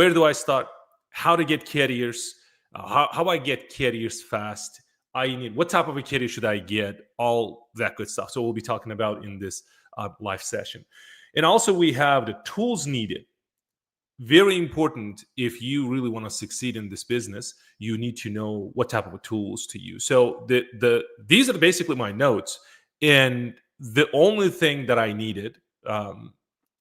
where do I start, how to get carriers, how I get carriers fast, what type of a carrier should I get, all that good stuff. So we'll be talking about in this live session. And also we have the tools needed. Very important. If you really want to succeed in this business, you need to know what type of tools to use. So these are basically my notes, and the only thing that I needed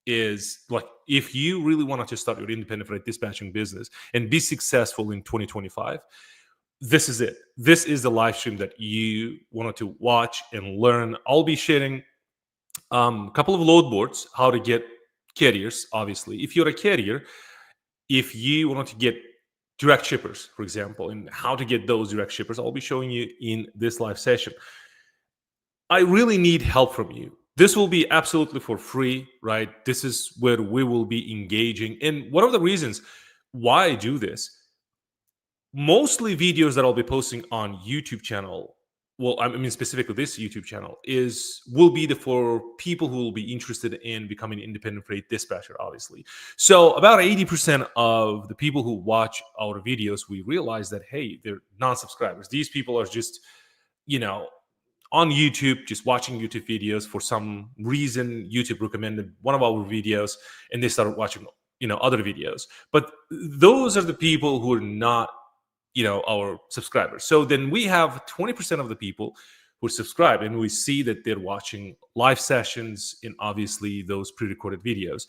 is like, if you really wanted to start your independent freight dispatching business and be successful in 2025, this is it. This is the live stream that you wanted to watch and learn. I'll be sharing a couple of load boards, how to get carriers. Obviously, if you're a carrier, if you want to get direct shippers, for example, and how to get those direct shippers, I'll be showing you in this live session. I really need help from you. This will be absolutely for free, right? This is where we will be engaging. And one of the reasons why I do this, mostly videos that I'll be posting on YouTube channel, well, I mean specifically this YouTube channel, will be for people who will be interested in becoming independent freight dispatcher, obviously. So about 80% of the people who watch our videos, we realize that, hey, they're non-subscribers. These people are just, on YouTube, just watching YouTube videos. For some reason, YouTube recommended one of our videos and they started watching, other videos. But those are the people who are not, our subscribers. So then we have 20% of the people who subscribe, and we see that they're watching live sessions and obviously those pre-recorded videos.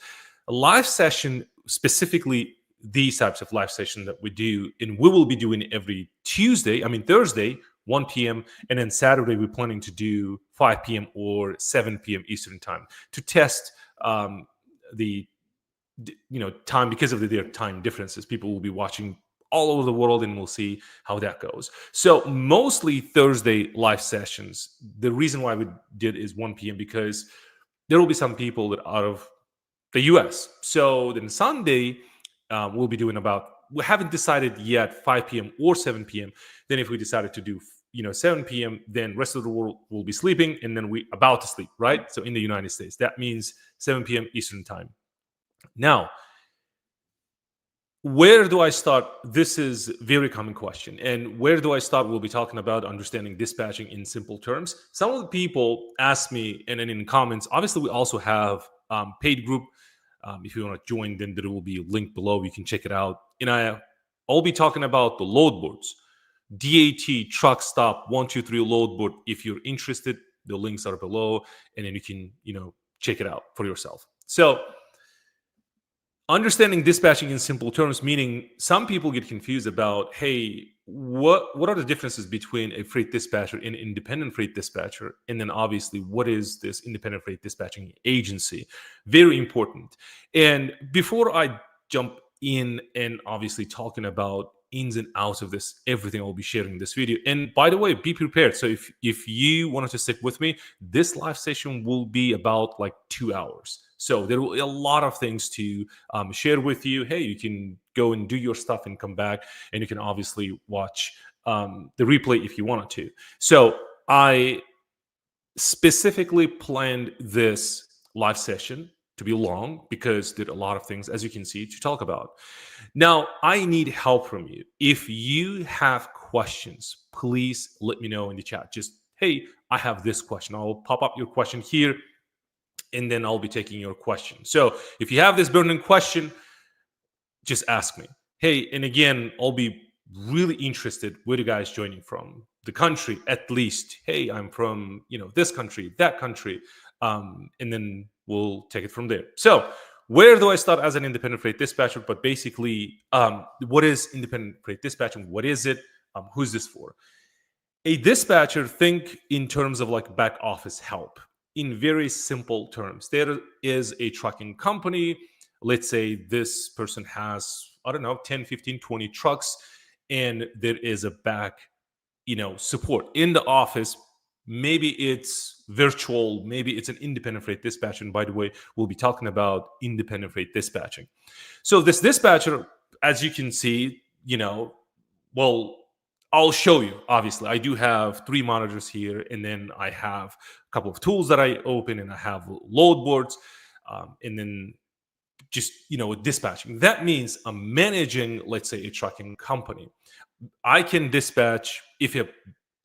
A live session, specifically these types of live sessions that we do, and we will be doing every Thursday, 1 p.m. And then Saturday, we're planning to do 5 p.m. or 7 p.m. Eastern time to test the time, because of their time differences. People will be watching all over the world, and we'll see how that goes. So mostly Thursday live sessions. The reason why we did is 1 p.m. because there will be some people that are out of the US. So then Sunday, we'll be doing we haven't decided yet 5 p.m. or 7 p.m. Then if we decided to do 7 p.m., then rest of the world will be sleeping, and then we about to sleep, right? So in the United States, that means 7 p.m. Eastern time. Now, where do I start? This is a very common question. And where do I start? We'll be talking about understanding dispatching in simple terms. Some of the people ask me, and then in the comments, obviously we also have paid group. If you want to join, then there will be a link below. You can check it out. And I'll be talking about the load boards, DAT, truck stop, 123 load board. If you're interested, the links are below, and then you can, check it out for yourself. So understanding dispatching in simple terms, meaning some people get confused about, hey, what are the differences between a freight dispatcher and an independent freight dispatcher? And then obviously, what is this independent freight dispatching agency? Very important. And before I jump in and obviously talking about ins and outs of this, everything I'll be sharing in this video. And by the way, be prepared. So if you wanted to stick with me, this live session will be about like 2 hours. So there will be a lot of things to share with you. Hey, you can go and do your stuff and come back, and you can obviously watch the replay if you wanted to. So I specifically planned this live session to be long because there are a lot of things, as you can see, to talk about. Now, I need help from you. If you have questions, please let me know in the chat. Just, hey, I have this question. I'll pop up your question here, and then I'll be taking your question. So if you have this burning question, just ask me. Hey, and again, I'll be really interested where you guys joining from. The country, at least. Hey, I'm from, this country, that country. And then we'll take it from there. So where do I start as an independent freight dispatcher? But basically, what is independent freight dispatching? What is it? Who's this for? A dispatcher, think in terms of like back office help. In very simple terms, there is a trucking company. Let's say this person has, 10, 15, 20 trucks, and there is a back, support in the office. Maybe it's virtual, maybe it's an independent freight dispatcher. And by the way, we'll be talking about independent freight dispatching. So this dispatcher, as you can see, I'll show you. Obviously, I do have 3 monitors here, and then I have a couple of tools that I open, and I have load boards, and then just dispatching. That means I'm managing, let's say, a trucking company. I can dispatch, if a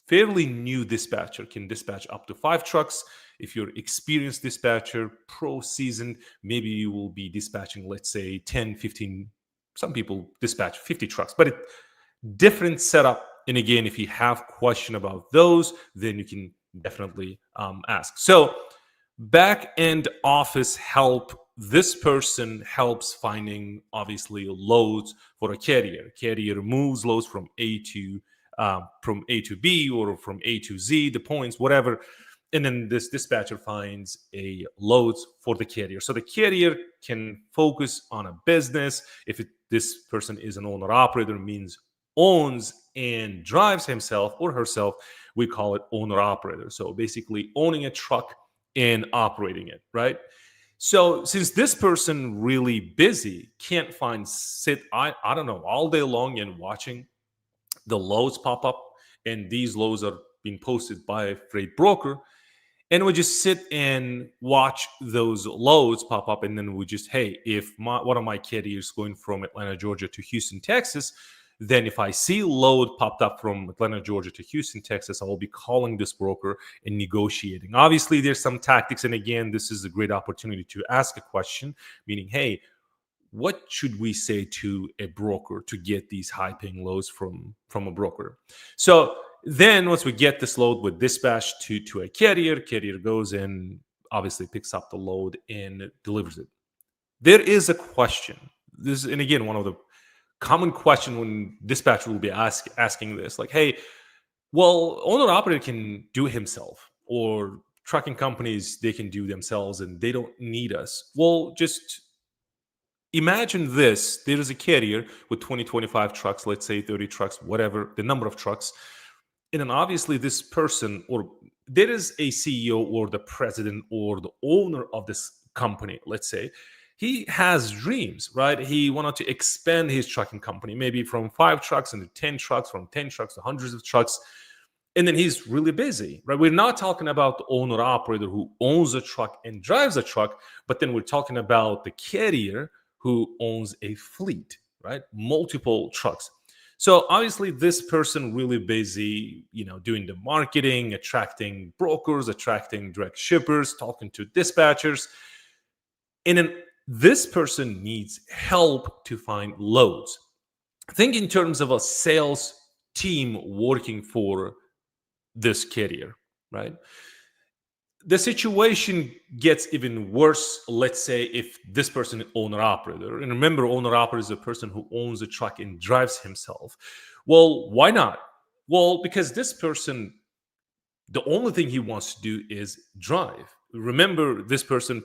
fairly new dispatcher can dispatch up to 5 trucks. If you're experienced dispatcher, pro seasoned, maybe you will be dispatching, let's say, 10, 15. Some people dispatch 50 trucks, but different setup. And again, if you have question about those, then you can definitely ask. So back end office help, this person helps finding obviously loads for a carrier moves loads from A to B, or from A to Z, the points, whatever. And then this dispatcher finds a loads for the carrier, so the carrier can focus on a business. If this person is an owner operator, means owns and drives himself or herself, we call it owner operator. So basically owning a truck and operating it, right? So since this person really busy, can't find sit I don't know, all day long and watching the loads pop up, and these loads are being posted by a freight broker, and we just sit and watch those loads pop up, and then we just, hey, if one of my carriers going from Atlanta, Georgia to Houston, Texas, then if I see load popped up from Atlanta, Georgia to Houston, Texas, I will be calling this broker and negotiating. Obviously there's some tactics, and again, this is a great opportunity to ask a question, meaning, hey, what should we say to a broker to get these high paying loads from a broker? So then once we get this load with dispatch to a carrier goes and obviously picks up the load and delivers it. There is a question. This is, and again, one of the common question when dispatcher will be asking this, like, hey, well, owner operator can do it himself, or trucking companies, they can do themselves and they don't need us. Well, just imagine this. There is a carrier with 20, 25 trucks, let's say 30 trucks, whatever the number of trucks. And then obviously this person, or there is a CEO or the president or the owner of this company, let's say, he has dreams, right? He wanted to expand his trucking company, maybe from 5 trucks into 10 trucks, from 10 trucks to hundreds of trucks. And then he's really busy, right? We're not talking about the owner operator who owns a truck and drives a truck, but then we're talking about the carrier who owns a fleet, right? Multiple trucks. So obviously this person really busy, doing the marketing, attracting brokers, attracting direct shippers, talking to dispatchers. And then this person needs help to find loads. Think in terms of a sales team working for this carrier, right? The situation gets even worse, let's say, if this person is owner operator. And remember, owner operator is a person who owns a truck and drives himself. Well, why not? Well, because this person, the only thing he wants to do is drive. Remember, this person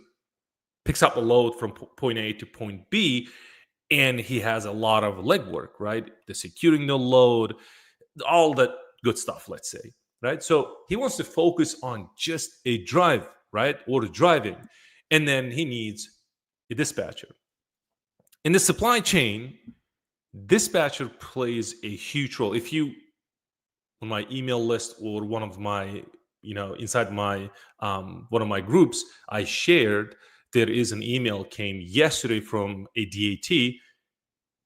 picks up a load from point A to point B, and he has a lot of legwork, right? The securing the load, all that good stuff, let's say, right? So he wants to focus on just a drive, right? Or driving. And then he needs a dispatcher. In the supply chain, dispatcher plays a huge role. If you, on my email list or one of my, inside my, one of my groups, I shared, there is an email came yesterday from a DAT.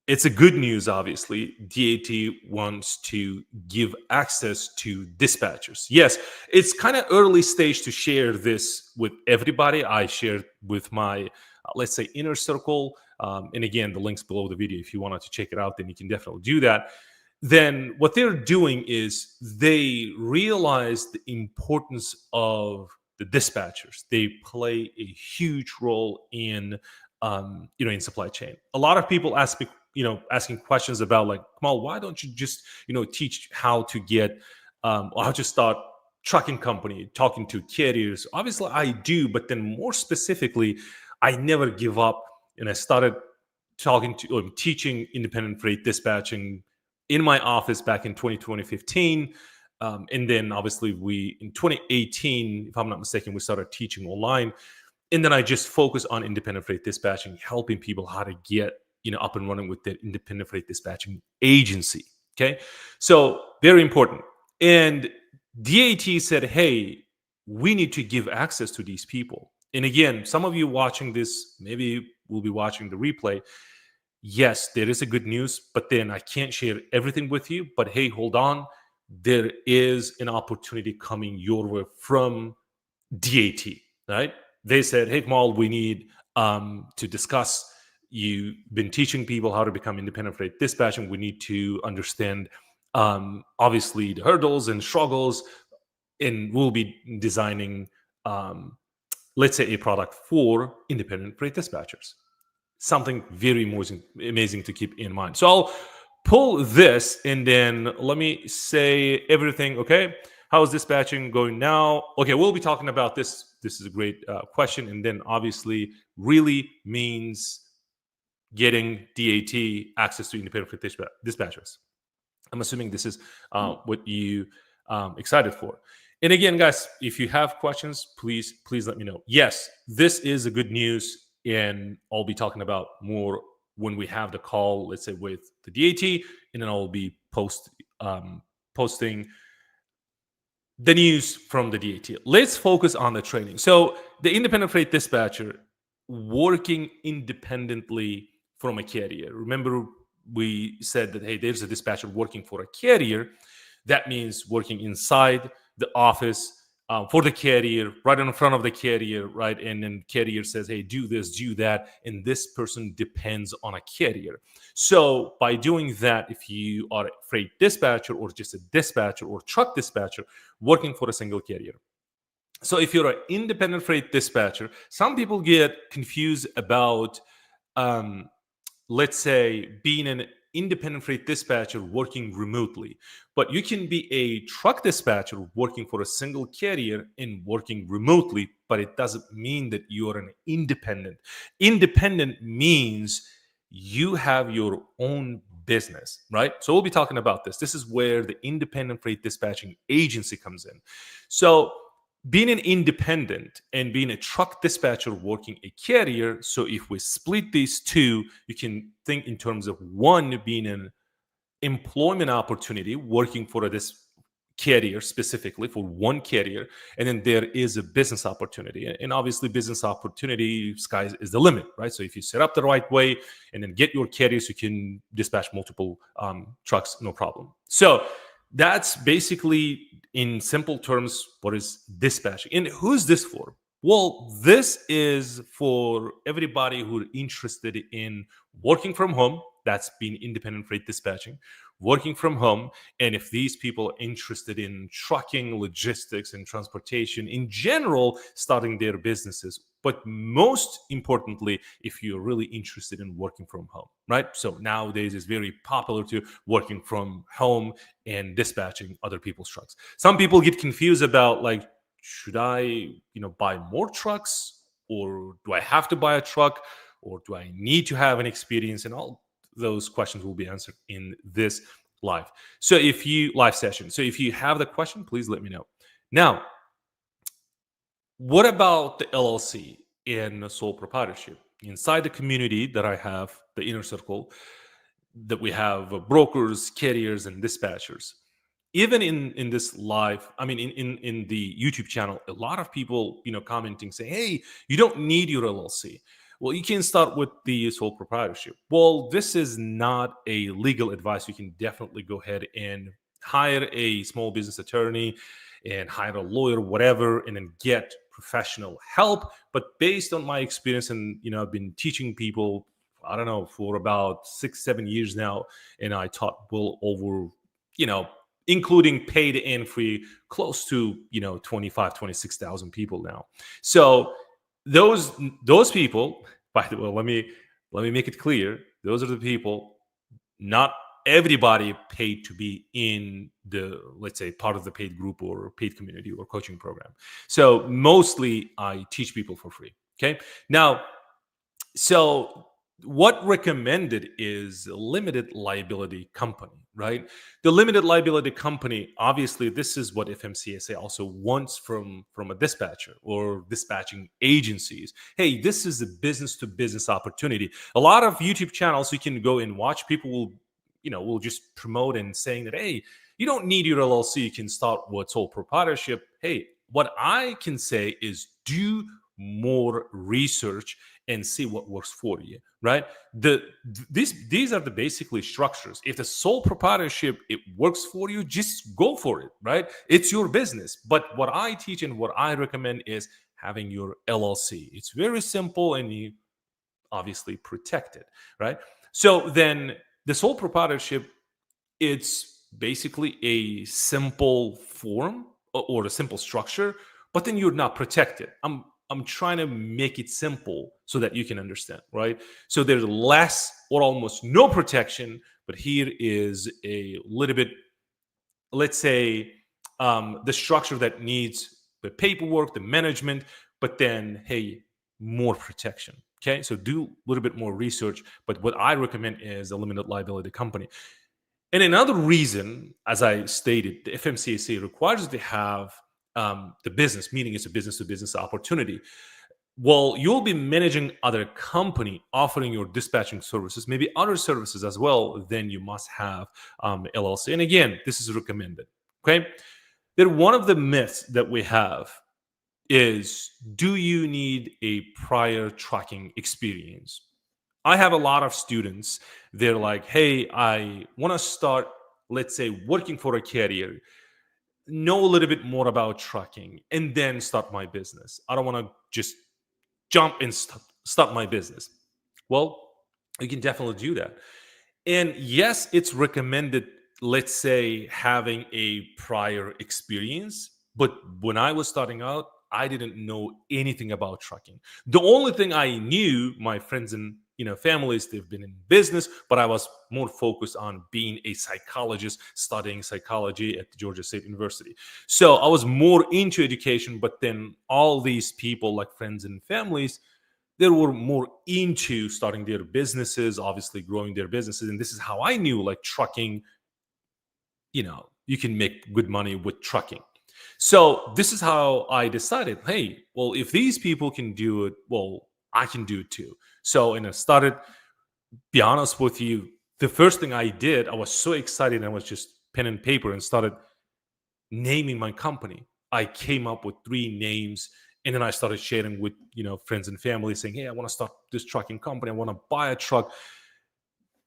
It's a good news, obviously. DAT wants to give access to dispatchers. Yes, it's kind of early stage to share this with everybody. I shared with my, let's say, inner circle. And again, the link's below the video. If you wanted to check it out, then you can definitely do that. Then what they're doing is they realize the importance of the dispatchers. They play a huge role in, in supply chain. A lot of people ask me, asking questions about, like, Kamal, why don't you just, teach how to get, how to start trucking company, talking to carriers? Obviously I do, but then more specifically, I never give up. And I started talking to, or teaching independent freight dispatching in my office back in 2015. And then obviously we, in 2018, if I'm not mistaken, we started teaching online. And then I just focus on independent freight dispatching, helping people how to get, up and running with their independent freight dispatching agency. Okay. So very important. And DAT said, hey, we need to give access to these people. And again, some of you watching this, maybe will be watching the replay, yes, there is a good news, but then I can't share everything with you. But hey, hold on. There is an opportunity coming your way from DAT, right? They said, hey, Kamal, we need to discuss. You've been teaching people how to become independent freight dispatching. We need to understand, obviously, the hurdles and struggles, and we'll be designing, um, let's say, a product for independent freight dispatchers. Something very amazing to keep in mind. So I'll pull this and then let me say everything. Okay, how is dispatching going now? Okay, we'll be talking about this. This is a great question, and then obviously really means getting DAT access to independent freight dispatchers. I'm assuming this is what you excited for. And again, guys, if you have questions, please let me know. Yes, this is a good news, and I'll be talking about more when we have the call, let's say with the DAT, and then I'll be posting the news from the DAT. Let's focus on the training. So the independent freight dispatcher working independently from a carrier. Remember, we said that, hey, there's a dispatcher working for a carrier. That means working inside the office for the carrier, right in front of the carrier, right? And then carrier says, hey, do this, do that. And this person depends on a carrier. So by doing that, if you are a freight dispatcher or just a dispatcher or truck dispatcher working for a single carrier. So if you're an independent freight dispatcher, some people get confused about let's say, being an independent freight dispatcher working remotely. But you can be a truck dispatcher working for a single carrier and working remotely, but it doesn't mean that you're an independent. Independent means you have your own business, right? So we'll be talking about this. This is where the independent freight dispatching agency comes in. So being an independent and being a truck dispatcher working a carrier. So if we split these two, you can think in terms of one being an employment opportunity working for this carrier, specifically for one carrier, and then there is a business opportunity. And obviously business opportunity, sky is the limit, right? So if you set up the right way and then get your carriers, you can dispatch multiple trucks, no problem. So that's basically, in simple terms, what is dispatching. And who's this for? Well, this is for everybody who's interested in working from home. That's been independent freight dispatching, working from home. And if these people are interested in trucking, logistics, and transportation in general, starting their businesses. But most importantly, if you're really interested in working from home, right? So nowadays it's very popular to working from home and dispatching other people's trucks. Some people get confused about, like, should I, buy more trucks, or do I have to buy a truck, or do I need to have an experience? And all those questions will be answered in this live session. So if you have the question, please let me know. Now, what about the LLC and sole proprietorship? Inside the community that I have, the inner circle, that we have brokers, carriers, and dispatchers. Even in this live, I mean, in the YouTube channel, a lot of people, commenting, say, hey, you don't need your LLC. Well, you can start with the sole proprietorship. Well, this is not a legal advice. You can definitely go ahead and hire a small business attorney and hire a lawyer, whatever, and then get professional help. But based on my experience, and I've been teaching people, I don't know, for about 6-7 years now, and I taught well over, including paid and free, close to 26,000 people now. So those people, by the way, let me make it clear, those are the people, not everybody paid to be in the, let's say, part of the paid group or paid community or coaching program. So mostly I teach people for free. Okay. Now, so what recommended is a limited liability company, right? The limited liability company, obviously, this is what FMCSA also wants from a dispatcher or dispatching agencies. Hey, this is a business to business opportunity. A lot of YouTube channels you can go and watch, people will just promote and saying that, hey, you don't need your LLC, you can start with sole proprietorship. Hey, what I can say is, do more research and see what works for you, right? These are the basically structures. If the sole proprietorship it works for you, just go for it, right? It's your business. But what I teach and what I recommend is having your LLC. It's very simple and you obviously protect it, right? So then the sole proprietorship, it's basically a simple form or a simple structure, but then you're not protected. I'm trying to make it simple so that you can understand, right? So there's less or almost no protection, but here is a little bit, let's say, the structure that needs the paperwork, the management, but then, hey, more protection. Okay, so do a little bit more research. But what I recommend is a limited liability company. And another reason, as I stated, the FMCSA requires you to have the business, meaning it's a business to business opportunity. Well, you'll be managing other company offering your dispatching services, maybe other services as well, then you must have LLC. And again, this is recommended. Okay. Then one of the myths that we have is, do you need a prior trucking experience? I have a lot of students. They're like, hey, I want to start, let's say, working for a carrier, know a little bit more about trucking, and then start my business. I don't want to just jump and start my business. Well, you can definitely do that. And yes, it's recommended, let's say, having a prior experience. But when I was starting out, I didn't know anything about trucking. The only thing I knew, my friends and families, they've been in business, but I was more focused on being a psychologist, studying psychology at Georgia State University. So I was more into education, but then all these people, like friends and families, they were more into starting their businesses, obviously growing their businesses. And this is how I knew, like, trucking, you can make good money with trucking. So this is how I decided, hey, well, if these people can do it, well, I can do it too. So, and I started, be honest with you, the first thing I did, I was so excited. I was just pen and paper and started naming my company. I came up with 3 names, and then I started sharing with friends and family, saying, hey, I want to start this trucking company. I want to buy a truck.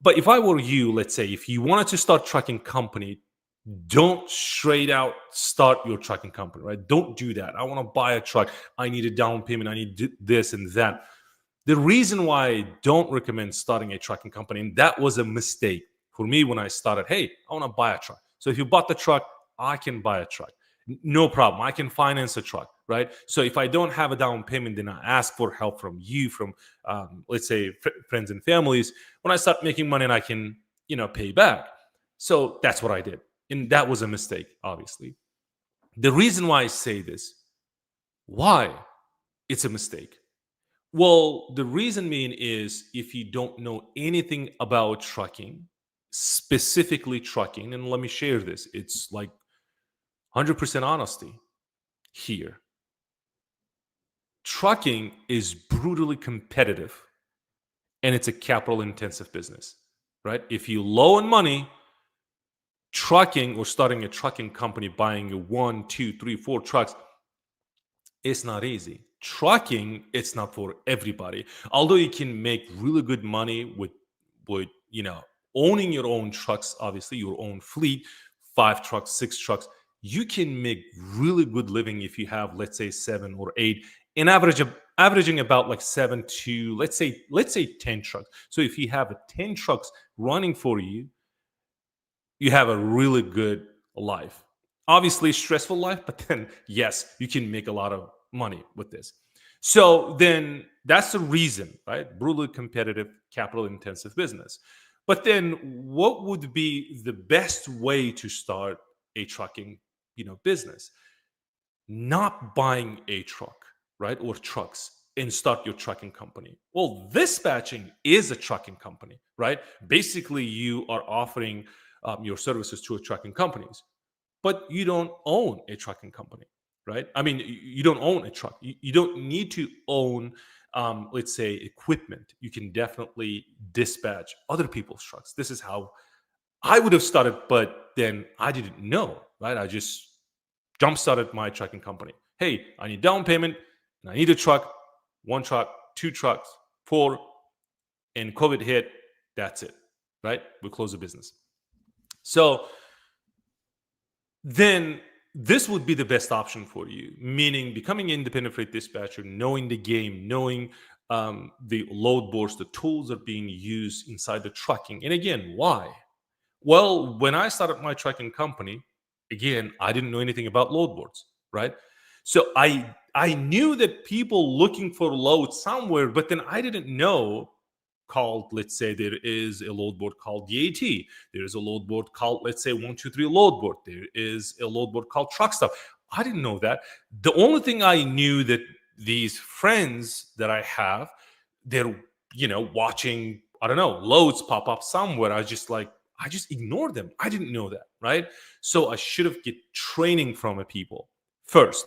But if I were you, let's say, if you wanted to start trucking company, don't straight out start your trucking company, right? Don't do that. I want to buy a truck. I need a down payment. I need this and that. The reason why I don't recommend starting a trucking company, and that was a mistake for me when I started, hey, I want to buy a truck. So if you bought the truck, I can buy a truck. No problem. I can finance a truck, right? So if I don't have a down payment, then I ask for help from you, from let's say friends and families. When I start making money, and I can, pay back. So that's what I did, and that was a mistake, obviously. The reason why I say this, why it's a mistake. Well, the reason being is, if you don't know anything about trucking, specifically trucking, and let me share this, it's like 100% honesty here. Trucking is brutally competitive, and it's a capital intensive business, right? If you low on money, trucking or starting a trucking company, buying a 1, 2, 3, 4 trucks, it's not easy. Trucking, it's not for everybody. Although you can make really good money with owning your own trucks, obviously your own fleet, 5 trucks, 6 trucks, you can make really good living if you have, let's say, 7 or 8, in averaging about like 7 to, let's say 10 trucks. So if you have 10 trucks running for you, you have a really good life. Obviously, stressful life, but then, yes, you can make a lot of money with this. So then that's the reason, right? Brutally competitive, capital intensive business. But then what would be the best way to start a trucking, business? Not buying a truck, right? Or trucks, and start your trucking company. Well, dispatching is a trucking company, right? Basically, you are offering your services to a trucking companies, but you don't own a trucking company, right? I mean, you don't own a truck. You don't need to own, let's say, equipment. You can definitely dispatch other people's trucks. This is how I would have started, but then I didn't know, right? I just jump started my trucking company. Hey, I need down payment and I need a truck. one truck, two trucks, four, and COVID hit. That's it, right? We close the business. So then this would be the best option for you, meaning becoming independent freight dispatcher, knowing the game, knowing the load boards, the tools that are being used inside the trucking. And again, why? Well, when I started my trucking company, again, I didn't know anything about load boards, right? So I knew that people looking for loads somewhere, but then I didn't know called, let's say, there is a load board called DAT. There is a load board called, let's say, 123 load board. There is a load board called truck stuff. I didn't know that. The only thing I knew that these friends that I have, they're, watching, I don't know, loads pop up somewhere. I just ignored them. I didn't know that, right? So I should have get training from a people first.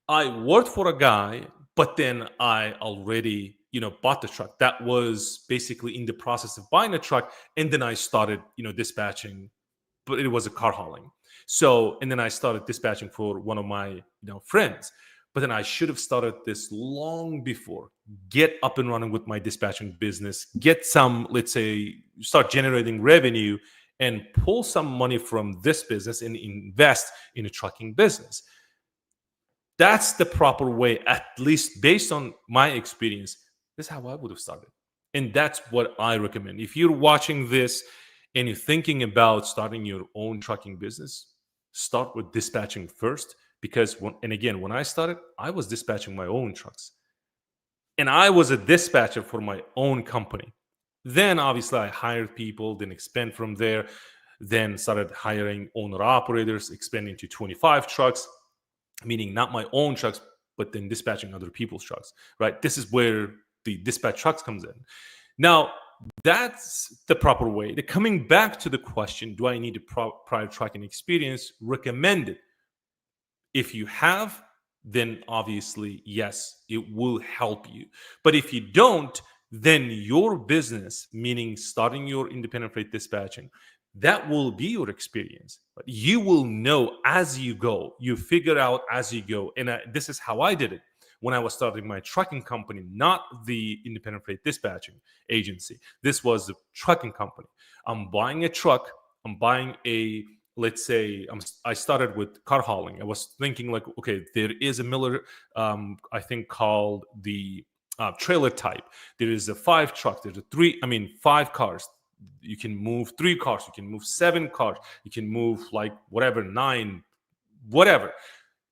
I worked for a guy, but then I already, bought the truck. That was basically in the process of buying a truck, and then I started, dispatching, but it was a car hauling. So, and then I started dispatching for one of my, friends. But then I should have started this long before. Get up and running with my dispatching business, get some, let's say, start generating revenue, and pull some money from this business and invest in a trucking business. That's the proper way, at least based on my experience. This is how I would have started. And that's what I recommend. If you're watching this and you're thinking about starting your own trucking business, start with dispatching first. Because, when I started, I was dispatching my own trucks. And I was a dispatcher for my own company. Then, obviously, I hired people, then expand from there, then started hiring owner operators, expanding to 25 trucks, meaning not my own trucks, but then dispatching other people's trucks, right? This is where the dispatch trucks comes in. Now, that's the proper way. Coming back to the question, do I need a prior trucking experience? Recommended. If you have, then obviously, yes, it will help you. But if you don't, then your business, meaning starting your independent freight dispatching, that will be your experience. But you will know as you go. You figure out as you go. And this is how I did it when I was starting my trucking company, not the independent freight dispatching agency. This was a trucking company. I'm buying a truck. I'm buying a, let's say, I started with car hauling. I was thinking like, okay, there is a Miller, I think called the trailer type. There is a 5 truck. There's a 5 cars. You can move 3 cars. You can move 7 cars. You can move like whatever, 9, whatever.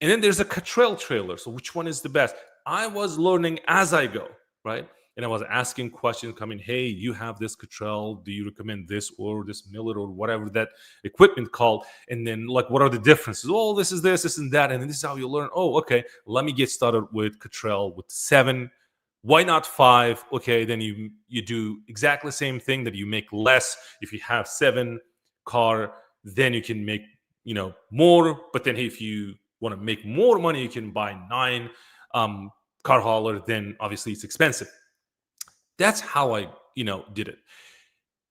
And then there's a Cottrell trailer. So which one is the best? I was learning as I go, right? And I was asking questions coming, hey, you have this Cottrell. Do you recommend this or this Miller or whatever that equipment called? And then like, what are the differences? Oh, this, this and that. And then this is how you learn. Oh, okay. Let me get started with Cottrell with 7. Why not 5? Okay, then you do exactly the same thing that you make less. If you have 7 car, then you can make, more. But then if you want to make more money, you can buy 9 car hauler. Then obviously it's expensive. That's how I, did it.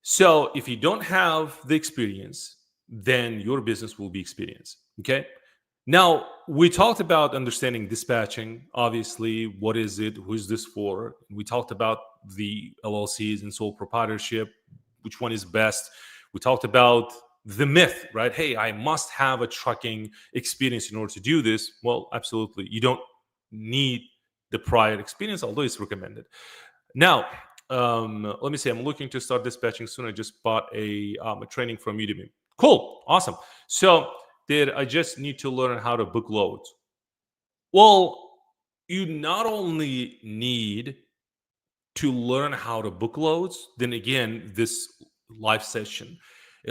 So if you don't have the experience, then your business will be experience. Okay. Now, we talked about understanding dispatching. Obviously, what is it? Who is this for? We talked about the LLCs and sole proprietorship, which one is best. We talked about the myth, right? Hey, I must have a trucking experience in order to do this. Well, absolutely. You don't need the prior experience, although it's recommended. Now, let me see. I'm looking to start dispatching soon. I just bought a training from Udemy. Cool. Awesome. So, did I just need to learn how to book loads? Well, you not only need to learn how to book loads, then again, this live session,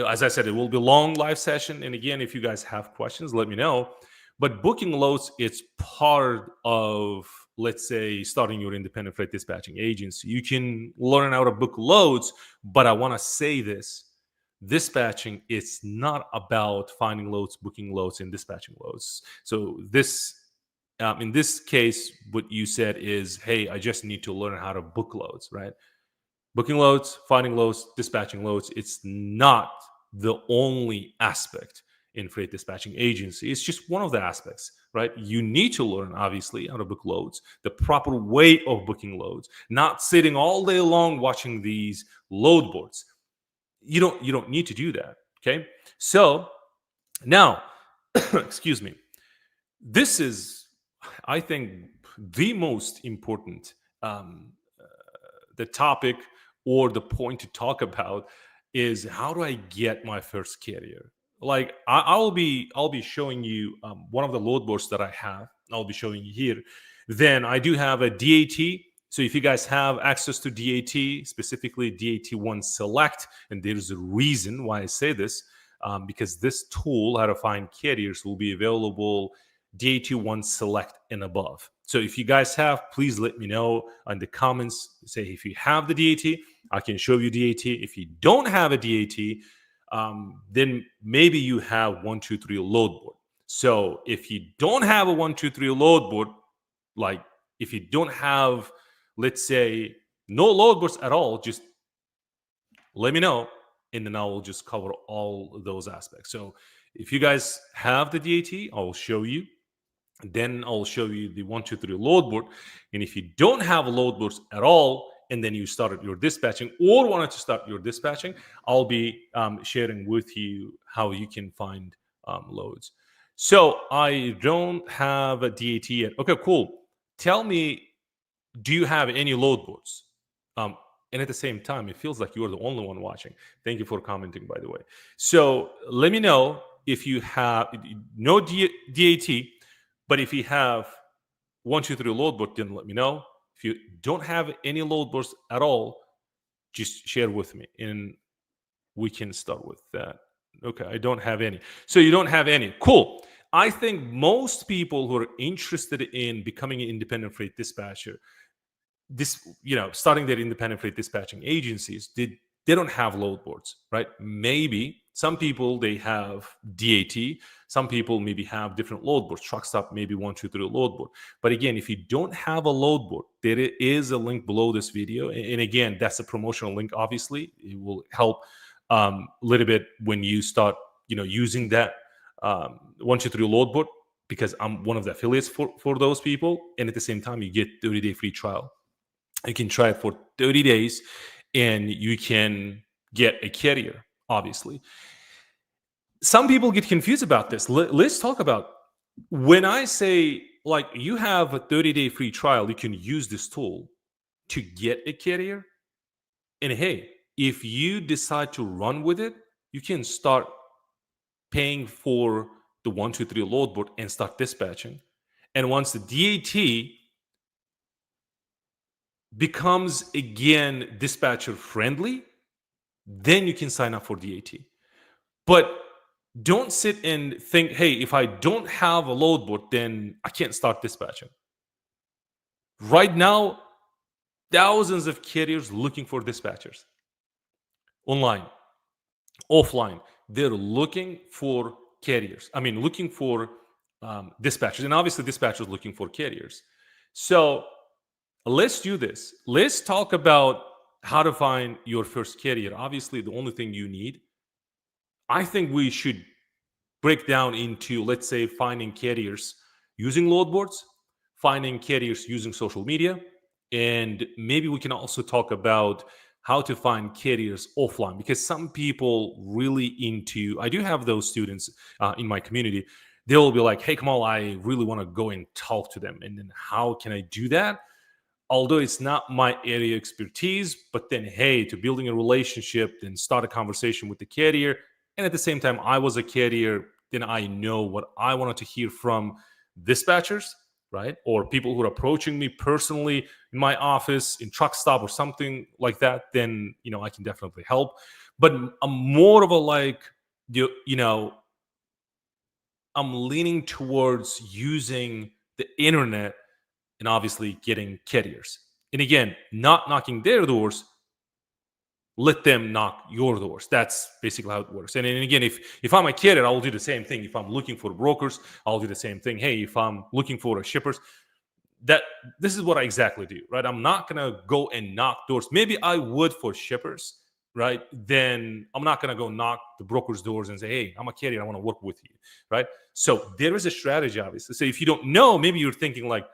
as I said, it will be a long live session. And again, if you guys have questions, let me know. But booking loads, it's part of, let's say, starting your independent freight dispatching agency. You can learn how to book loads, but I want to say this. Dispatching is not about finding loads, booking loads, and dispatching loads. So this, in this case, what you said is, hey, I just need to learn how to book loads, right? Booking loads, finding loads, dispatching loads. It's not the only aspect in freight dispatching agency. It's just one of the aspects. right? You need to learn, obviously, how to book loads, the proper way of booking loads, not sitting all day long watching these load boards. You don't need to do that. Okay. So now, excuse me, this is, I think, the most important um, the topic or the point to talk about is how do I get my first carrier? Like I'll be showing you one of the load boards that I have. I'll be showing you here. Then I do have a DAT. So if you guys have access to DAT, specifically DAT1 Select, and there's a reason why I say this, because this tool, how to find carriers, will be available DAT1 Select and above. So if you guys have, please let me know in the comments. Say if you have the DAT, I can show you DAT. If you don't have a DAT, then maybe you have 123 load board. So if you don't have a 123 load board, like if you don't have, let's say, no load boards at all, just let me know, and then I will just cover all those aspects. So if you guys have the DAT, I'll show you. Then I'll show you the 123 load board. And if you don't have load boards at all, and then you started your dispatching or wanted to start your dispatching, I'll be sharing with you how you can find loads. So I don't have a DAT yet. Okay, cool. Tell me, do you have any load boards? Um, and at the same time, it feels like you're the only one watching. Thank you for commenting, by the way. So let me know if you have no DAT, but if you have 123 load board, then let me know. If you don't have any load boards at all, just share with me and we can start with that. Okay, I don't have any. So you don't have any. Cool. I think most people who are interested in becoming an independent freight dispatcher, starting their independent freight dispatching agencies, they don't have load boards, right? Maybe some people they have DAT, some people maybe have different load boards. Truck stop maybe 123 load board. But again, if you don't have a load board, there is a link below this video, and again, that's a promotional link. Obviously, it will help a little bit when you start, using that 123 load board, because I'm one of the affiliates for those people, and at the same time, you get 30-day free trial. You can try it for 30 days and you can get a carrier, obviously. Some people get confused about this. Let's talk about when I say, like, you have a 30-day free trial, you can use this tool to get a carrier. And hey, if you decide to run with it, you can start paying for the 123 load board and start dispatching. And once the DAT becomes again dispatcher friendly, then you can sign up for DAT. But don't sit and think, hey, if I don't have a load board, then I can't start dispatching. Right now, thousands of carriers looking for dispatchers online, offline. They're looking for carriers. I mean, looking for dispatchers. And obviously, dispatchers looking for carriers. So let's do this. Let's talk about how to find your first carrier. Obviously, the only thing you need, I think we should break down into, let's say, finding carriers using load boards, finding carriers using social media, and maybe we can also talk about how to find carriers offline, because some people really into, I do have those students in my community. They'll be like, hey, Kamal, I really want to go and talk to them. And then how can I do that? Although it's not my area expertise, but then, hey, to building a relationship, then start a conversation with the carrier. And at the same time, I was a carrier, then I know what I wanted to hear from dispatchers, right? Or people who are approaching me personally in my office, in truck stop or something like that, then, I can definitely help. But I'm more of a like, I'm leaning towards using the internet and obviously getting carriers. And again, not knocking their doors, let them knock your doors. That's basically how it works. And then again, if I'm a carrier, I'll do the same thing. If I'm looking for brokers, I'll do the same thing. Hey, if I'm looking for shippers, this is what I exactly do, right? I'm not gonna go and knock doors. Maybe I would for shippers, right? Then I'm not going to go knock the broker's doors and say, hey, I'm a carrier, I want to work with you, right? So there is a strategy, obviously. So if you don't know, maybe you're thinking like,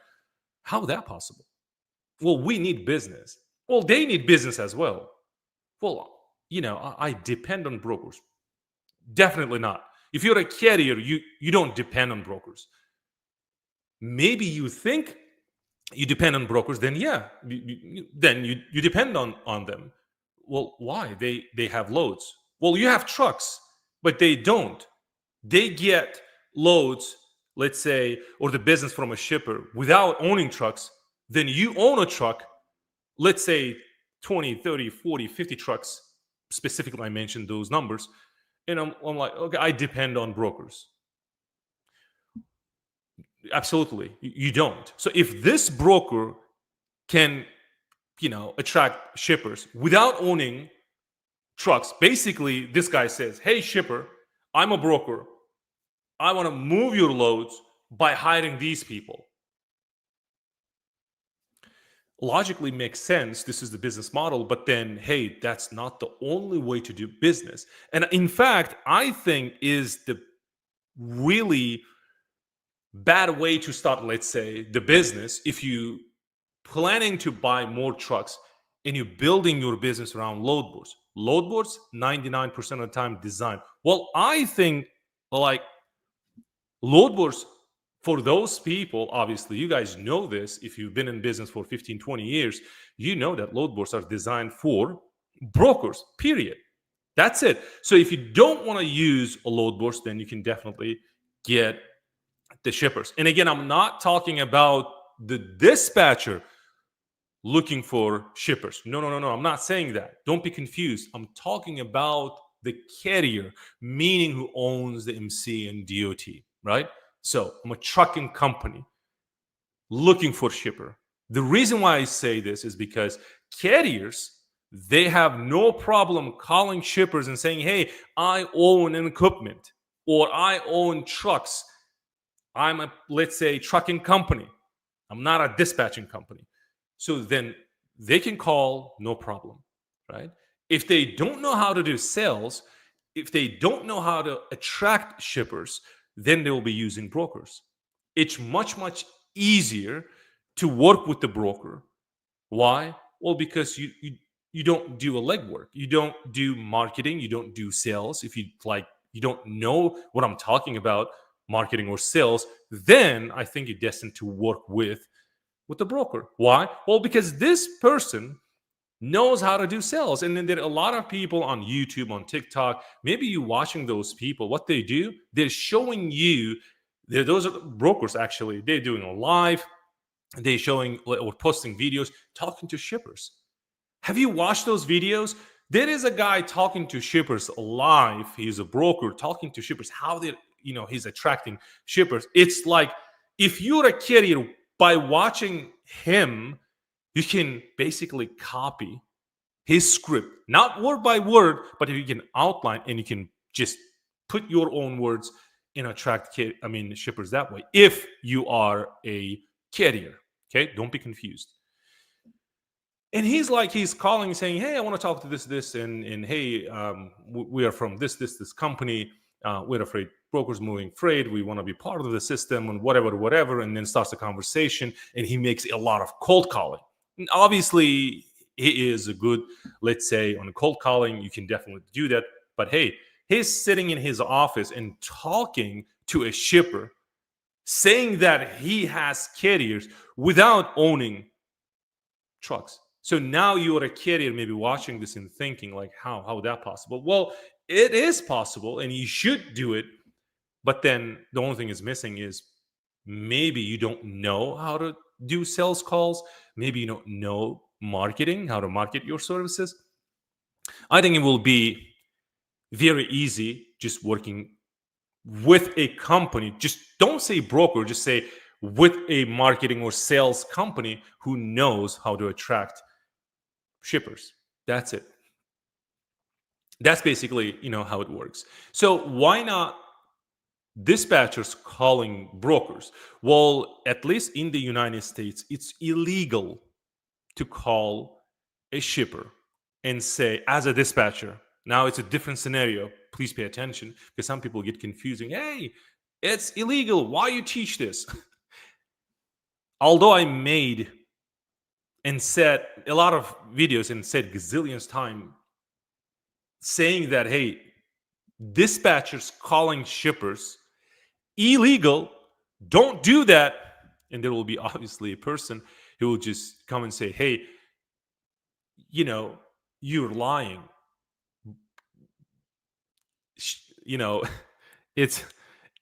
how is that possible? Well, we need business. Well, they need business as well. Well, I depend on brokers. Definitely not. If you're a carrier, you don't depend on brokers. Maybe you think you depend on brokers, then yeah, then you depend on them. Well, why? They have loads. Well, you have trucks, but they don't. They get loads, let's say, or the business from a shipper without owning trucks. Then you own a truck, let's say 20, 30, 40, 50 trucks. Specifically, I mentioned those numbers. And I'm like, okay, I depend on brokers. Absolutely. You don't. So if this broker can, attract shippers without owning trucks, basically, this guy says, hey, shipper, I'm a broker. I want to move your loads by hiring these people. Logically makes sense. This is the business model, but then, hey, that's not the only way to do business. And in fact, I think is the really bad way to start, let's say, the business. If you planning to buy more trucks and you're building your business around load boards. Load boards, 99% of the time designed. Well, I think like load boards for those people, obviously, you guys know this. If you've been in business for 15, 20 years, you know that load boards are designed for brokers, period. That's it. So if you don't want to use a load boards, then you can definitely get the shippers. And again, I'm not talking about the dispatcher looking for shippers. No, no, no, no. I'm not saying that. Don't be confused. I'm talking about the carrier, meaning who owns the MC and DOT, right? So I'm a trucking company looking for shipper. The reason why I say this is because carriers, they have no problem calling shippers and saying, hey, I own an equipment or I own trucks. I'm a, let's say, trucking company. I'm not a dispatching company. So then they can call, no problem, right? If they don't know how to do sales, if they don't know how to attract shippers, then they will be using brokers. It's much, much easier to work with the broker. Why? Well, because you don't do a legwork. You don't do marketing. You don't do sales. If you like, you don't know what I'm talking about, marketing or sales, then I think you're destined to work with the broker. Why? Well, because this person knows how to do sales. And then there are a lot of people on YouTube, on TikTok, maybe you watching those people, what they do, they're showing you, those are brokers actually, they're doing a live, they're showing or posting videos, talking to shippers. Have you watched those videos? There is a guy talking to shippers live. He's a broker talking to shippers, how they, he's attracting shippers. It's like if you're a carrier, by watching him, you can basically copy his script, not word by word, but you can outline and you can just put your own words and attract, shippers that way. If you are a carrier, okay, don't be confused. And he's calling saying, hey, I want to talk to this and hey, we are from this company. We're afraid brokers moving freight. We want to be part of the system and whatever. And then starts a conversation and he makes a lot of cold calling. And obviously, he is a good, let's say, on cold calling, you can definitely do that. But hey, he's sitting in his office and talking to a shipper, saying that he has carriers without owning trucks. So now you are a carrier maybe watching this and thinking like, how is that possible? Well, it is possible and you should do it. But then the only thing is missing is maybe you don't know how to do sales calls. Maybe you don't know marketing, how to market your services. I think it will be very easy just working with a company. Just don't say broker, just say with a marketing or sales company who knows how to attract shippers. That's it. That's basically, how it works. So why not dispatchers calling brokers? Well, at least in the United States, it's illegal to call a shipper and say, as a dispatcher, now it's a different scenario. Please pay attention because some people get confusing. Hey, it's illegal. Why you teach this? Although I made and said a lot of videos and said gazillions time saying that, hey, dispatchers calling shippers illegal, don't do that. And there will be obviously a person who will just come and say, hey, you know, you're lying. You know, it's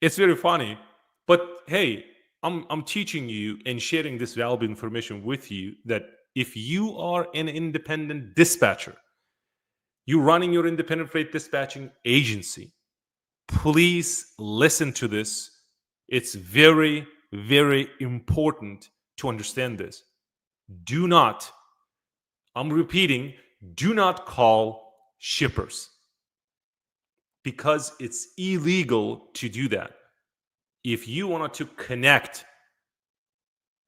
it's very funny. But hey, I'm teaching you and sharing this valuable information with you that if you are an independent dispatcher, you're running your independent freight dispatching agency, please listen to this. It's very, very important to understand this. Do not, I'm repeating, do not call shippers because it's illegal to do that. If you wanted to connect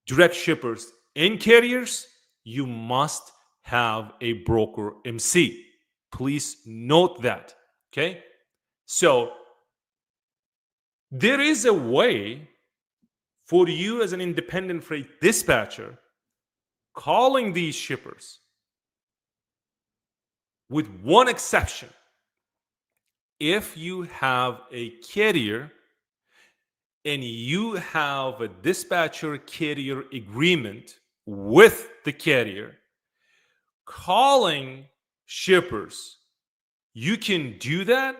direct shippers and carriers, you must have a broker MC. Please note that. Okay. So there is a way for you as an independent freight dispatcher calling these shippers with one exception. If you have a carrier and you have a dispatcher carrier agreement with the carrier, calling shippers, you can do that,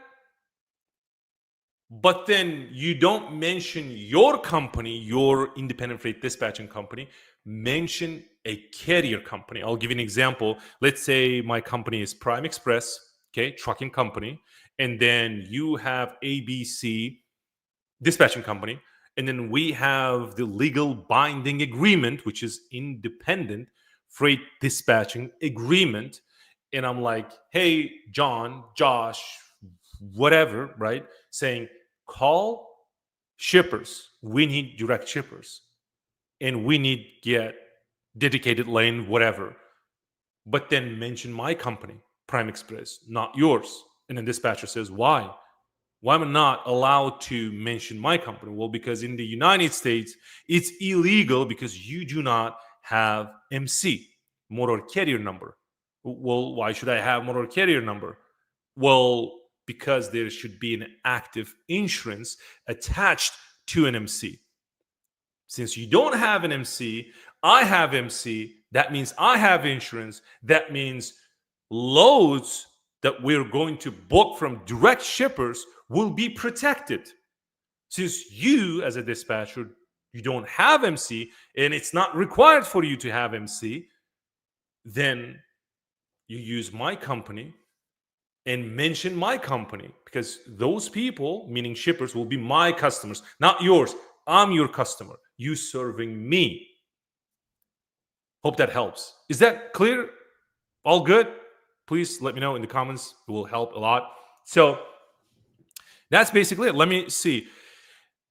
but then you don't mention your company, your independent freight dispatching company, mention a carrier company. I'll give you an example. Let's say my company is Prime Express, okay, trucking company, and then you have ABC dispatching company, and then we have the legal binding agreement, which is independent freight dispatching agreement. And I'm like, hey, John, Josh, whatever, right? Saying, call shippers. We need direct shippers. And we need get dedicated lane, whatever. But then mention my company, Prime Express, not yours. And then dispatcher says, why? Why am I not allowed to mention my company? Well, because in the United States, it's illegal because you do not have MC, motor carrier number. Well, why should I have motor carrier number? Well, because there should be an active insurance attached to an MC. Since you don't have an MC, I have MC. That means I have insurance. That means loads that we're going to book from direct shippers will be protected. Since you, as a dispatcher, you don't have MC and it's not required for you to have MC, then you use my company and mention my company because those people, meaning shippers, will be my customers, not yours. I'm your customer. You serving me. Hope that helps. Is that clear? All good? Please let me know in the comments. It will help a lot. So that's basically it. Let me see.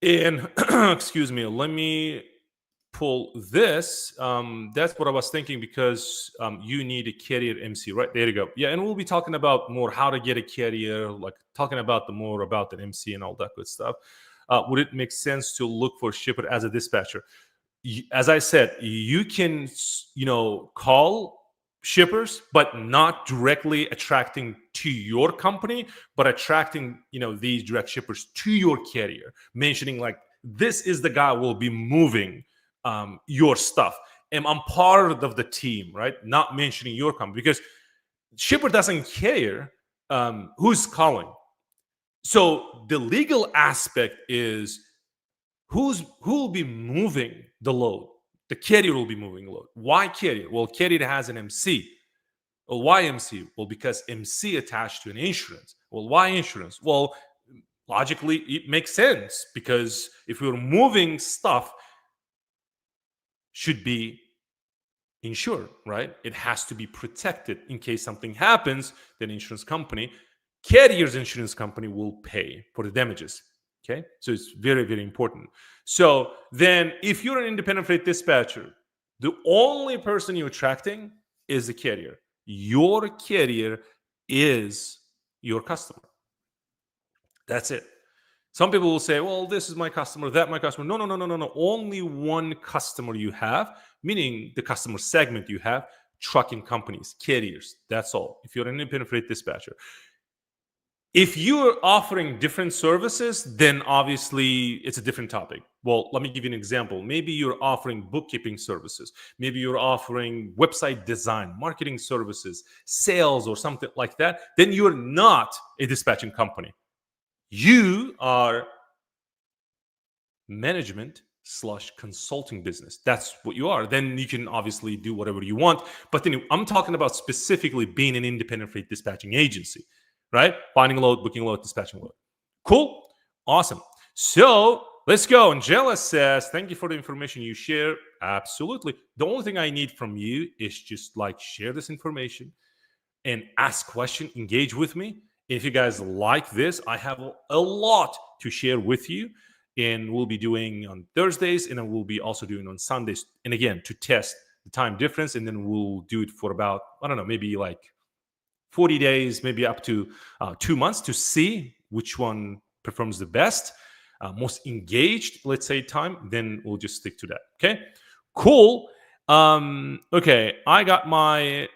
And excuse me, let me pull this. That's what I was thinking because you need a carrier MC, right? There you go. Yeah, and we'll be talking about more how to get a carrier, like talking about the more about the MC and all that good stuff. Would it make sense to look for shipper as a dispatcher? As I said, you can, call shippers, but not directly attracting to your company, but attracting, these direct shippers to your carrier, mentioning like, this is the guy who will be moving your stuff. And I'm part of the team, right? Not mentioning your company because shipper doesn't care who's calling. So the legal aspect is who will be moving the load? The carrier will be moving the load. Why carrier? Well, carrier has an MC. Well, why MC? Well, because MC attached to an insurance. Well, why insurance? Well, logically, it makes sense because if we're moving stuff, should be insured, right? It has to be protected in case something happens. Then insurance company, carrier's insurance company will pay for the damages. Okay, so it's very, very important. So then if you're an independent freight dispatcher, the only person you're attracting is the carrier. Your carrier is your customer. That's it. Some people will say, well, this is my customer, that my customer. No, no, no, no, no, no. Only one customer you have, meaning the customer segment you have, trucking companies, carriers. That's all. If you're an independent freight dispatcher. If you're offering different services, then obviously it's a different topic. Well, let me give you an example. Maybe you're offering bookkeeping services. Maybe you're offering website design, marketing services, sales, or something like that. Then you're not a dispatching company. You are management slash consulting business. That's what you are. Then you can obviously do whatever you want. But then I'm talking about specifically being an independent freight dispatching agency, right? Finding a load, booking a load, dispatching a load. Cool. Awesome. So let's go. Angela says, thank you for the information you share. Absolutely. The only thing I need from you is just like share this information and ask question, engage with me. If you guys like this, I have a lot to share with you, and we'll be doing on Thursdays, and then we'll be also doing on Sundays. And again, to test the time difference, and then we'll do it for about, I don't know, maybe like 40 days, maybe up to 2 months to see which one performs the best, most engaged, let's say, time. Then we'll just stick to that. Okay, cool. Okay, I got my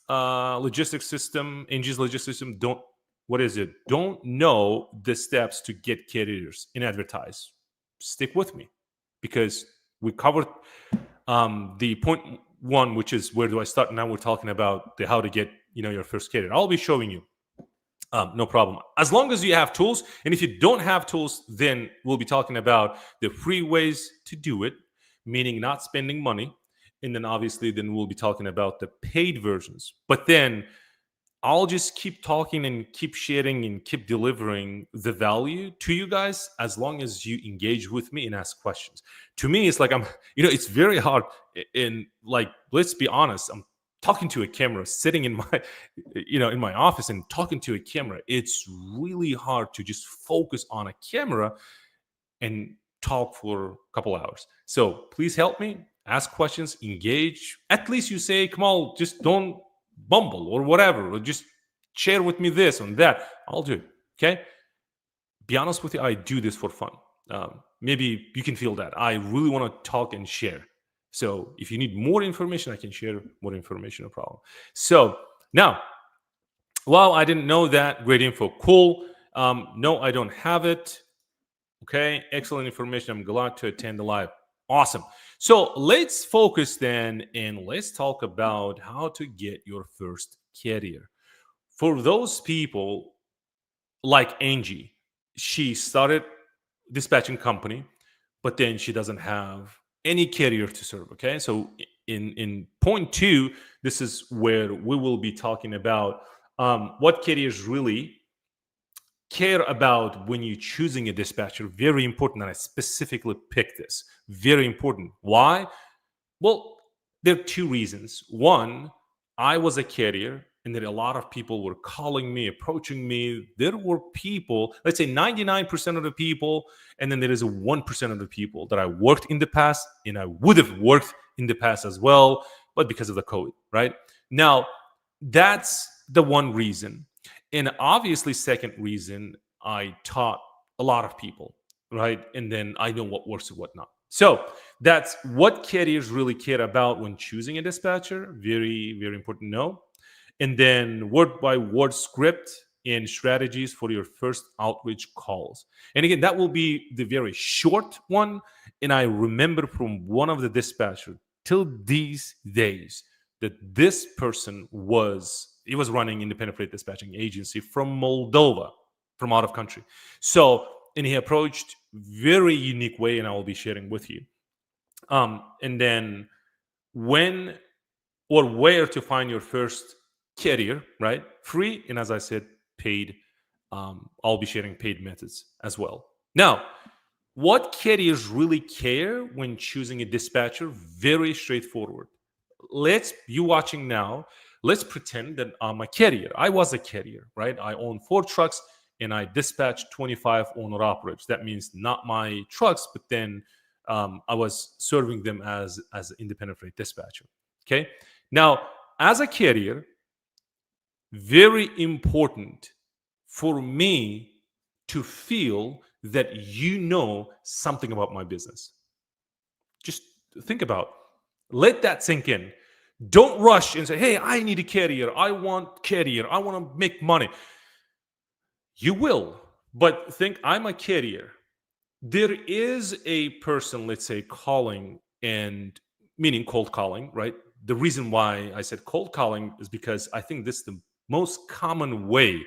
logistics system, Angie's logistics system. What is it? Don't know the steps to get carriers and advertise. Stick with me because we covered the point one, which is where do I start. Now we're talking about the how to get your first carrier. I'll be showing you. No problem. As long as you have tools, and if you don't have tools, then we'll be talking about the free ways to do it, meaning not spending money. And then obviously, then we'll be talking about the paid versions. But then I'll just keep talking and keep sharing and keep delivering the value to you guys as long as you engage with me and ask questions. To me, it's like it's very hard. And like, let's be honest, I'm talking to a camera, sitting in my, in my office and talking to a camera. It's really hard to just focus on a camera and talk for a couple hours. So please help me, ask questions, engage. At least you say, come on, just don't bumble or whatever, or just share with me this and that. I'll do it. Okay. Be honest with you, I do this for fun. Maybe you can feel that. I really want to talk and share. So if you need more information, I can share more information, no problem. So now, well, I didn't know that. Great info. Cool. No, I don't have it. Okay, excellent information. I'm glad to attend the live. Awesome. So let's focus then and let's talk about how to get your first carrier. For those people like Angie, she started dispatching company, but then she doesn't have any carrier to serve. Okay, so in point two, this is where we will be talking about what carriers really care about when you're choosing a dispatcher. Very important, and I specifically picked this. Very important. Why? Well, there are two reasons. One, I was a carrier, and then a lot of people were calling me, approaching me. There were people, let's say 99% of the people, and then there is a 1% of the people that I worked in the past, and I would have worked in the past as well, but because of the COVID, right? Now, that's the one reason. And obviously, second reason, I taught a lot of people, right? And then I know what works and what not. So that's what carriers really care about when choosing a dispatcher. Very, very important to know. And then word by word script and strategies for your first outreach calls. And again, that will be the very short one. And I remember from one of the dispatchers till these days that this person was running independent freight dispatching agency from Moldova, from out of country. So, and he approached very unique way, and I will be sharing with you. And then when or where to find your first carrier, right? Free, and as I said, paid. I'll be sharing paid methods as well. Now, what carriers really care when choosing a dispatcher? Very straightforward. You watching now, let's pretend that I'm a carrier. I was a carrier, right? I own 4 trucks and I dispatch 25 owner operators. That means not my trucks, but then I was serving them as an independent freight dispatcher. Okay. Now, as a carrier, Very important for me to feel that you know something about my business. Just think about, let that sink in. Don't rush and say, hey, I need a career. I want career. I want to make money. You will, but think I'm a carrier. There is a person, let's say, calling, and meaning cold calling, right? The reason why I said cold calling is because I think this is the most common way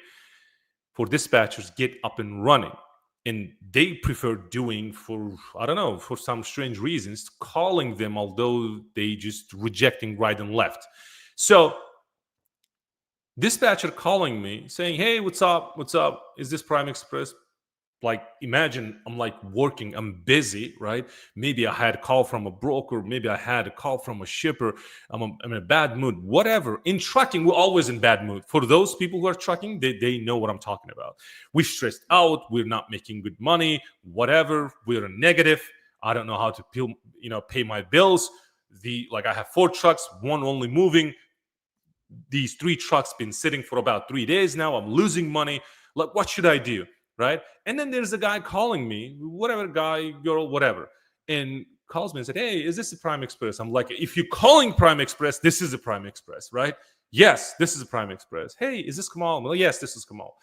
for dispatchers get up and running. And they prefer doing, for I don't know, for some strange reasons, calling them, although they just rejecting right and left. So dispatcher calling me saying, hey, what's up, what's up, is this Prime Express? Like, imagine I'm like working, I'm busy, right? Maybe I had a call from a broker, maybe I had a call from a shipper. I'm in a bad mood, whatever. In trucking, we're always in bad mood. For those people who are trucking, they know what I'm talking about. We're stressed out, we're not making good money, whatever, we're negative. I don't know how to pay my bills. I have 4 trucks, one only moving. These 3 trucks been sitting for about 3 days now. I'm losing money. Like, what should I do? Right? And then there's a guy calling me, whatever guy, girl, whatever, and calls me and said, hey, is this a Prime Express? I'm like, if you're calling Prime Express, this is a Prime Express, right? Yes, this is a Prime Express. Hey, is this Kamal? Well, yes, this is Kamal.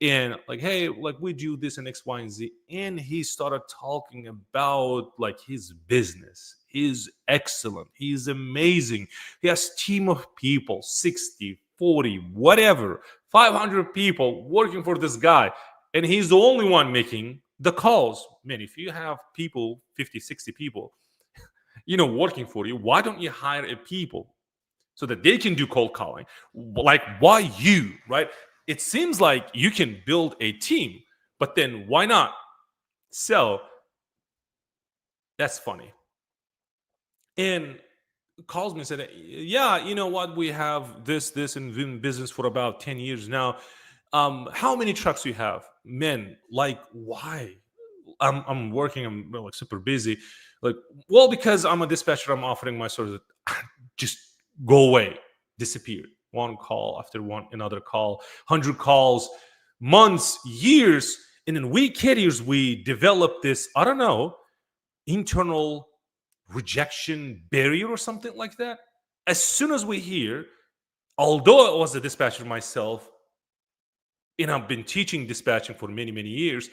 And like, hey, like, we do this and X, Y, and Z. And he started talking about like his business. He's excellent. He's amazing. He has team of people, 60, 40, whatever, 500 people working for this guy. And he's the only one making the calls. Man, if you have people, 50, 60 people, working for you, why don't you hire a people so that they can do cold calling? Like, why you, right? It seems like you can build a team, but then why not? So that's funny. And calls me and said, yeah, you know what? We have this, and been in business for about 10 years now. How many trucks do you have? Men, like, why? I'm working, I'm like super busy. Like, well, because I'm a dispatcher, I'm offering my service. Just go away, disappear. One call after one, another call, 100 calls, months, years. And then we carriers, we develop this, I don't know, internal rejection barrier or something like that. As soon as we hear, although I was a dispatcher myself, and I've been teaching dispatching for many, many years,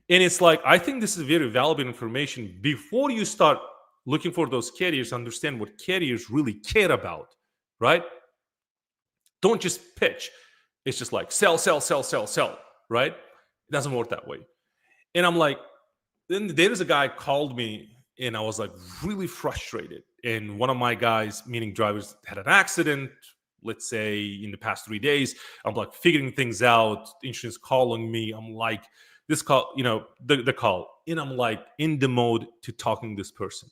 and it's like, I think this is very valuable information. Before you start looking for those carriers, understand what carriers really care about, right? Don't just pitch. It's just like sell, sell, sell, sell, sell, right? It doesn't work that way. And I'm like, then there's a guy called me, and I was like really frustrated. And one of my guys, meaning drivers, had an accident, let's say in the past 3 days. I'm like figuring things out. Insurance calling me. I'm like, this call, the call. And I'm like in the mode to talking to this person.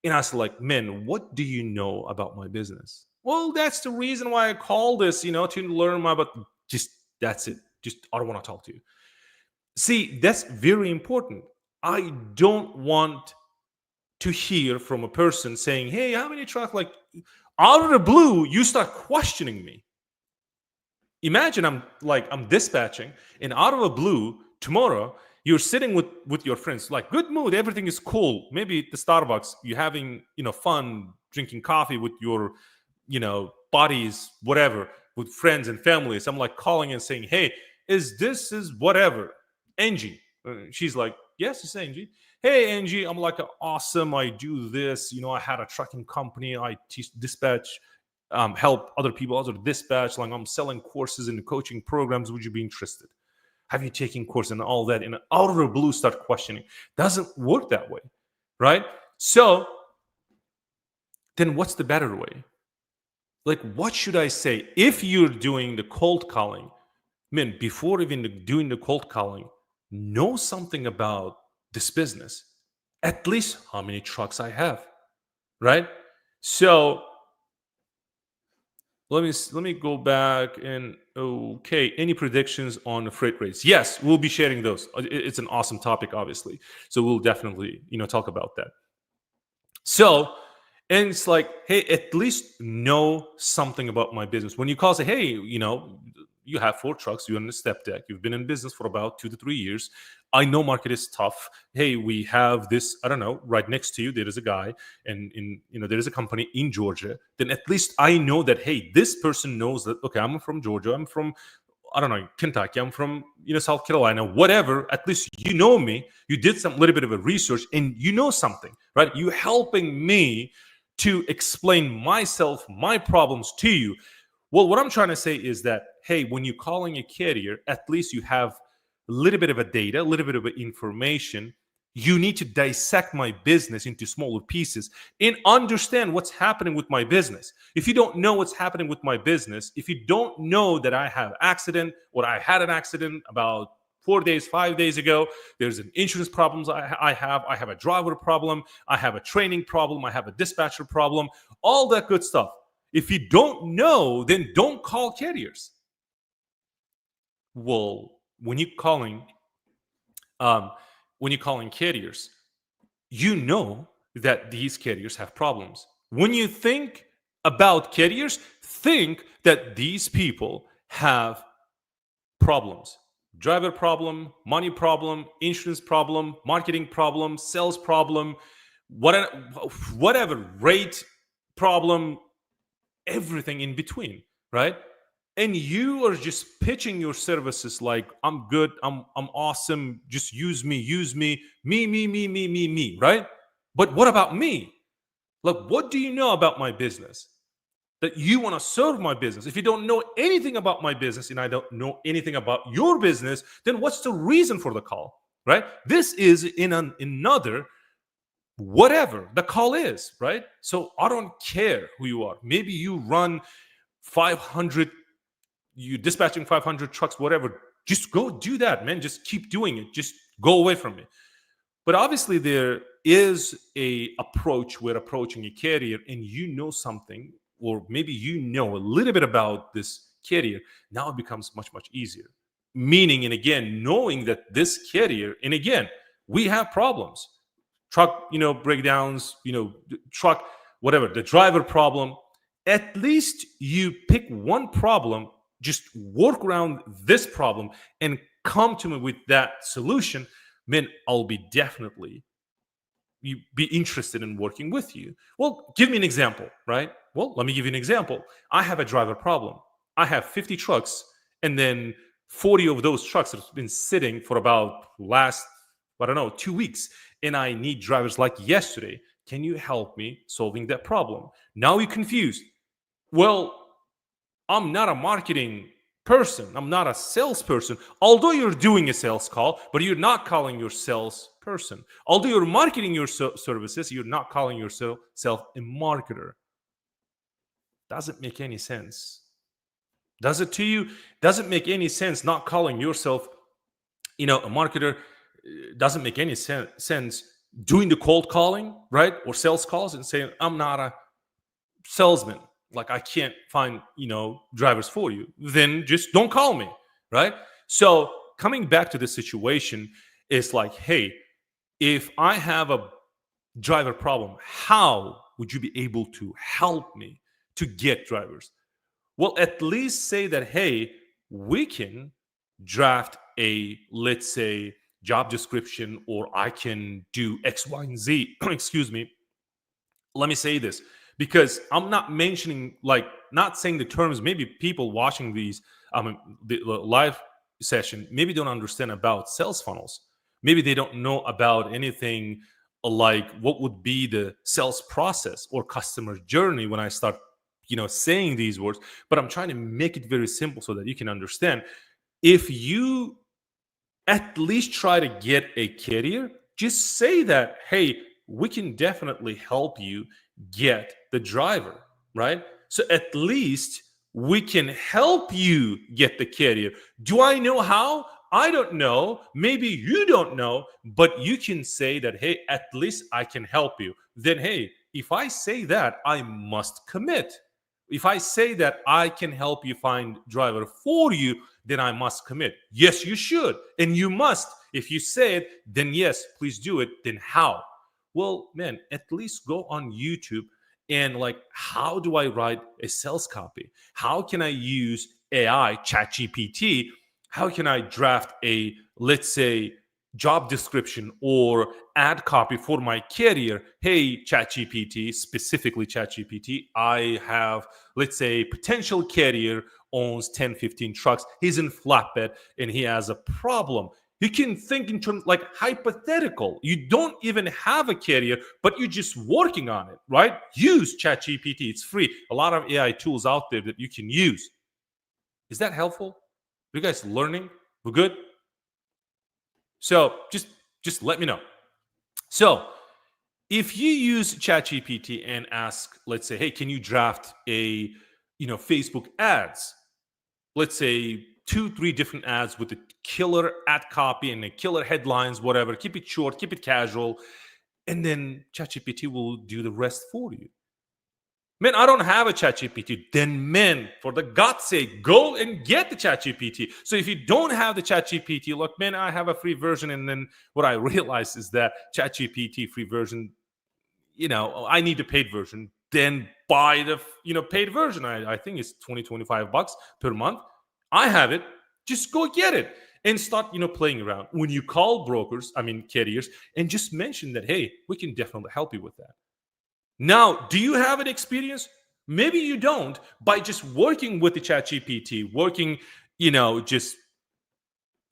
And I was like, man, what do you know about my business? Well, that's the reason why I call this, to learn more about. Just, that's it. Just, I don't want to talk to you. See, that's very important. I don't want to hear from a person saying, hey, how many trucks? Like, out of the blue, you start questioning me. Imagine I'm dispatching, and out of the blue, tomorrow, you're sitting with your friends, like, good mood, everything is cool. Maybe at the Starbucks, you're having, fun, drinking coffee with your, buddies, whatever, with friends and families. I'm like calling and saying, hey, is whatever, Angie. She's like, yes, it's Angie. Hey, Angie, I'm like, awesome. I do this. I had a trucking company. I teach dispatch, help other people other dispatch. Like, I'm selling courses and coaching programs. Would you be interested? Have you taken course and all that? And out of the blue, start questioning. Doesn't work that way, right? So then what's the better way? Like, what should I say? If you're doing the cold calling, man, before even doing the cold calling, know something about this business. At least how many trucks I have, right? So let me go back and okay, any predictions on the freight rates? Yes, we'll be sharing those. It's an awesome topic, obviously. So we'll definitely talk about that. So And it's like, hey, at least know something about my business. When you call, say, hey, you have 4 trucks, you're on the step deck, you've been in business for about 2 to 3 years. I know market is tough. Hey, we have this, I don't know, right next to you, there is a guy, and there is a company in Georgia. Then at least I know that, hey, this person knows that, okay, I'm from Georgia, I'm from, I don't know, Kentucky, I'm from, South Carolina, whatever. At least you know me. You did some little bit of a research and you know something, right? You helping me to explain myself, my problems to you. Well, what I'm trying to say is that, hey, when you're calling a carrier, at least you have a little bit of a data, a little bit of information. You need to dissect my business into smaller pieces and understand what's happening with my business. If you don't know what's happening with my business, if you don't know that I have accident or I had an accident about 4 days, 5 days ago, there's an insurance problems I have a driver problem, I have a training problem, I have a dispatcher problem, all that good stuff. If you don't know, then don't call carriers. Well, um, when you're calling carriers, you know that these carriers have problems. When you think about carriers, think that these people have problems: driver problem, money problem, insurance problem, marketing problem, sales problem, whatever, whatever rate problem, everything in between, right? And you are just pitching your services like, I'm good, I'm awesome, just use me, right? But what about me? Like, what do you know about my business that you want to serve my business? If you don't know anything about my business and I don't know anything about your business, then what's the reason for the call, right? This is in another whatever the call is, right? So I don't care who you are. Maybe you run 500, you dispatching 500 trucks, whatever. Just go do that, man. Just keep doing it. Just go away from me. But obviously, there is a approach where approaching a carrier and you know something, or maybe you know a little bit about this carrier. Now it becomes much, much easier. Meaning, and again, knowing that this carrier, and again, we have problems, truck, breakdowns, truck, whatever, the driver problem. At least you pick one problem, just work around this problem and come to me with that solution. Man, I'll be interested in working with you. Well, give me an example, right? Well, let me give you an example. I have a driver problem. I have 50 trucks, and then 40 of those trucks have been sitting for about last, I don't know, 2 weeks, and I need drivers like yesterday. Can you help me solving that problem? Now you're confused. Well, I'm not a marketing person. I'm not a salesperson. Although you're doing a sales call, but you're not calling your salesperson. Although you're marketing your services, you're not calling yourself a marketer. Doesn't make any sense. Does it to you? Doesn't make any sense not calling yourself, a marketer. Doesn't make any sense doing the cold calling, right? Or sales calls and saying, I'm not a salesman, like I can't find drivers for you. Then just don't call me, right? So coming back to the situation, is like, hey, if I have a driver problem, how would you be able to help me to get drivers? Well, at least say that, hey, we can draft a, let's say, job description, or I can do X, Y, and Z. Excuse me. Let me say this, because I'm not mentioning, like, not saying the terms. Maybe people watching these, the live session, maybe don't understand about sales funnels. Maybe they don't know about anything like what would be the sales process or customer journey when I start, saying these words. But I'm trying to make it very simple so that you can understand. If you at least try to get a carrier, just say that, hey, we can definitely help you get the driver, right? So at least we can help you get the carrier. Do I know how? I don't know. Maybe you don't know, but you can say that, hey, at least I can help you. Then, hey, if I say that, I must commit. If I say that I can help you find driver for you, then I must commit. Yes, you should. And you must. If you say it, then yes, please do it. Then how? Well, man, at least go on YouTube And like, how do I write a sales copy? How can I use AI, ChatGPT? How can I draft a, let's say, job description or ad copy for my career? Hey, ChatGPT, specifically ChatGPT, I have, let's say, potential carrier owns 10, 15 trucks. He's in flatbed and he has a problem. You can think in terms like hypothetical. You don't even have a career, but you're just working on it, right? Use ChatGPT. It's free. A lot of AI tools out there that you can use. Is that helpful? Are you guys learning? We're good? So just let me know. So if you use ChatGPT and ask, let's say, hey, can you draft a Facebook ads? Let's say 2 3 different ads with a killer ad copy and a killer headlines, whatever. Keep it short, keep it casual, and then ChatGPT will do the rest for you. Man, I don't have a ChatGPT. Then, man, for the God's sake, go and get the ChatGPT. So if you don't have the ChatGPT, look, man, I have a free version. And then what I realized is that ChatGPT free version, I need the paid version. Then buy the paid version. I think it's 20 25 bucks per month. I have it. Just go get it and start playing around. When you call brokers, I mean carriers, and just mention that, hey, we can definitely help you with that. Now, do you have an experience? Maybe you don't. By just working with the ChatGPT, working, just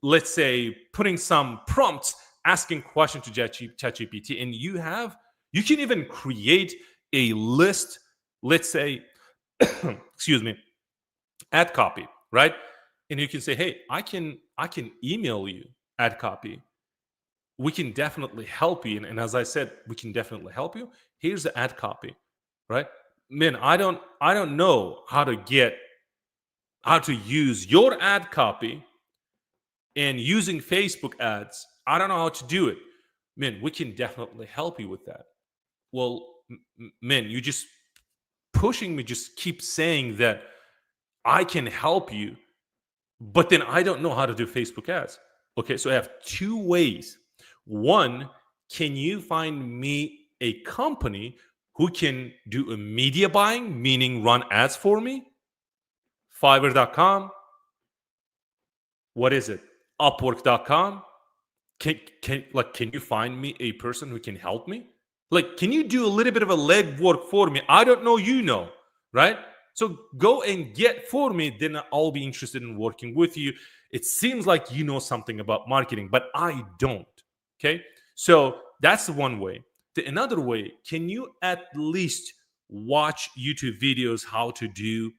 let's say putting some prompts, asking questions to ChatGPT, and you can even create a list. Let's say, excuse me, ad copy, right? And you can say, hey, I can email you ad copy. We can definitely help you. And as I said, we can definitely help you. Here's the ad copy, right? Man, I don't know how to use your ad copy and using Facebook ads. I don't know how to do it. Man, we can definitely help you with that. Well, man, you just pushing me, just keep saying that I can help you, but then I don't know how to do Facebook ads. Okay, so I have two ways. One, can you find me a company who can do a media buying, meaning run ads for me? Fiverr.com. What is it? Upwork.com. Can you find me a person who can help me? Like, can you do a little bit of a leg work for me? I don't know, right? So go and get for me, then I'll be interested in working with you. It seems like you know something about marketing, but I don't. Okay. So that's the one way. The another way, can you at least watch YouTube videos how to do,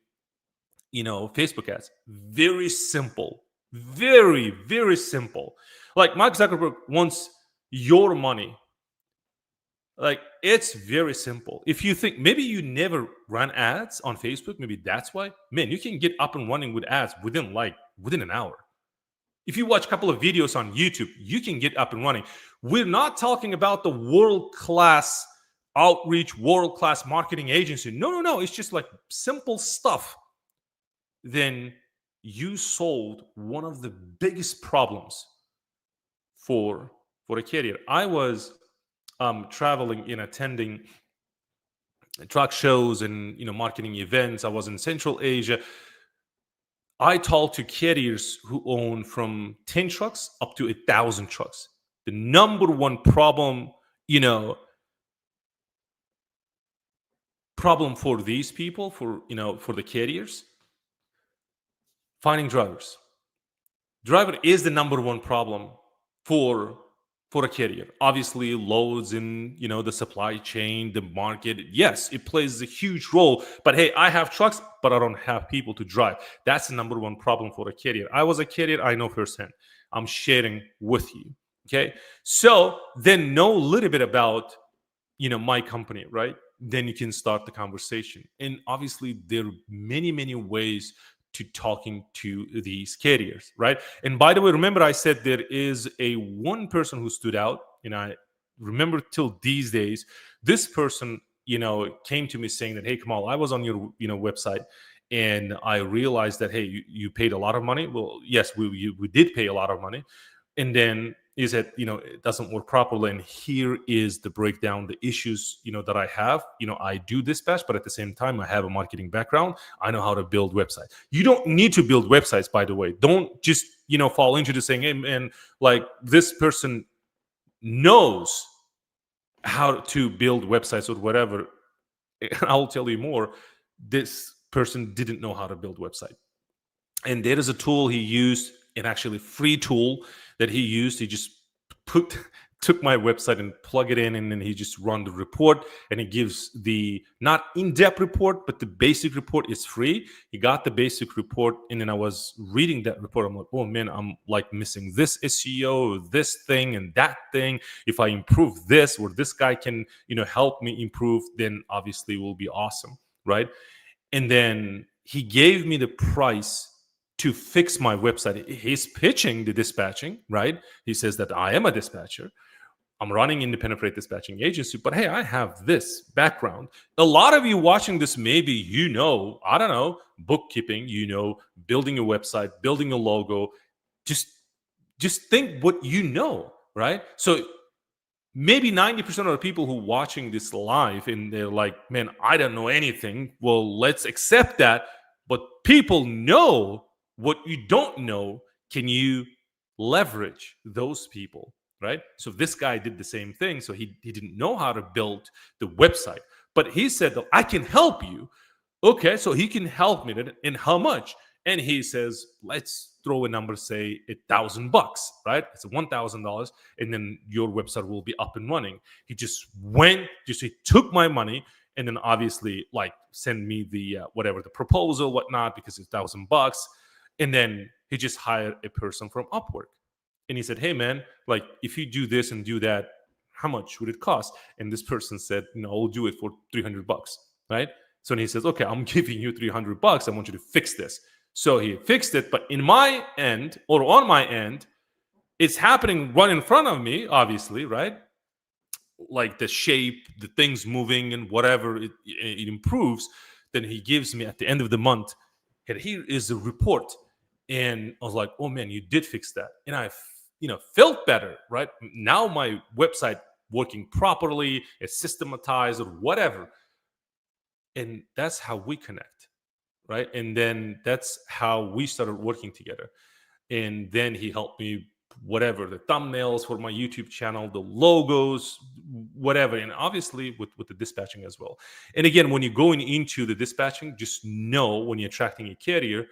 Facebook ads? Very simple. Very, very simple. Like Mark Zuckerberg wants your money. Like, it's very simple. If you think maybe you never run ads on Facebook, maybe that's why, man, you can get up and running with ads within an hour. If you watch a couple of videos on YouTube, you can get up and running. We're not talking about the world class outreach, world class marketing agency. No, no, no. It's just like simple stuff. Then you solved one of the biggest problems for a career. I was traveling and attending truck shows and marketing events. I was in Central Asia. I talked to carriers who own from 10 trucks up to 1,000 trucks. The number one you know, problem for these people, for the carriers, finding drivers. Driver is the number one problem for a carrier. Obviously, loads in the supply chain, the market. Yes, it plays a huge role. But hey, I have trucks, but I don't have people to drive. That's the number one problem for a carrier. I was a carrier. I know firsthand. I'm sharing with you. Okay, so then know a little bit about my company, right? Then you can start the conversation. And obviously, there are many ways to talking to these carriers, right? And by the way, remember I said there is a one person who stood out, and I remember till these days, this person, came to me saying that, hey, Kamal, I was on your, website, and I realized that, hey, you paid a lot of money. Well, yes, we did pay a lot of money, and then he said, it doesn't work properly, and here is the breakdown, the issues, that I have. I do dispatch, but at the same time, I have a marketing background. I know how to build websites. You don't need to build websites, by the way. Don't just, fall into the saying, hey, man, like this person knows how to build websites or whatever. I'll tell you more. This person didn't know how to build website. And there is a tool he used, an actually free tool that he used. He just put took my website and plug it in, and then he just run the report, and he gives the not in-depth report, but the basic report is free. He got the basic report, and then I was reading that report. I'm like, oh man, I'm like missing this SEO, this thing and that thing. If I improve this, or this guy can help me improve, then obviously it will be awesome, right? And then he gave me the price to fix my website. He's pitching the dispatching, right? He says that I am a dispatcher. I'm running independent freight dispatching agency, but hey, I have this background. A lot of you watching this, maybe I don't know, bookkeeping, building a website, building a logo. Just think what right? So maybe 90% of the people who watching this live, and they're like, man, I don't know anything. Well, let's accept that. But people know what you don't know. Can you leverage those people, right? So this guy did the same thing. So he didn't know how to build the website, but he said that I can help you. Okay, so he can help me. And how much? And he says, let's throw a number, say $1,000, right? It's $1,000, and then your website will be up and running. He just he took my money, and then obviously like send me the whatever, the proposal, whatnot, because it's $1,000. And then he just hired a person from Upwork, and he said, hey man, like if you do this and do that, how much would it cost? And this person said, I'll do it for $300, right? So he says, okay, I'm giving you $300. I want you to fix this. So he fixed it, but on my end, it's happening right in front of me, obviously, right? Like the shape, the things moving, and whatever it improves. Then he gives me at the end of the month, and here is the report. And I was like, oh man, you did fix that. And I, felt better, right? Now my website working properly, it's systematized or whatever. And that's how we connect, right? And then that's how we started working together. And then he helped me, whatever, the thumbnails for my YouTube channel, the logos, whatever, and obviously with the dispatching as well. And again, when you're going into the dispatching, just know when you're attracting a carrier,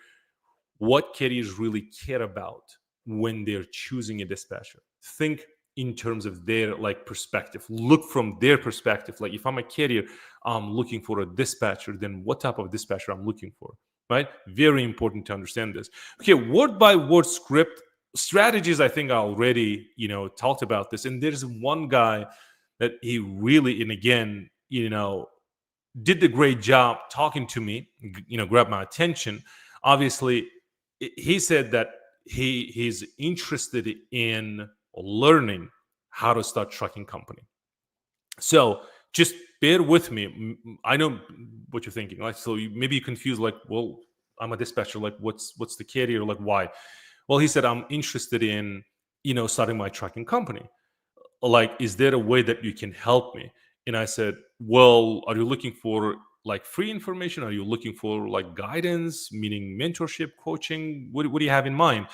what carriers really care about when they're choosing a dispatcher. Think in terms of their perspective. Look from their perspective. Like if I'm a carrier, I'm looking for a dispatcher, then what type of dispatcher I'm looking for, right? Very important to understand this. Okay, word by word script strategies. I think I already, talked about this. And there's one guy that he really, and again, did a great job talking to me, grabbed my attention. Obviously, he said that he's interested in learning how to start trucking company. So just bear with me. I know what you're thinking. Like, so maybe you're confused. Like, well, I'm a dispatcher. Like, what's the carrier? Like, why? Well, he said, I'm interested in starting my trucking company. Like, is there a way that you can help me? And I said, well, are you looking for like free information? Are you looking for like guidance, meaning mentorship, coaching? What do you have in mind?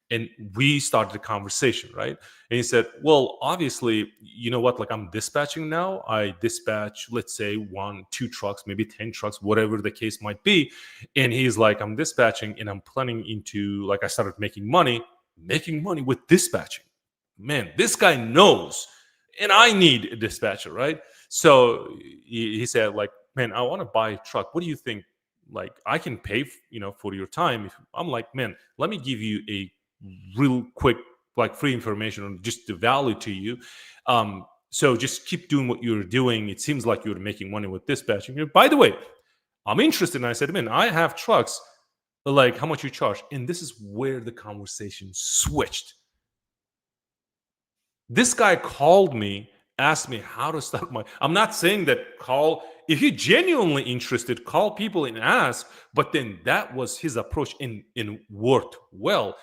And we started a conversation, right? And he said, well, obviously, you know what? Like I'm dispatching now. I dispatch, let's say 1, 2 trucks, maybe 10 trucks, whatever the case might be. And he's like, I'm dispatching and I'm planning into, like, I started making money with dispatching. Man, this guy knows. And I need a dispatcher, right? So he said, like, man, I want to buy a truck. What do you think? Like, I can pay, for your time. I'm like, man, let me give you a real quick, like, free information on just the value to you. So just keep doing what you're doing. It seems like you're making money with dispatching. By the way, I'm interested. And I said, man, I have trucks. Like, how much you charge? And this is where the conversation switched. This guy called me, asked me how to start I'm not saying that if you're genuinely interested, call people and ask, but then that was his approach and worked well.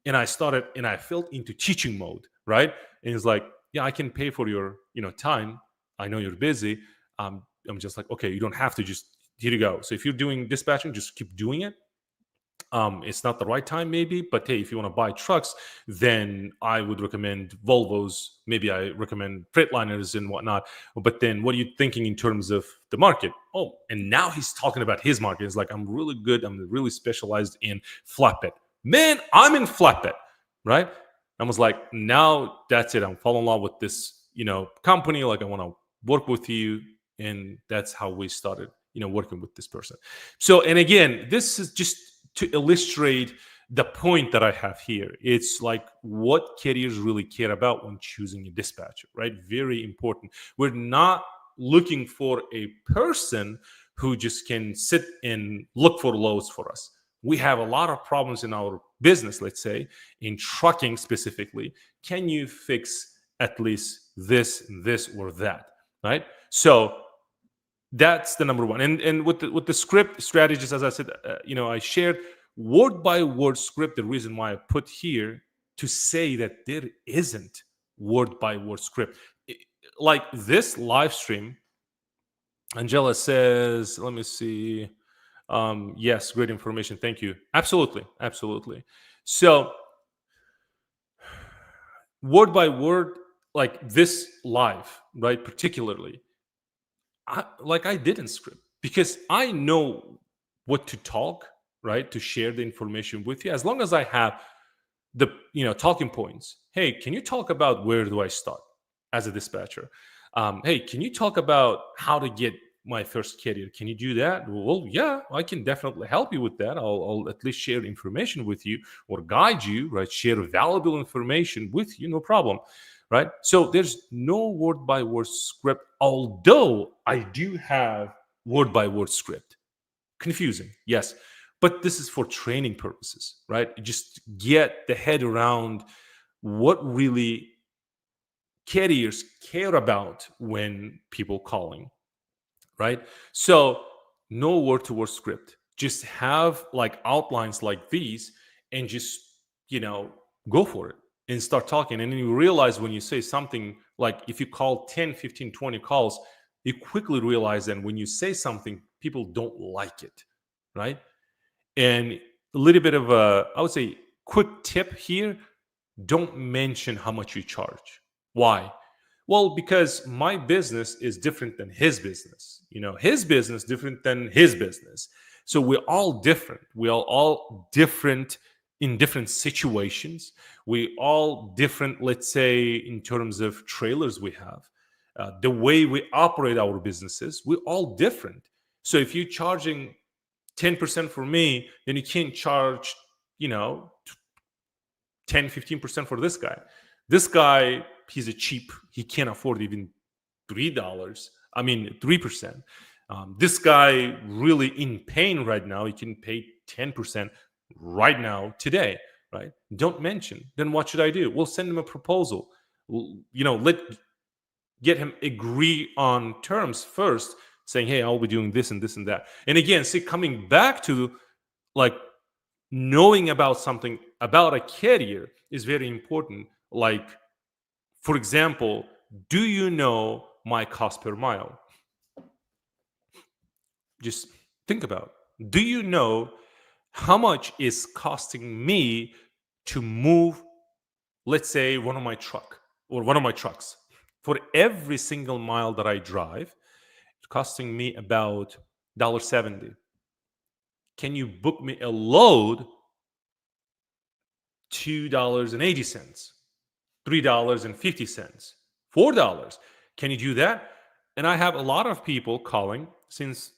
And I felt into teaching mode, right? And he's like, yeah, I can pay for your, time. I know you're busy. I'm just like, okay, you don't have to, just here you go. So if you're doing dispatching, just keep doing it. It's not the right time, maybe, but hey, if you want to buy trucks, then I would recommend Volvos. Maybe I recommend Freightliners and whatnot. But then, what are you thinking in terms of the market? Oh, and now he's talking about his market. It's like, I'm really good. I'm really specialized in flatbed. Man, I'm in flatbed, right? I was like, now that's it. I'm falling in love with this, company. Like, I want to work with you, and that's how we started, working with this person. So, and again, this is just to illustrate the point that I have here. It's like what carriers really care about when choosing a dispatcher, right? Very important. We're not looking for a person who just can sit and look for loads for us. We have a lot of problems in our business, let's say, in trucking specifically. Can you fix at least this, or that, right? So that's the number one. And with the script strategies, as I said, I shared word by word script. The reason why I put here to say that there isn't word by word script. Like this live stream, Angela says, let me see. Yes, great information. Thank you. Absolutely, absolutely. So word by word, like this live, right? Particularly, I didn't script because I know what to talk, right? To share the information with you, as long as I have the talking points. Hey, can you talk about where do I start as a dispatcher? Hey, can you talk about how to get my first carrier? Can you do that? Well, yeah, I can definitely help you with that. I'll at least share information with you or guide you, right? Share valuable information with you, no problem, right? So there's no word by word script, although I do have word by word script. Confusing, yes, but this is for training purposes, right? Just get the head around what really carriers care about when people calling, right? So no word to word script, just have like outlines like these, and just you know go for it and start talking. And then you realize when you say something, like if you call 10, 15, 20 calls, you quickly realize that when you say something, people don't like it, right? And a little bit of a, I would say, quick tip here: don't mention how much you charge. Why? Well, because my business is different than his business. His business different than his business. So we're all different. We are all different in different situations. We all different, let's say, in terms of trailers we have. The way we operate our businesses, we're all different. So if you're charging 10% for me, then you can't charge, you know, 10, 15% for this guy. This guy, he's a cheap, he can't afford even $3. I mean, 3%. This guy really in pain right now, he can pay 10% right now, today, right? Don't mention. Then what should I do? We'll send him a proposal. Let get him agree on terms first, saying, hey, I'll be doing this and this and that. And again, see, coming back to like knowing about something about a carrier is very important. Like, for example, do you know my cost per mile? Just think about it. Do you know how much is costing me to move, let's say, one of my trucks? For every single mile that I drive, it's costing me about $1.70. Can you book me a load $2.80, $3.50, $4? Can you do that? And I have a lot of people calling, since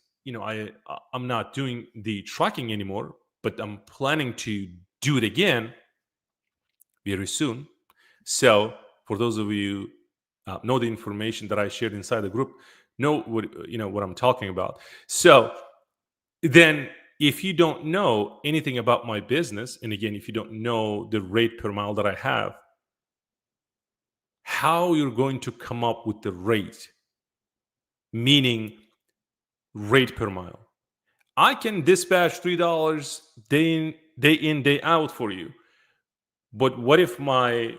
I'm not doing the tracking anymore, but I'm planning to do it again very soon. So for those of you know the information that I shared inside the group, know what I'm talking about. So then, if you don't know anything about my business, and again, if you don't know the rate per mile that I have, how you're going to come up with the rate, meaning rate per mile. I can dispatch $3 day in, day out for you. But what if my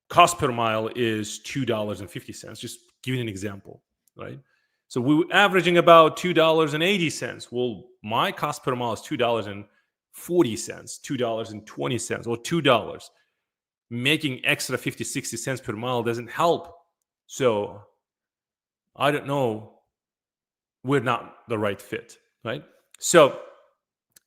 cost per mile is $2.50. Just giving an example, right? So we were averaging about $2.80. Well, my cost per mile is $2.40, $2.20, or $2. Making extra 50, 60 cents per mile doesn't help. So I don't know. We're not the right fit, right? So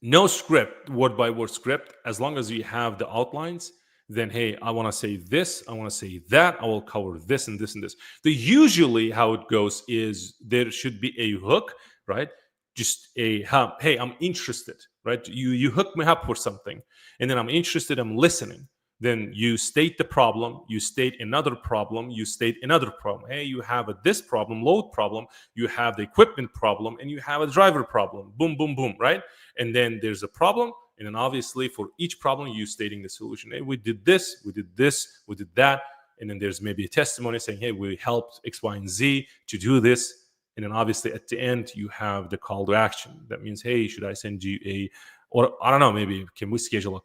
no script, word by word script. As long as you have the outlines, then hey, I want to say this, I want to say that, I will cover this and this and this. The usually how it goes is there should be a hook, right? Just a hey, I'm interested, right? You hook me up for something, and then I'm interested, I'm listening. Then you state the problem, you state another problem, you state another problem. Hey, you have this problem, load problem, you have the equipment problem, and you have a driver problem. Boom, boom, boom, right? And then there's a problem, and then obviously for each problem you stating the solution. Hey, we did this, we did this, we did that. And then there's maybe a testimony saying, hey, we helped X, Y, and Z to do this. And then obviously at the end you have the call to action. That means, hey, should I send you or I don't know, maybe can we schedule a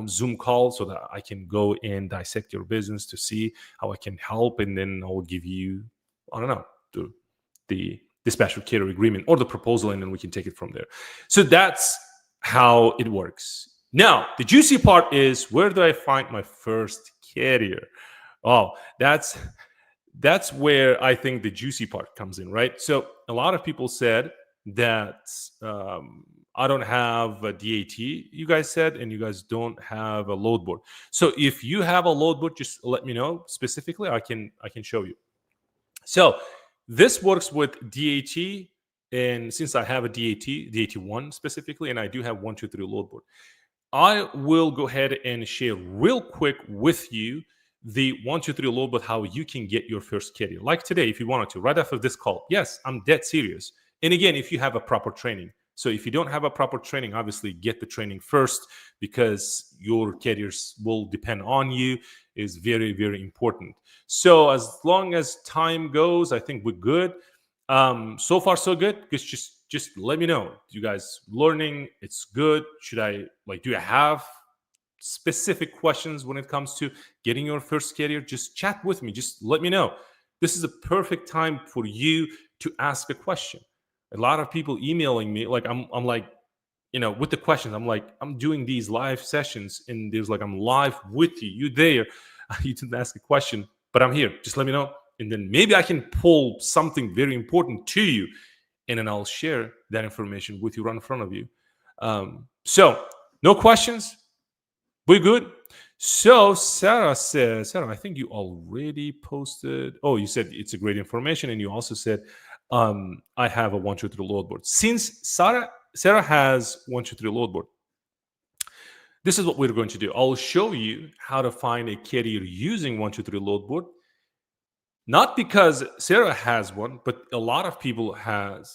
Zoom call so that I can go and dissect your business to see how I can help, and then I'll give you, I don't know, the dispatcher carrier agreement or the proposal, and then we can take it from there. So that's how it works. Now, the juicy part is, where do I find my first carrier? Oh, that's where I think the juicy part comes in, right? So a lot of people said that I don't have a DAT, you guys said, and you guys don't have a load board. So if you have a load board, just let me know specifically. I can show you. So this works with DAT, and since I have a DAT1 specifically, and I do have 1, 2, 3 load board, I will go ahead and share real quick with you the 1, 2, 3 load board, how you can get your first carrier. Like today, if you wanted to, right after this call. Yes, I'm dead serious. And again, if you have a proper training. So if you don't have a proper training, obviously get the training first, because your carriers will depend on you. Is very, very important. So as long as time goes, I think we're good. So far so good. Just let me know. You guys learning? It's good. Should I do you have specific questions when it comes to getting your first carrier? Just chat with me. Just let me know. This is a perfect time for you to ask a question. A lot of people emailing me, I'm like, with the questions. I'm like, I'm doing these live sessions, and there's I'm live with you. You there? You didn't ask a question, but I'm here. Just let me know, and then maybe I can pull something very important to you, and then I'll share that information with you right in front of you. So no questions. We're good. So Sarah says, Sarah, I think you already posted. Oh, you said it's a great information, and you also said, I have a 1, 2, 3 load board. Since Sarah has 1, 2, 3 load board, this is what we're going to do. I'll show you how to find a carrier using 1, 2, 3 load board. Not because Sarah has one, but a lot of people have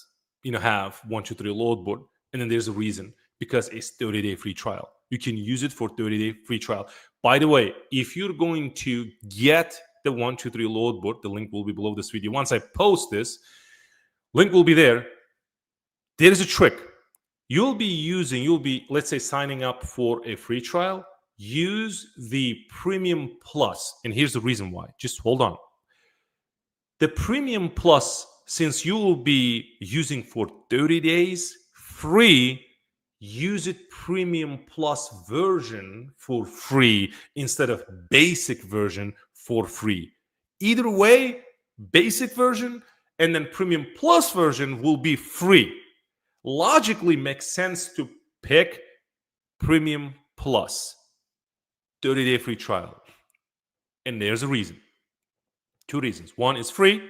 1, 2, 3 load board, and then there's a reason, because it's 30-day free trial. You can use it for 30-day free trial. By the way, if you're going to get the 1, 2, 3 load board, the link will be below this video. Once I post this, link will be there. There is a trick. You'll be, let's say, signing up for a free trial. Use the Premium Plus. And here's the reason why. Just hold on. The Premium Plus, since you will be using for 30 days free, use it Premium Plus version for free instead of basic version for free. Either way, basic version and then Premium Plus version will be free. Logically makes sense to pick Premium Plus, 30-day free trial. And there's a reason. 2 reasons. One is free.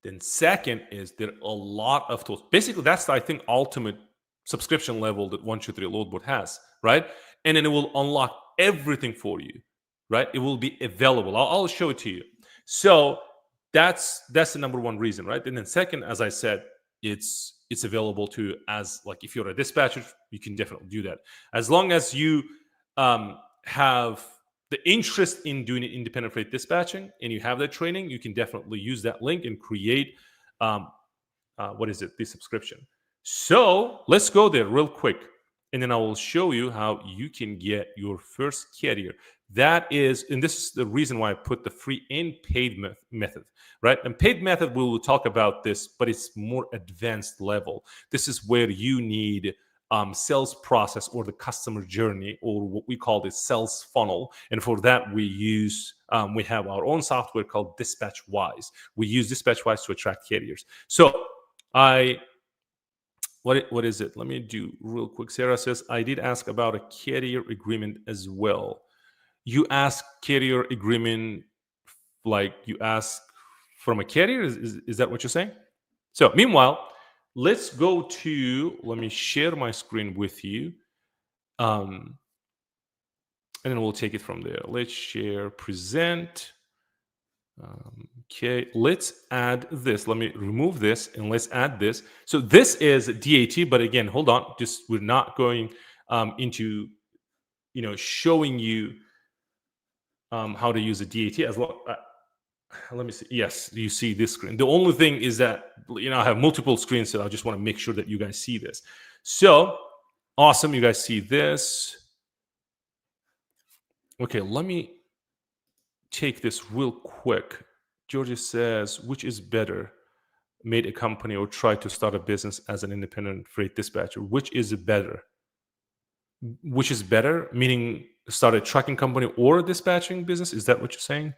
Then second is there are a lot of tools. Basically, that's, I think, ultimate subscription level that 1, 2, 3 load board has, right? And then it will unlock everything for you, right? It will be available. I'll show it to you. So that's the number one reason, right? And then second, as I said, it's available to, as if you're a dispatcher, you can definitely do that. As long as you have the interest in doing independent freight dispatching and you have that training, you can definitely use that link and create the subscription. So let's go there real quick, and then I will show you how you can get your first carrier. That is, and this is the reason why I put the free and paid method, right? And paid method, we will talk about this, but it's more advanced level. This is where you need sales process or the customer journey, or what we call the sales funnel. And for that, we have our own software called DispatchWise. We use DispatchWise to attract carriers. So I what is it? Let me do real quick. Sarah says, I did ask about a carrier agreement as well. You ask carrier agreement, like you ask from a carrier? Is that what you're saying? So meanwhile, let's go to, let me share my screen with you. And then we'll take it from there. Let's share, present. Okay, let's add this. Let me remove this and let's add this. So this is DAT, but again, hold on. Just we're not going into showing you how to use a DAT as long. Let me see. Yes, you see this screen. The only thing is that I have multiple screens, so I just want to make sure that you guys see this. So awesome, you guys see this. Okay, let me take this real quick. Georgia says, which is better, made a company or try to start a business as an independent freight dispatcher? Which is better? Which is better, meaning start a trucking company or a dispatching business? Is that what you're saying?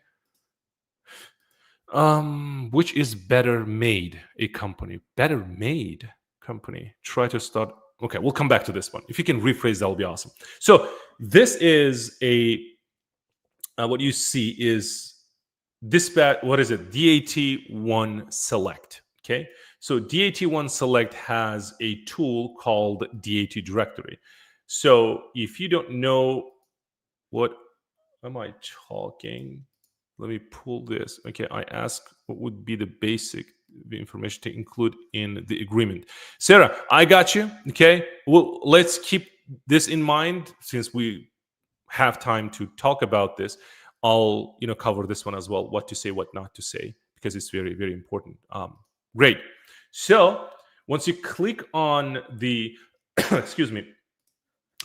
Which is better made a company? Better made company. Try to start. Okay, we'll come back to this one. If you can rephrase, that will be awesome. So this is what you see is dispatch. What is it? DAT1 Select. Okay, so DAT1 Select has a tool called DAT Directory. So if you don't know what am I talking? Let me pull this. Okay, I asked what would be the basic information to include in the agreement. Sarah, I got you. Okay, well, let's keep this in mind since we have time to talk about this. I'll cover this one as well. What to say, what not to say, because it's very, very important. Great. So once you click on the excuse me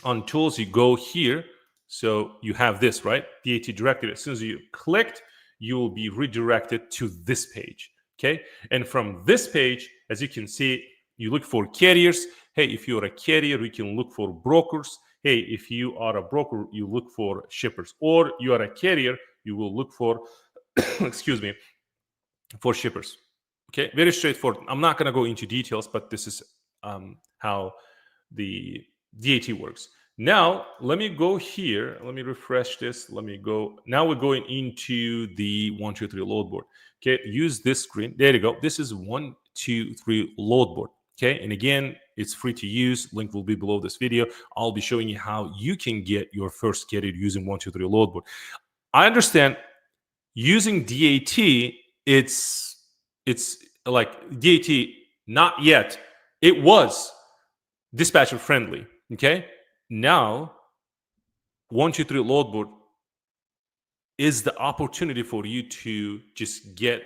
on tools, you go here. So you have this, right? DAT directory. As soon as you clicked, you will be redirected to this page. Okay. And from this page, as you can see, you look for carriers. Hey, if you're a carrier, you can look for brokers. Hey, if you are a broker, you look for shippers. Or you are a carrier, you will look for, excuse me, for shippers. Okay. Very straightforward. I'm not going to go into details, but this is how the DAT works. Now, let me go here. Let me refresh this. Let me go. Now we're going into the 1, 2, 3 load board. Okay, use this screen. There you go. This is 1, 2, 3 load board. Okay, and again, it's free to use. Link will be below this video. I'll be showing you how you can get your first carrier using 1, 2, 3 load board. I understand using DAT, it's like DAT, not yet. It was dispatcher friendly. Okay, now 1, 2, 3 load board is the opportunity for you to just get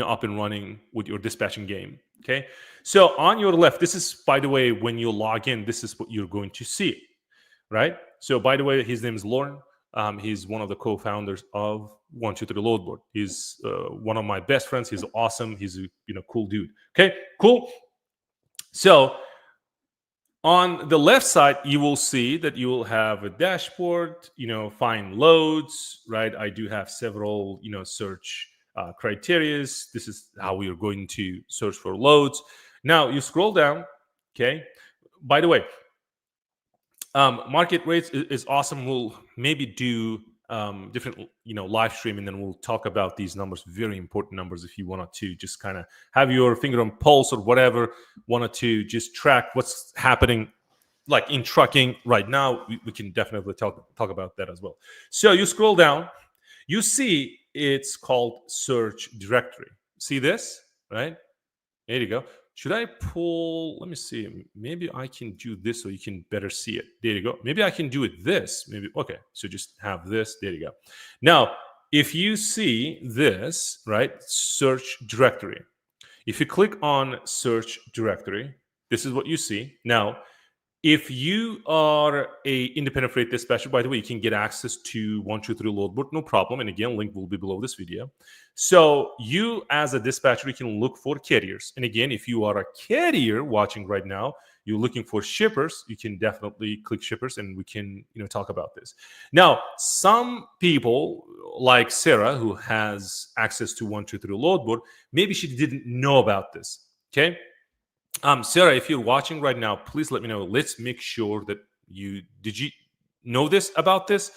up and running with your dispatching game. Okay, so on your left, this is, by the way, when you log in, this is what you're going to see, right? So by the way, his name is Lauren. He's one of the co-founders of 1, 2, 3 load board. He's one of my best friends. He's awesome. He's a cool dude. Okay, cool. So on the left side, you will see that you will have a dashboard, find loads, right? I do have several, search criterias. This is how we are going to search for loads. Now you scroll down, okay? By the way, market rates is awesome. We'll maybe do different, live stream, and then we'll talk about these numbers, very important numbers. If you wanted to just kind of have your finger on pulse or whatever, wanted to just track what's happening, like in trucking right now, we can definitely talk about that as well. So you scroll down, you see it's called search directory. See this, right? There you go. Should I pull? Let me see. Maybe I can do this so you can better see it. There you go. Maybe I can do it this. Maybe. Okay. So just have this. There you go. Now, if you see this, right, search directory. If you click on search directory, this is what you see. Now, If you are a independent freight dispatcher, by the way, you can get access to 123 load board, no problem. And again, link will be below this video. So you as a dispatcher, you can look for carriers. And again, if you are a carrier watching right now, you're looking for shippers, you can definitely click shippers and we can, talk about this. Now, some people like Sarah, who has access to 123 load board, maybe she didn't know about this. Okay. Sarah, if you're watching right now, please let me know. Let's make sure that you know this about this,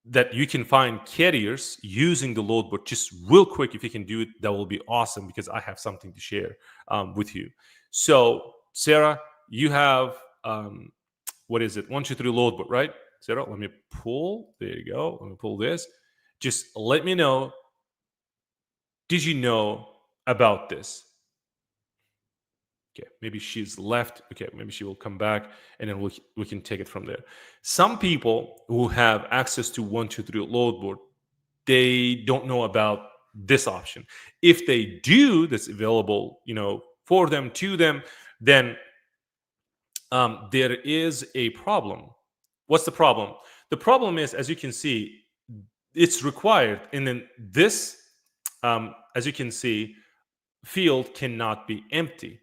that you can find carriers using the load board. Just real quick, if you can do it, that will be awesome because I have something to share with you. So, Sarah, you have what is it? 123 load board, right? Sarah, let me pull. There you go. Let me pull this. Just let me know. Did you know about this? Okay, maybe she's left. Okay, maybe she will come back and then we can take it from there. Some people who have access to 123 load board, they don't know about this option. If they do, that's available, for them, to them, then there is a problem. What's the problem? The problem is, as you can see, it's required. And then this, as you can see, field cannot be empty.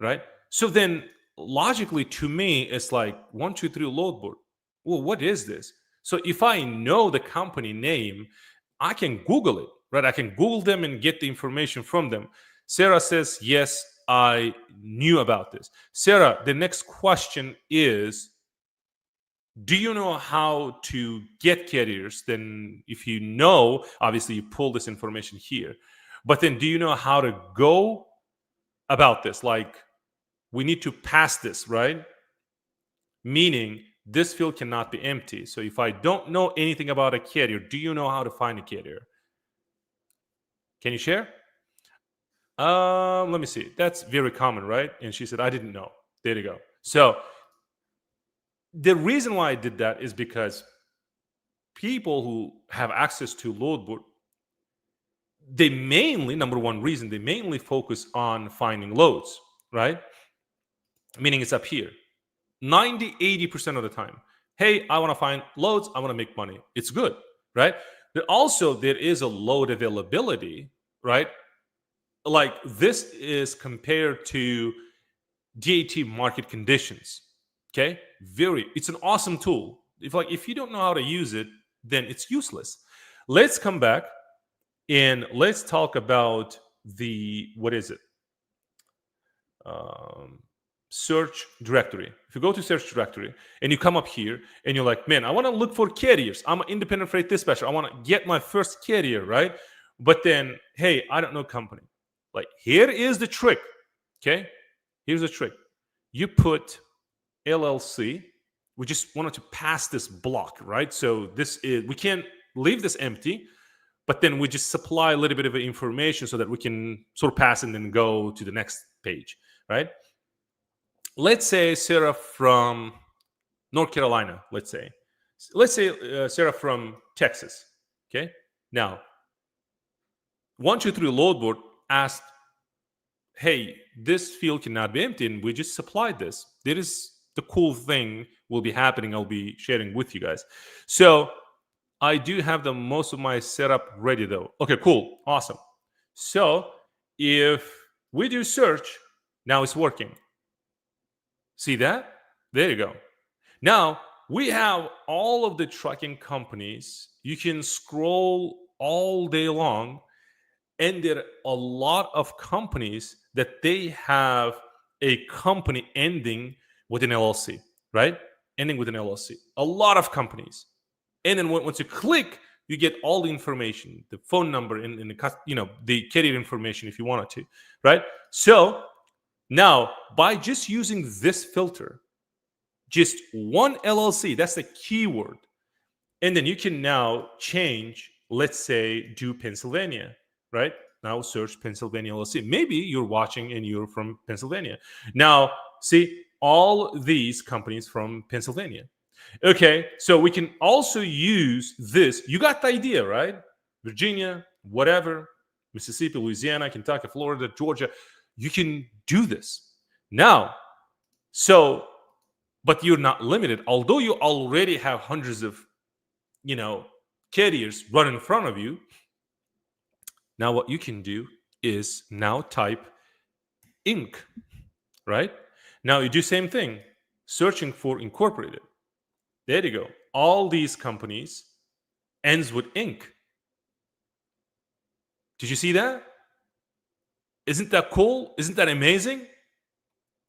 Right? So then logically to me, it's like 123 load board. Well, what is this? So if I know the company name, I can Google it, right? I can Google them and get the information from them. Sarah says, yes, I knew about this. Sarah, the next question is, do you know how to get carriers? Then if you know, obviously you pull this information here. But then do you know how to go about this? Like, we need to pass this, right? Meaning this field cannot be empty. So if I don't know anything about a carrier, do you know how to find a carrier? Can you share? Let me see. That's very common, right? And she said, I didn't know. There you go. So the reason why I did that is because people who have access to load board, they mainly, number one reason, they mainly focus on finding loads, right? Meaning it's up here. 90-80% of the time, hey, I want to find loads, I want to make money. It's good, right? But also there is a load availability, right? Like this is compared to DAT market conditions. Okay, it's an awesome tool. If you don't know how to use it, then it's useless. Let's come back and let's talk about what is it? Search directory. If you go to search directory and you come up here and you're like, man, I want to look for carriers. I'm an independent freight dispatcher. I want to get my first carrier, right? But then, hey, I don't know company. Like, here is the trick. Okay, here's the trick. You put LLC. We just wanted to pass this block, right? So we can't leave this empty, but then we just supply a little bit of information so that we can sort of pass and then go to the next page, right? Let's say Sarah from North Carolina, let's say Sarah from Texas. Okay. Now, 123 load board asked, hey, this field cannot be empty, and we just supplied this. There is the cool thing will be happening. I'll be sharing with you guys. So I do have most of my setup ready though. Okay, cool. Awesome. So if we do search, now it's working. See that? There you go. Now we have all of the trucking companies. You can scroll all day long, and there are a lot of companies that they have a company ending with an LLC, right? Ending with an LLC. A lot of companies. And then once you click, you get all the information, the phone number, and the carrier information if you wanted to, right? So now, by just using this filter, just one LLC, that's the keyword. And then you can now change, let's say, do Pennsylvania, right? Now search Pennsylvania LLC. Maybe you're watching and you're from Pennsylvania. Now, see all these companies from Pennsylvania. Okay, so we can also use this. You got the idea, right? Virginia, whatever, Mississippi, Louisiana, Kentucky, Florida, Georgia. You can do this. Now, so but you're not limited. Although you already have hundreds of, you know, carriers run in front of you, now what you can do is now type Inc. Right? Now you do same thing, searching for incorporated. There you go. All these companies ends with Inc. Did you see that? Isn't that cool? Isn't that amazing?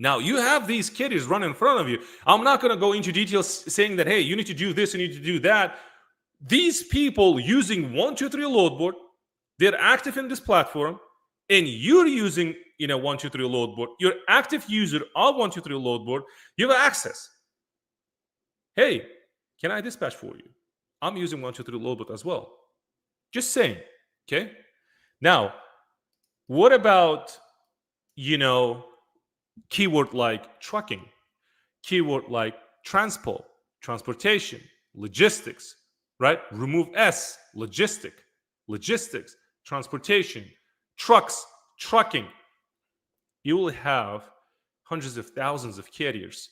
Now you have these carriers run in front of you. I'm not going to go into details saying that, hey, you need to do this, you need to do that. These people using 123 load board, they're active in this platform, and you're using 123 load board. You're active user of 123 load board. You have access. Hey, can I dispatch for you? I'm using 123 load board as well. Just saying. Okay. Now, what about keyword like trucking, keyword like transportation, logistics, right? Remove S, logistics, transportation, trucks, trucking. You will have hundreds of thousands of carriers.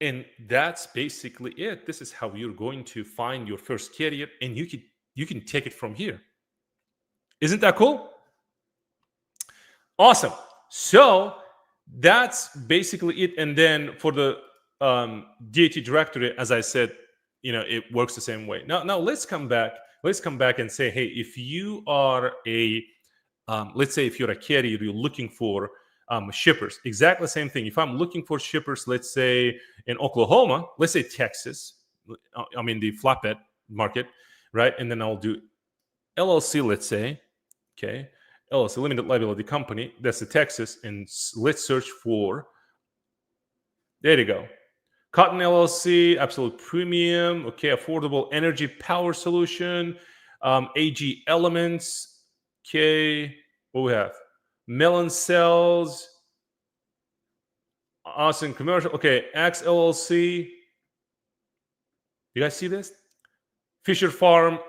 And that's basically it. This is how you're going to find your first carrier, and you can take it from here. Isn't that cool? Awesome. So that's basically it. And then for the DAT directory, as I said, it works the same way. Now let's come back. Let's come back and say, hey, if you are let's say if you're a carrier, you're looking for shippers. Exactly the same thing. If I'm looking for shippers, let's say in Oklahoma, let's say Texas, I mean the flatbed market, right? And then I'll do LLC, let's say, okay, LLC, limited liability company. That's the Texas, and let's search for. There you go. Cotton LLC, absolute premium. Okay, affordable energy power solution. AG Elements. Okay, what we have? Melon Cells. Awesome commercial. Okay, X LLC. You guys see this? Fisher Farm.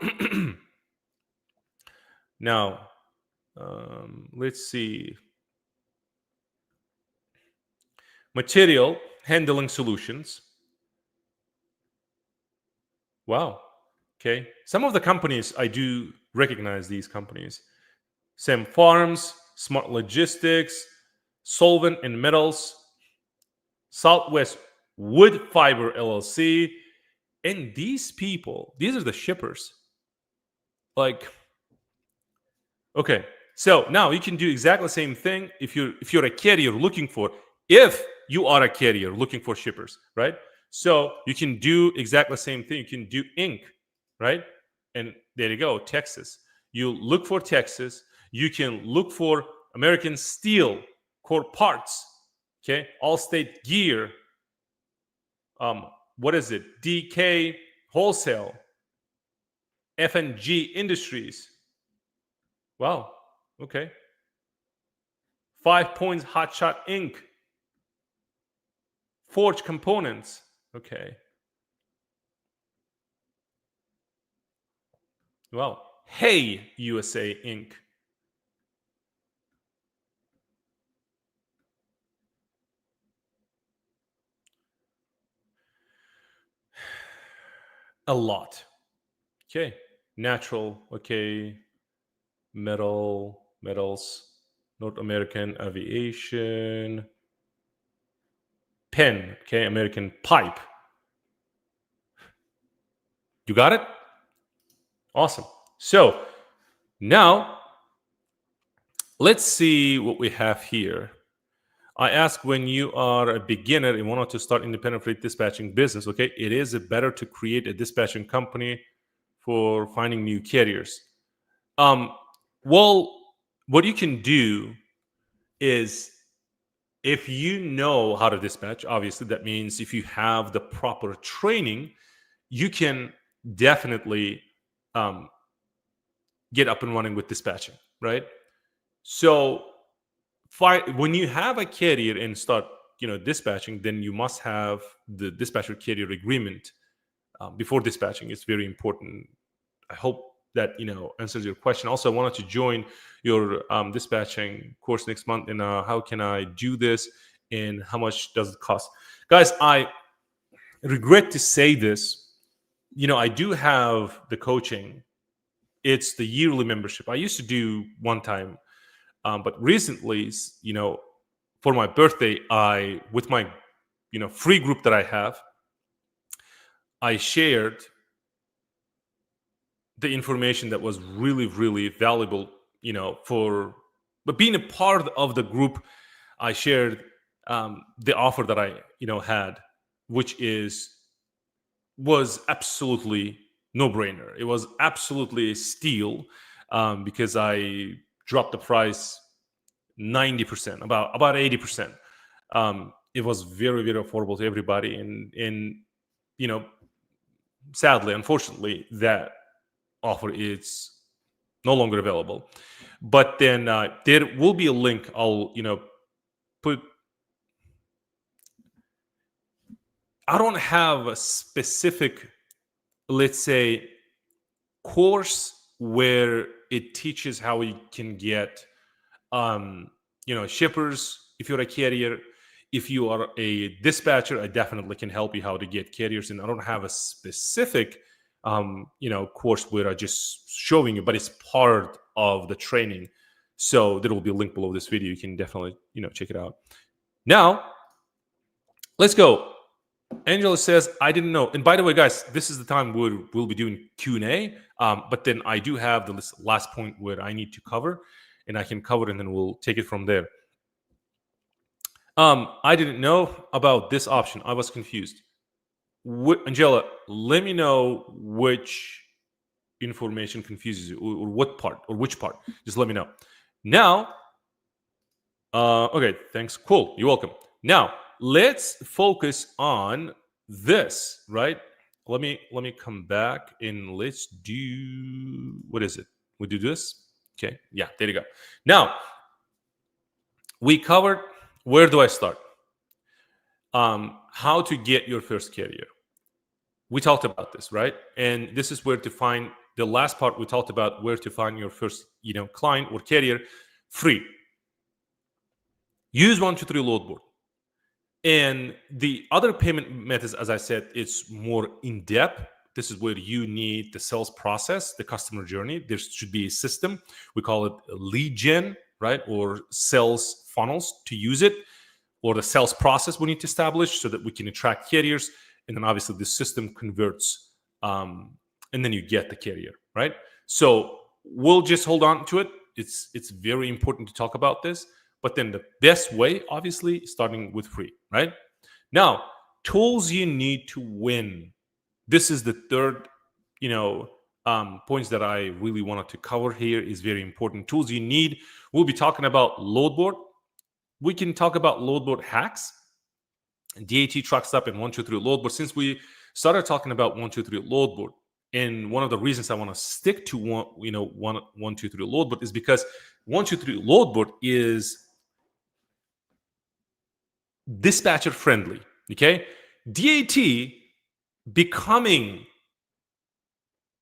Now, let's see. Material handling solutions. Wow. Okay. Some of the companies, I do recognize these companies. Sam Farms, Smart Logistics, Solvent and Metals, Southwest Wood Fiber LLC. And these people, these are the shippers. Like, okay. So now you can do exactly the same thing if you're a carrier looking for, if you are a carrier looking for shippers, right? So you can do exactly the same thing. You can do Inc., right? And there you go, Texas. You look for Texas. You can look for American Steel, Core Parts, okay? Allstate Gear. What is it? DK Wholesale, F&G Industries. Wow. Okay. 5 Points Hotshot Inc. Forge Components. Okay. Well, Hey USA Inc. A lot. Okay. Natural. Okay. Metals. North American Aviation. Pen. Okay. American Pipe. You got it? Awesome. So now let's see what we have here. I ask, when you are a beginner and want to start independent freight dispatching business, okay, it is better to create a dispatching company for finding new carriers. Well, what you can do is, if you know how to dispatch, obviously that means if you have the proper training, you can definitely get up and running with dispatching, right? So when you have a carrier and start dispatching, then you must have the dispatcher carrier agreement before dispatching. It's very important. I hope that answers your question. Also, I wanted to join your dispatching course next month, and how can I do this, and how much does it cost? Guys, I regret to say this. I do have the coaching. It's the yearly membership. I used to do one time, but recently, for my birthday, with my, free group that I have, I shared the information that was really, really valuable, but being a part of the group, I shared the offer that I, had, which was absolutely no brainer. It was absolutely a steal, because I dropped the price 90%, about 80%. It was very, very affordable to everybody, and you know, sadly, unfortunately, that offer is no longer available. But then there will be a link. I'll put. I don't have a specific, let's say, course where it teaches how we can get shippers if you're a carrier. If you are a dispatcher, I definitely can help you how to get carriers. And I don't have a specific course where I just showing you, but it's part of the training. So there will be a link below this video. You can definitely check it out. Now let's go. Angela says, I didn't know. And by the way, guys, this is the time where we'll be doing Q&A. But then I do have the last point where I need to cover, and I can cover it, and then we'll take it from there. I didn't know about this option. I was confused. Angela, let me know which information confuses you, or what part, or which part. Just let me know. Now, okay, thanks. Cool. You're welcome. Now, let's focus on this, right? Let me come back and let's do, what is it? We do this? Okay. Yeah, there you go. Now, we covered, where do I start? How to get your first carrier. We talked about this, right? And this is where to find, the last part we talked about, where to find your first, client or carrier free. Use 123 load board. And the other payment methods, as I said, it's more in depth. This is where you need the sales process, the customer journey. There should be a system. We call it lead gen, right? Or sales funnels to use it, or the sales process we need to establish so that we can attract carriers. And then obviously the system converts, and then you get the carrier, right? So we'll just hold on to it. It's very important to talk about this. But then the best way, obviously, starting with free, right? Now, tools you need to win. This is the third, points that I really wanted to cover here, is very important. Tools you need. We'll be talking about load board. We can talk about load board hacks, DAT truck stop, and 123 load board. Since we started talking about 123 load board, and one of the reasons I want to stick to 123 load board is because 123 load board is dispatcher friendly. Okay, DAT becoming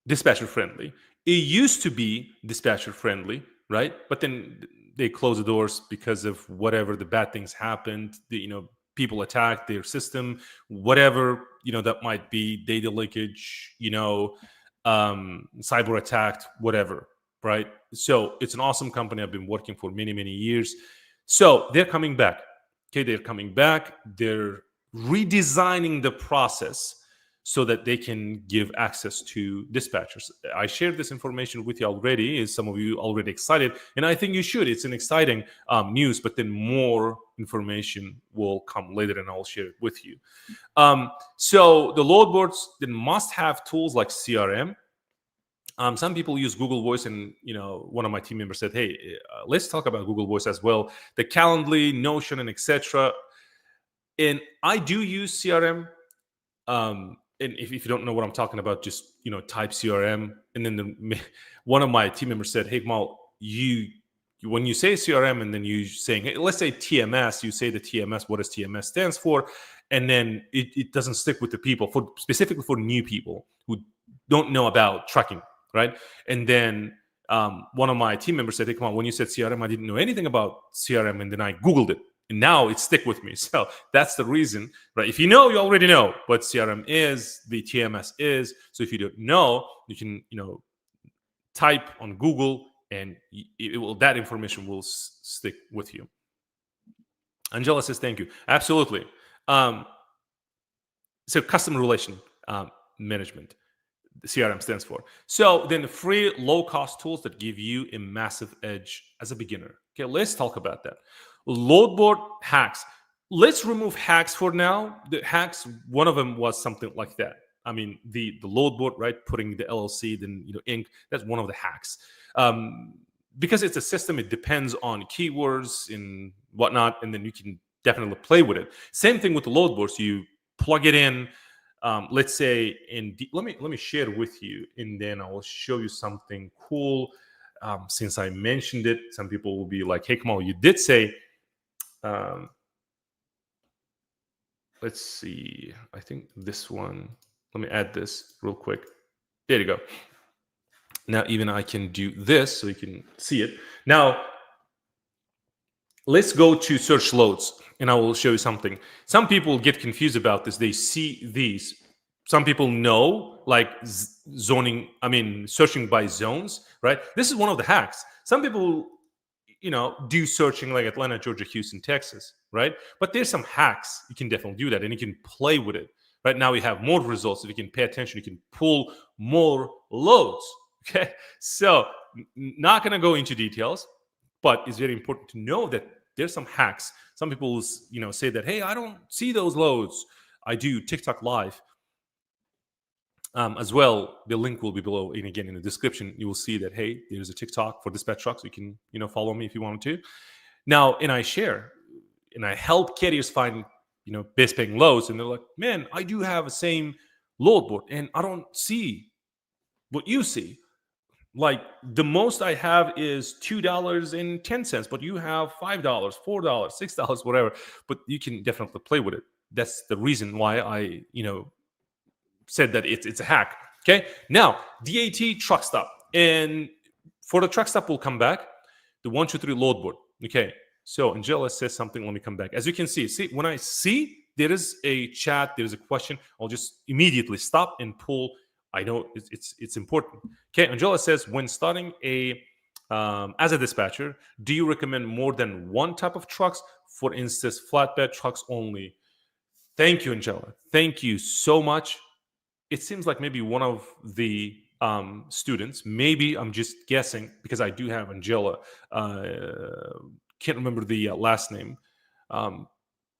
dispatcher friendly. It used to be dispatcher friendly, right? But then they closed the doors because of whatever the bad things happened. People attacked their system, whatever that might be, data leakage, cyber attacked, whatever, right? So it's an awesome company. I've been working for many, many years. So they're coming back. Okay, they're coming back. They're redesigning the process so that they can give access to dispatchers. I shared this information with you already. Is some of you already excited? And I think you should. It's an exciting news, but then more information will come later, and I'll share it with you. So the load boards then must have tools like CRM. Some people use Google Voice, and one of my team members said, "Hey, let's talk about Google Voice as well." The Calendly, Notion, and etc. And I do use CRM. And if you don't know what I'm talking about, just type CRM. And then one of my team members said, "Hey, Kamal, when you say CRM, and then you saying, hey, let's say TMS, you say the TMS. What does TMS stands for?" And then it doesn't stick with the people, specifically for new people who don't know about trucking, right? And then one of my team members said, "Hey, come on, when you said CRM, I didn't know anything about CRM, and then I Googled it, And now it stick with me. So that's the reason, right? If you know, you already know what CRM is, the TMS is. So if you don't know, you can, type on Google, and that information will stick with you. Angela says, thank you. Absolutely. Um, so customer relation management, CRM stands for. So then free low-cost tools that give you a massive edge as a beginner. Okay, let's talk about that. Load board hacks. Let's remove hacks for now. The hacks, one of them was something like that. I mean, the load board, right? Putting the LLC, then ink. That's one of the hacks. Because it's a system, it depends on keywords and whatnot, and then you can definitely play with it. Same thing with the load boards. You plug it in. Let's say let me share with you, and then I will show you something cool. Since I mentioned it, some people will be like, "Hey, Kamal, you did say." Let's see. I think this one. Let me add this real quick. There you go. Now even I can do this, so you can see it. Now let's go to search loads, and I will show you something. Some people get confused about this. They see these. Some people know, like zoning, searching by zones, right? This is one of the hacks. Some people, do searching like Atlanta, Georgia, Houston, Texas, right? But there's some hacks. You can definitely do that, and you can play with it. Right now we have more results. If you can pay attention, you can pull more loads, okay? So not going to go into details, but it's very important to know that there's some hacks. Some people, say that, hey, I don't see those loads. I do TikTok live. As well, the link will be below, and again in the description you will see that, hey, there's a TikTok for dispatch trucks. You can follow me if you wanted to. Now, and I share and I help carriers find best paying loads, and they're like, man, I do have the same load board and I don't see what you see. Like the most I have is $2.10, but you have $5, $4, $6, whatever. But you can definitely play with it. That's the reason why I said that it's a hack. Okay, now DAT truck stop, and for the truck stop we'll come back. The 1, 2, 3 load board. Okay, so Angela says something. Let me come back. As you can see when I see there is a chat, there is a question, I'll just immediately stop and pull. I know it's important. Okay, Angela says, when starting as a dispatcher, do you recommend more than one type of trucks? For instance, flatbed trucks only. Thank you, Angela. Thank you so much. It seems like maybe one of the students, maybe I'm just guessing because I do have Angela. Can't remember the last name.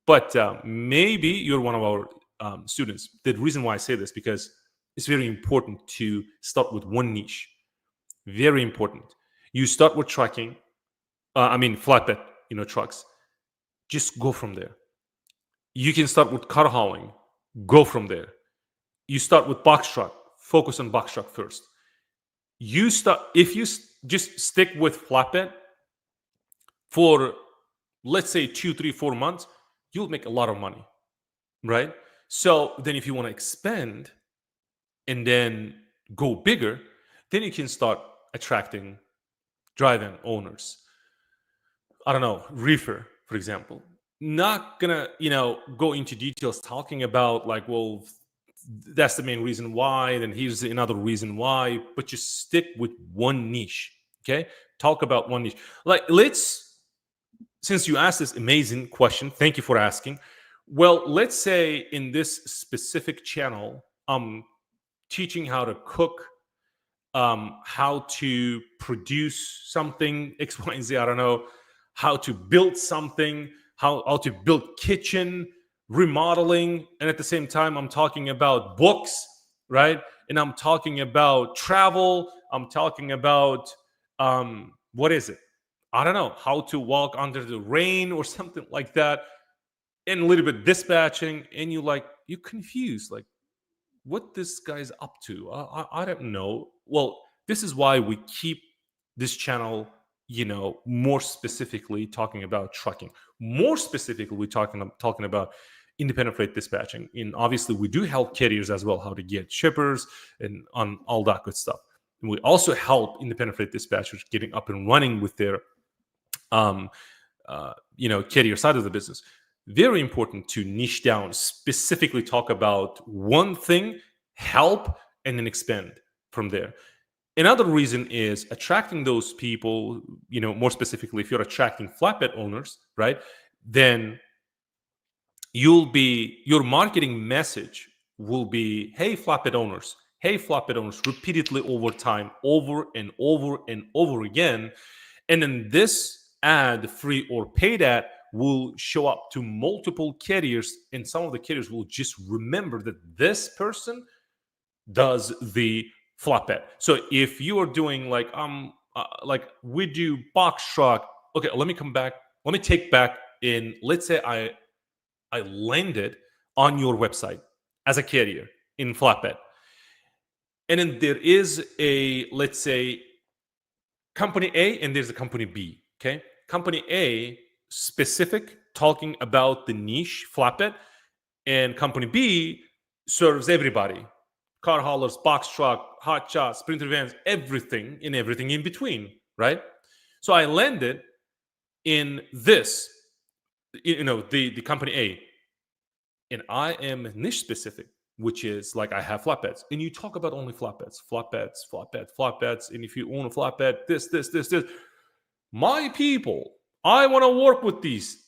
But maybe you're one of our students. The reason why I say this, because it's very important to start with one niche. Very important. You start with trucking, flatbed, trucks. Just go from there. You can start with car hauling. Go from there. You start with box truck. Focus on box truck first. If you just stick with flatbed for, let's say, 2, 3, 4 months, you'll make a lot of money, right? So then if you want to expand and then go bigger, then you can start attracting drive-in owners. I don't know, reefer, for example. Not gonna, go into details talking about like, well, that's the main reason why, then here's another reason why, but just stick with one niche. Okay, talk about one niche. Like, since you asked this amazing question, thank you for asking. Well, let's say in this specific channel, I'm teaching how to cook, how to produce something, X, Y, and Z, I don't know, how to build something, how to build kitchen, remodeling, and at the same time I'm talking about books, right? And I'm talking about travel, I'm talking about what is it, I don't know, how to walk under the rain or something like that, and a little bit dispatching, and you confused, like, what this guy's up to. I don't know. Well, this is why we keep this channel, more specifically talking about trucking. More specifically, we're talking about independent freight dispatching. And obviously, we do help carriers as well, how to get shippers and on all that good stuff. And we also help independent freight dispatchers getting up and running with their carrier side of the business. Very important to niche down, specifically talk about one thing, help, and then expand from there. Another reason is attracting those people, more specifically, if you're attracting flatbed owners, right? Then your marketing message will be, hey, flatbed owners, repeatedly over time, over and over and over again. And then this ad, free or paid ad, will show up to multiple carriers, and some of the carriers will just remember that this person does the flatbed. So if you are doing like we do box truck, okay, let me take back in, let's say I landed on your website as a carrier in flatbed. And then there is a, let's say, company A and there's a company B. Okay. Company A specific, talking about the niche flatbed, and company B serves everybody. Car haulers, box truck, hot shots, sprinter vans, everything in between, right? So I landed in this, the company A, and I am niche specific, which is like I have flatbeds, and you talk about only flatbeds, and if you own a flatbed, this. My people, I want to work with these,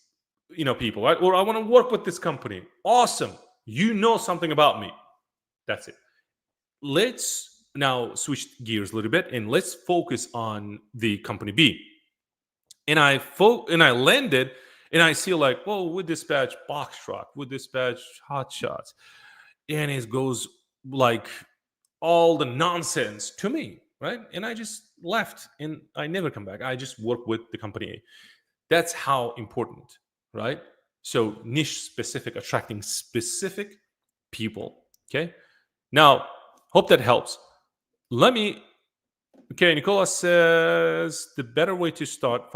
people, right? Or I want to work with this company. Awesome, you know something about me. That's it. Let's now switch gears a little bit and let's focus on the company B. And I landed, and I see like, whoa, we dispatch box truck, we dispatch hot shots, and it goes like all the nonsense to me, right? And I just left, and I never come back. I just work with the company A. That's how important, right? So niche specific, attracting specific people. Okay. Now, hope that helps. Okay, Nicola says the better way to start,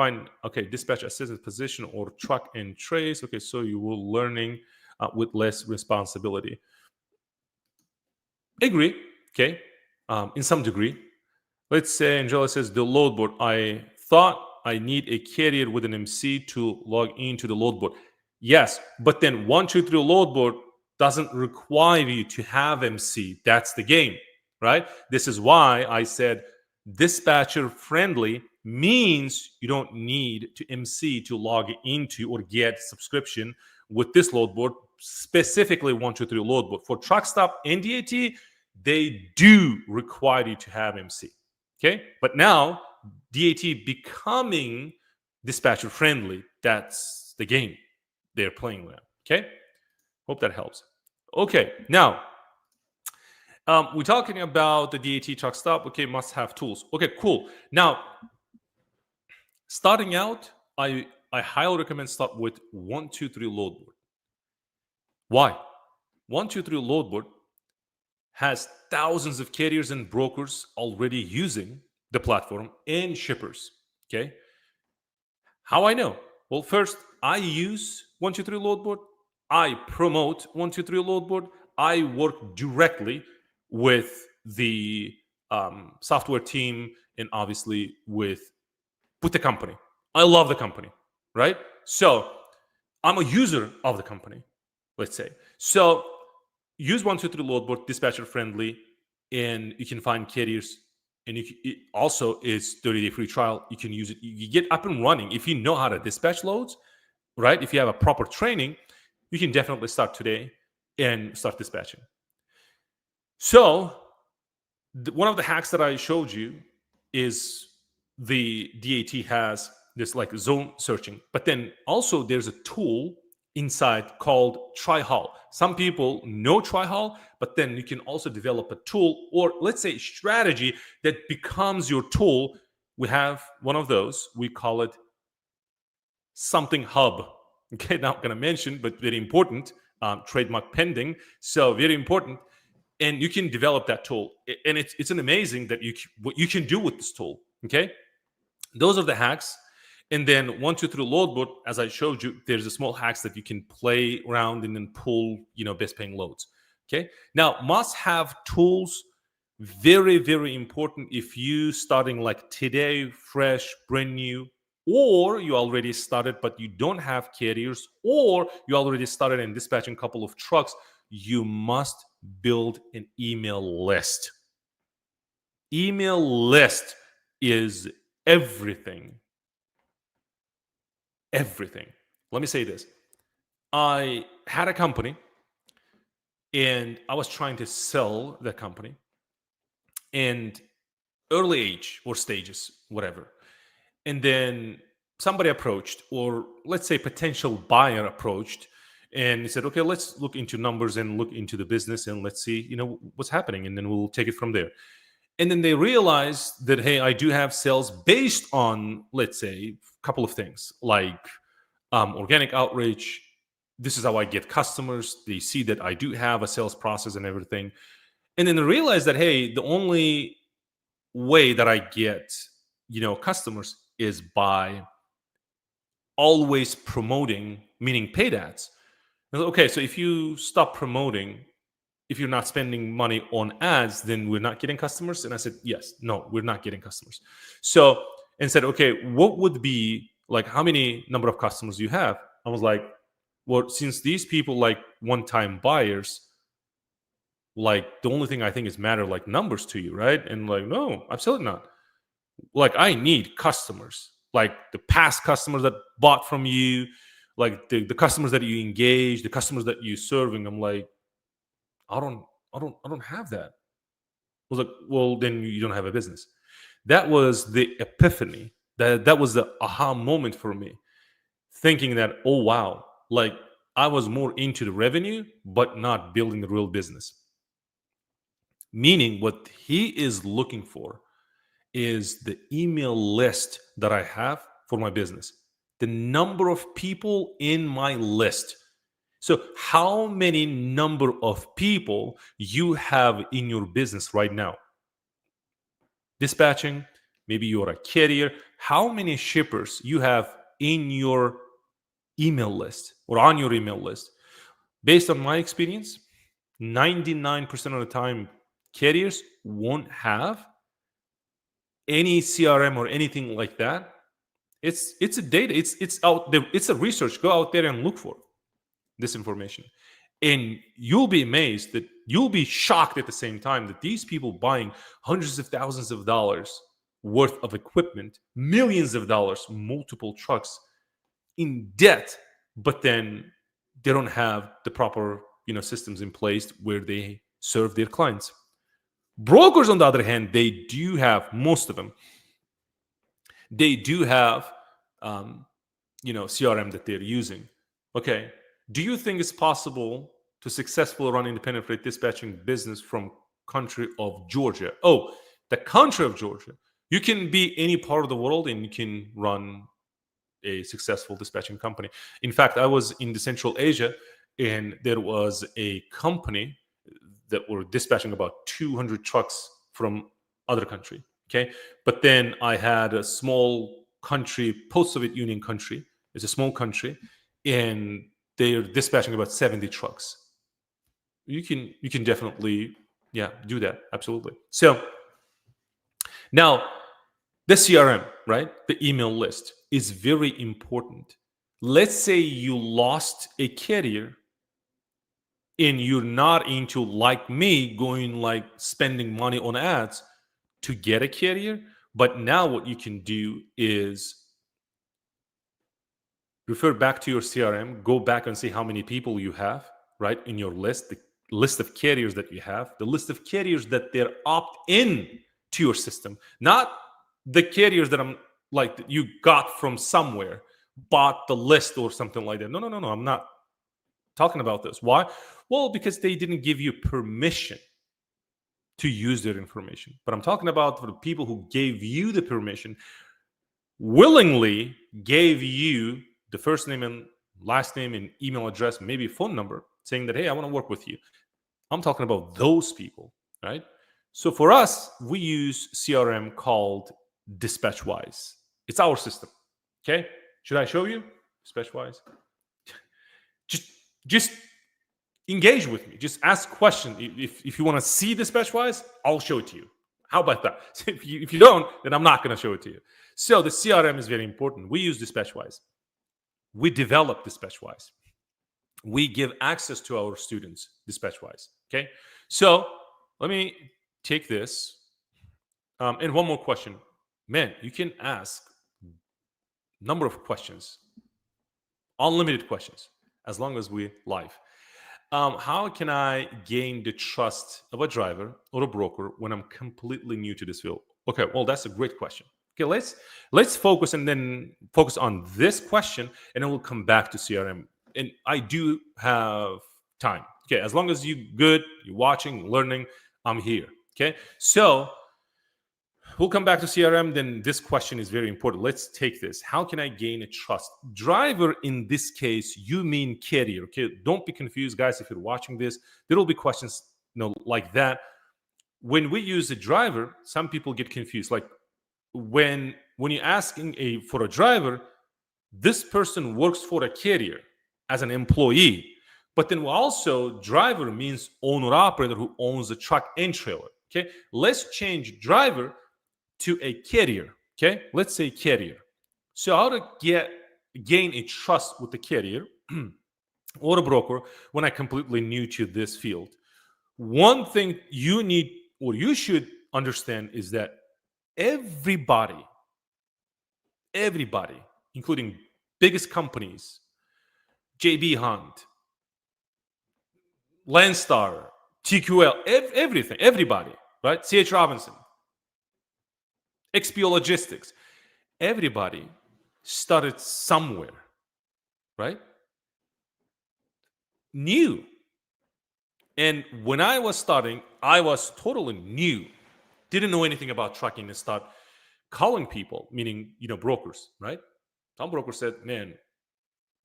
dispatch assistant position or truck and trace. Okay, so you will learning with less responsibility. Agree, okay, in some degree. Let's say Angela says the load board. I thought I need a carrier with an MC to log into the load board. Yes, but then 123 load board doesn't require you to have MC. That's the game, right? This is why I said dispatcher friendly means you don't need to MC to log into or get subscription with this load board, specifically 123 load board. For truck stop and DAT, they do require you to have MC. Okay, but now DAT becoming dispatcher friendly, that's the game they're playing with. Okay, hope that helps. Okay, now we're talking about the DAT truck stop. Okay, must have tools. Okay, cool. Now, starting out, I highly recommend start with 123 load board. Why? 123 load board has thousands of carriers and brokers already using the platform and shippers. Okay. How I know? Well, first, I use 123 load board. I promote 123 load board. I work directly with the software team and obviously with the company. I love the company, right? So I'm a user of the company, let's say. So use 123 load board, dispatcher friendly, and you can find carriers. And it also is 30-day free trial. You can use it. You get up and running. If you know how to dispatch loads, right? If you have a proper training, you can definitely start today and start dispatching. So one of the hacks that I showed you is the DAT has this like zone searching, but then also there's a tool inside called Tri-Haul. Some people know Tri-Haul, but then you can also develop a tool or let's say strategy that becomes your tool. We have one of those. We call it something hub. Okay, not going to mention, but very important. Trademark pending. So very important. And you can develop that tool. And it's an amazing that what you can do with this tool. Okay, those are the hacks. And then 123 load board, as I showed you, there's a small hacks that you can play around and then pull, best paying loads. Okay. Now, must have tools, very, very important if you starting like today, fresh, brand new, or you already started but you don't have carriers, or you already started and dispatching a couple of trucks, you must build an email list. Email list is everything. Everything. Let me say this. I had a company and I was trying to sell the company, and early age or stages, whatever. And then somebody approached, or let's say potential buyer approached, and he said, okay, let's look into numbers and look into the business and let's see, what's happening, and then we'll take it from there. And then they realized that, hey, I do have sales based on, let's say, a couple of things like organic outreach. This is how I get customers. They see that I do have a sales process and everything. And then they realize that, hey, the only way that I get, customers is by always promoting, meaning paid ads. Okay, so if you stop promoting, if you're not spending money on ads, then we're not getting customers. And I said, yes, no, we're not getting customers. So, and said, okay, what would be like, how many number of customers you have? I was like, well, since these people like one-time buyers, like the only thing I think is matter like numbers to you, right? And like, no, absolutely not. Like I need customers, like the past customers that bought from you, like the customers that you engage, the customers that you serving. I'm like, I don't have that. I was like, well, then you don't have a business. That was the epiphany. That was the aha moment for me, thinking that, oh wow, like I was more into the revenue, but not building the real business. Meaning, what he is looking for is the email list that I have for my business, the number of people in my list. So, how many number of people you have in your business right now? Dispatching, maybe you're a carrier. How many shippers you have in your email list or on your email list? Based on my experience, 99% of the time, carriers won't have any CRM or anything like that. It's a data. It's out there. It's a research. Go out there and look for this information, and you'll be amazed that you'll be shocked at the same time that these people buying hundreds of thousands of dollars worth of equipment, millions of dollars, multiple trucks in debt, but then they don't have the proper systems in place where they serve their clients. Brokers, on the other hand, they do have, most of them, they do have CRM that they're using. Okay, do you think it's possible to successfully run independent freight dispatching business from country of Georgia? Oh, the country of Georgia. You can be any part of the world and you can run a successful dispatching company. In fact, I was in the Central Asia and there was a company that were dispatching about 200 trucks from other country. Okay, but then I had a small country, post-Soviet Union country. It's a small country, and they're dispatching about 70 trucks. You can definitely do that, absolutely. So now the CRM, right? The email list is very important. Let's say you lost a carrier and you're not into, like me, going like spending money on ads to get a carrier. But now what you can do is refer back to your CRM, go back and see how many people you have, right, in your list, the list of carriers that you have, the list of carriers that they're opt in to your system, not the carriers that I'm like that you got from somewhere, bought the list or something like that. No, no, no, no. I'm not talking about this. Why? Well, because they didn't give you permission to use their information. But I'm talking about for the people who gave you the permission, willingly gave you the first name and last name and email address, maybe phone number, saying that, hey, I want to work with you. I'm talking about those people, right? So for us, we use CRM called DispatchWise. It's our system. Okay. Should I show you DispatchWise? Just engage with me. Just ask questions. If you want to see DispatchWise, I'll show it to you. How about that? So if you don't, then I'm not going to show it to you. So the CRM is very important. We use Dispatchwise. We develop Dispatchwise. We give access to our students Dispatchwise. Okay. So let me take this. And one more question. Man, you can ask number of questions, unlimited questions, as long as we live. How can I gain the trust of a driver or a broker when I'm completely new to this field? Okay, well, that's a great question. Okay, let's focus and then focus on this question, and then we'll come back to CRM. And I do have time. Okay, as long as you good, you're watching, learning, I'm here. Okay, so we'll come back to CRM. Then this question is very important. Let's take this. How can I gain a trust? Driver, in this case, you mean carrier. Okay, don't be confused, guys. If you're watching this, there will be questions, like that. When we use a driver, some people get confused. Like when you're asking for a driver, this person works for a carrier as an employee. But then also, driver means owner operator who owns a truck and trailer. Okay, let's change driver to a carrier. Okay, let's say carrier. So how to gain a trust with the carrier or a broker when I'm completely new to this field? One thing you need or you should understand is that everybody, including biggest companies, JB Hunt, Landstar, TQL, everything, everybody, right? CH Robinson, XPO Logistics, everybody started somewhere, right? New. And when I was starting, I was totally new. Didn't know anything about trucking and start calling people, meaning, brokers, right? Some broker said, man,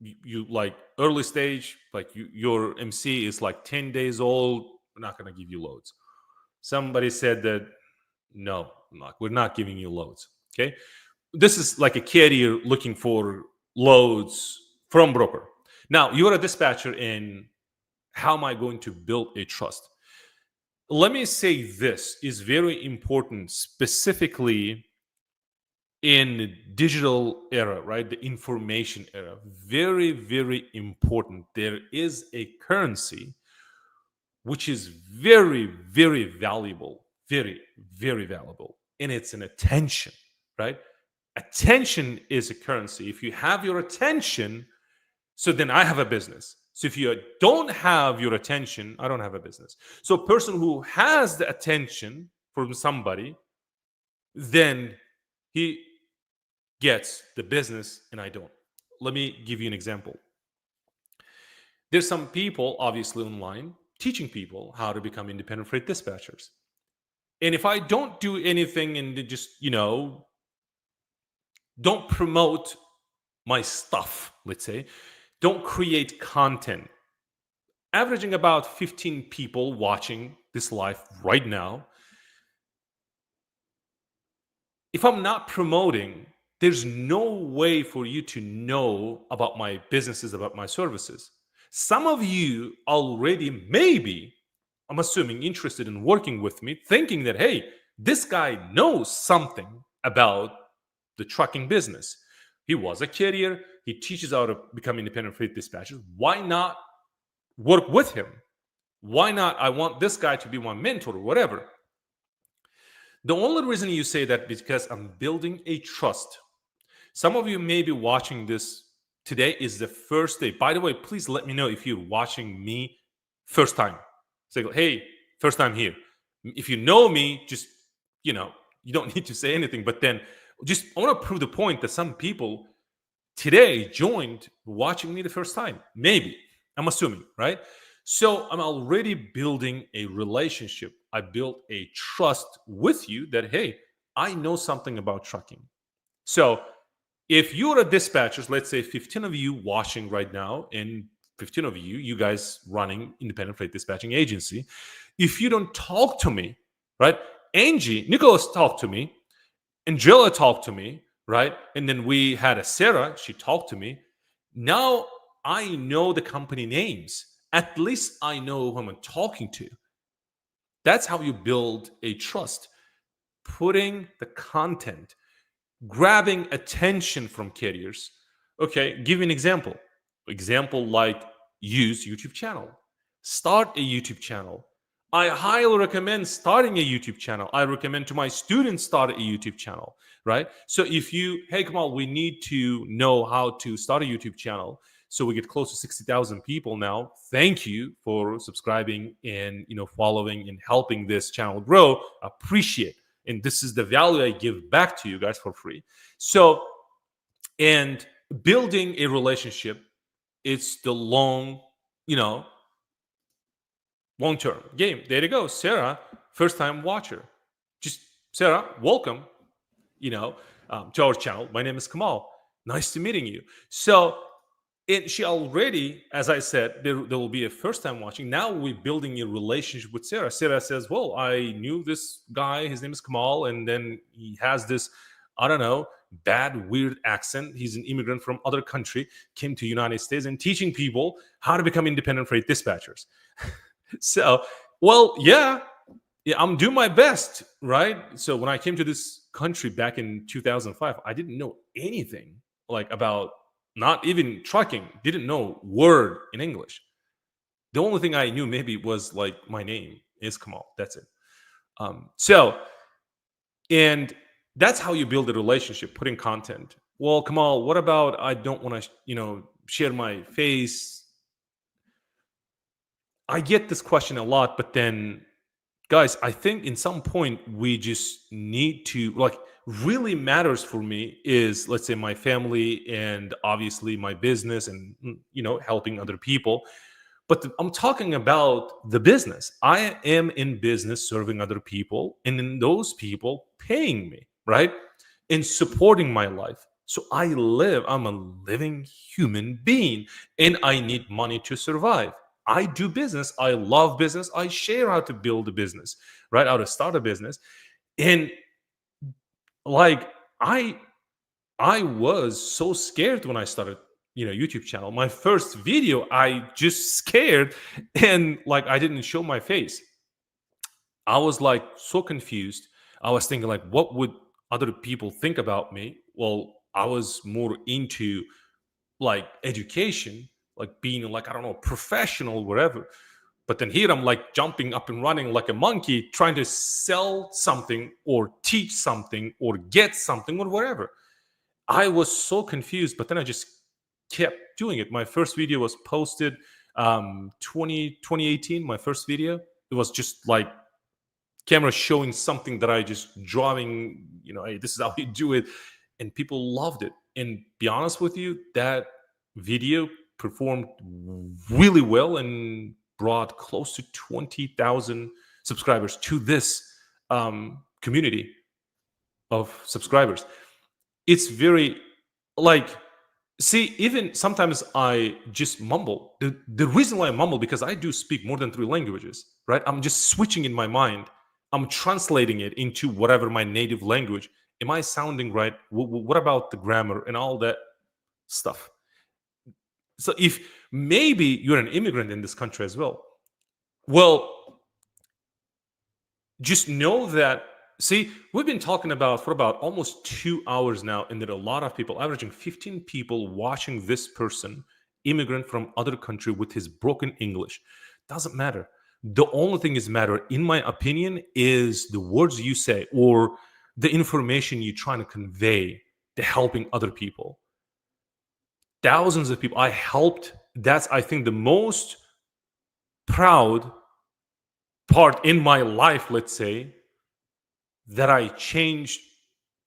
you like early stage, like your MC is like 10 days old. We're not going to give you loads. Somebody said that, no, we're not giving you loads. Okay. This is like a carrier looking for loads from broker. Now you're a dispatcher, and how am I going to build a trust? Let me say this is very important, specifically in the digital era, right? The information era. Very, very important. There is a currency which is very, very valuable. Very, very valuable. And it's an attention, right? Attention is a currency. If you have your attention, so then I have a business. So if you don't have your attention, I don't have a business. So a person who has the attention from somebody, then he gets the business and I don't. Let me give you an example. There's some people, obviously online, teaching people how to become independent freight dispatchers. And if I don't do anything and just, don't promote my stuff, let's say, don't create content, averaging about 15 people watching this live right now. If I'm not promoting, there's no way for you to know about my businesses, about my services. Some of you already, maybe, I'm assuming, interested in working with me, thinking that, hey, this guy knows something about the trucking business. He was a carrier. He teaches how to become independent freight dispatchers. Why not work with him? Why not? I want this guy to be my mentor or whatever. The only reason you say that is because I'm building a trust. Some of you may be watching this today is the first day. By the way, please let me know if you're watching me first time. Say, hey, first time here. If you know me, just, you don't need to say anything. But then I want to prove the point that some people today joined watching me the first time. Maybe. I'm assuming, right? So I'm already building a relationship. I built a trust with you that, hey, I know something about trucking. So if you're a dispatcher, let's say 15 of you watching right now, and 15 of you guys running independent freight dispatching agency, if you don't talk to me, right? Angie, Nicholas talked to me, Angela talked to me, right? And then we had a Sarah, she talked to me. Now I know the company names. At least I know who I'm talking to. That's how you build a trust. putting the content, grabbing attention from carriers. Okay, give you an example. Example like use YouTube channel. Start a YouTube channel. I highly recommend starting a YouTube channel. I recommend to my students start a YouTube channel, right? So if you, hey Kamal, we need to know how to start a YouTube channel. So we get close to 60,000 people now. Thank you for subscribing and following and helping this channel grow. Appreciate. And this is the value I give back to you guys for free. So, and building a relationship, it's the long term game. There you go, Sarah, first time watcher. Just Sarah, welcome, to our channel. My name is Kamal. Nice to meeting you. So, and she already, as I said, there will be a first time watching. Now we're building a relationship with Sarah. Sarah says, well, I knew this guy. His name is Kamal. And then he has this, I don't know, bad, weird accent. He's an immigrant from other country, came to United States and teaching people how to become independent freight dispatchers. So, well, yeah, I'm doing my best, right? So when I came to this country back in 2005, I didn't know anything like about not even trucking, didn't know word in English. The only thing I knew maybe was like my name is Kamal. That's it. So, and that's how you build a relationship, putting content. Well, Kamal, what about I don't want to, share my face? I get this question a lot, but then guys, I think in some point we just need to really matters for me is, let's say, my family and obviously my business and helping other people. But I'm talking about the business. I am in business serving other people, and then those people paying me, right? And supporting my life. So I'm a living human being, and I need money to survive. I do business. I love business. I share how to build a business, right? How to start a business. And like I was so scared when I started, YouTube channel. My first video, I just scared and like I didn't show my face. I was like so confused. I was thinking like, what would other people think about me? Well, I was more into like education, like being like, I don't know, professional, whatever. But then here I'm like jumping up and running like a monkey, trying to sell something or teach something or get something or whatever. I was so confused, but then I just kept doing it. My first video was posted 2018, my first video. It was just like camera showing something that I just drawing, hey, this is how you do it. And people loved it. And be honest with you, that video performed really well and brought close to 20,000 subscribers to this community of subscribers. It's very like, see, even sometimes I just mumble. The reason why I mumble, because I do speak more than 3 languages, right? I'm just switching in my mind. I'm translating it into whatever my native language. Am I sounding right? What about the grammar and all that stuff? So if maybe you're an immigrant in this country as well, well, just know that, see, we've been talking about for about almost 2 hours now, and there are a lot of people, averaging 15 people watching this person, immigrant from other country with his broken English. Doesn't matter. The only thing is matter, in my opinion, is the words you say or the information you're trying to convey to helping other people. Thousands of people I helped. That's, I think, the most proud part in my life, let's say, that I changed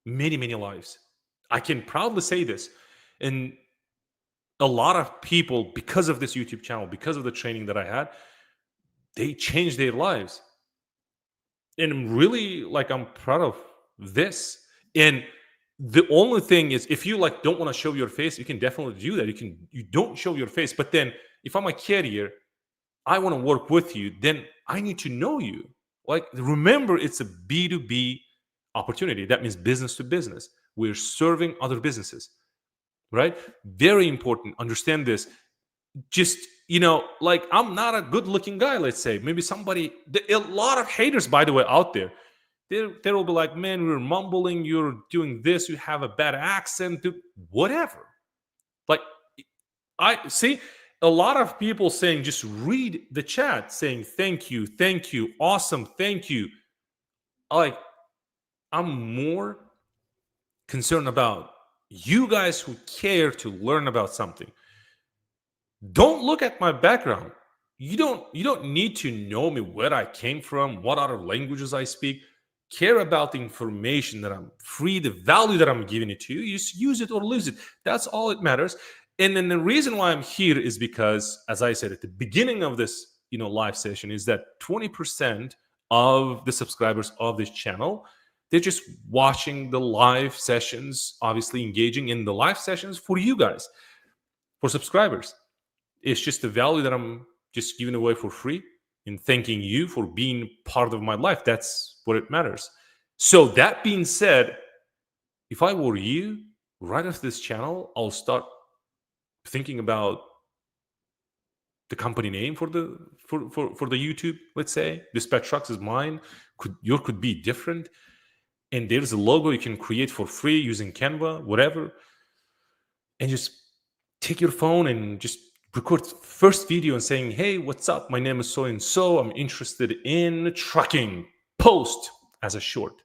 many, many lives. I can proudly say this. And a lot of people, because of this YouTube channel, because of the training that I had, they changed their lives. And I'm really like, I'm proud of this. And the only thing is, if you like don't want to show your face, you can definitely do that. You don't show your face. But then if I'm a carrier, I want to work with you, then I need to know you. Like, remember, it's a B2B opportunity. That means business to business. We're serving other businesses, right? Very important. Understand this. Just, like, I'm not a good looking guy, let's say. Maybe somebody, a lot of haters, by the way, out there. They will be like, man, you're mumbling, you're doing this, you have a bad accent, whatever. Like, I see a lot of people saying, just read the chat, saying thank you, awesome, thank you. Like, I'm more concerned about you guys who care to learn about something. Don't look at my background. You don't need to know me, where I came from, what other languages I speak. Care about the information that I'm free, the value that I'm giving it to you. You just use it or lose it. That's all it matters. And then the reason why I'm here is because, as I said at the beginning of this, live session, is that 20% of the subscribers of this channel, they're just watching the live sessions, obviously engaging in the live sessions for you guys, for subscribers. It's just the value that I'm just giving away for free and thanking you for being part of my life. That's what it matters. So that being said, if I were you, right after this channel, I'll start thinking about the company name for the YouTube. Let's say Dispatch Trucks is mine. Your could be different. And there's a logo you can create for free using Canva, whatever. And just take your phone and just record first video and saying, hey, what's up? My name is so and so. I'm interested in trucking. Post as a short.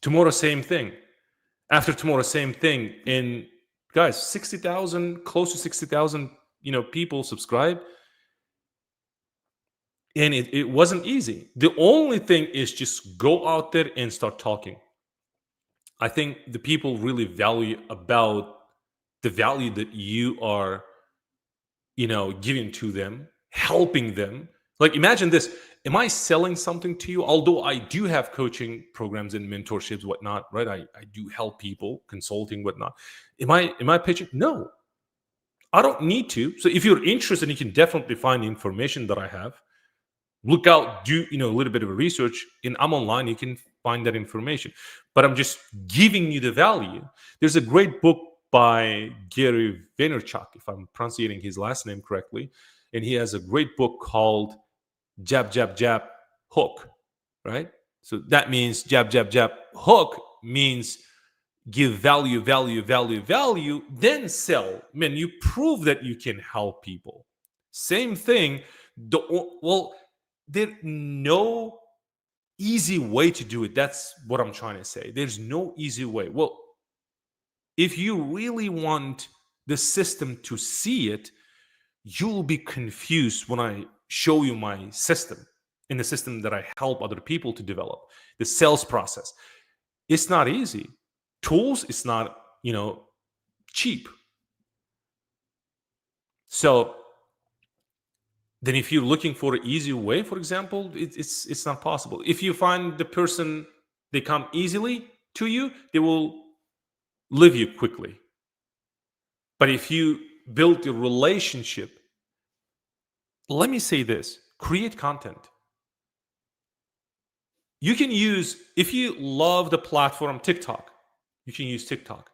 Tomorrow, same thing. After tomorrow, same thing. And guys, 60,000, close to 60,000, people subscribe. And it wasn't easy. The only thing is just go out there and start talking. I think the people really value about the value that you are, giving to them, helping them. Like, imagine this. Am I selling something to you? Although I do have coaching programs and mentorships, whatnot, right? I do help people, consulting, whatnot. Am I pitching? No, I don't need to. So if you're interested, you can definitely find the information that I have. Look out, do a little bit of a research, and I'm online. You can find that information. But I'm just giving you the value. There's a great book by Gary Vaynerchuk, if I'm pronouncing his last name correctly, and he has a great book called Jab, Jab, Jab, Hook, right? So that means jab, jab, jab, hook means give value, value, value, value, then sell. Man, you prove that you can help people. Same thing. There's no easy way to do it. That's what I'm trying to say. There's no easy way. Well, if you really want the system to see it, you'll be confused when I show you my system, in the system that I help other people to develop, the sales process. It's not easy. Tools, it's not, cheap. So then if you're looking for an easy way, for example, it's not possible. If you find the person, they come easily to you, they will leave you quickly. But if you build a relationship, let me say this, create content. You can use, if you love the platform TikTok, you can use TikTok.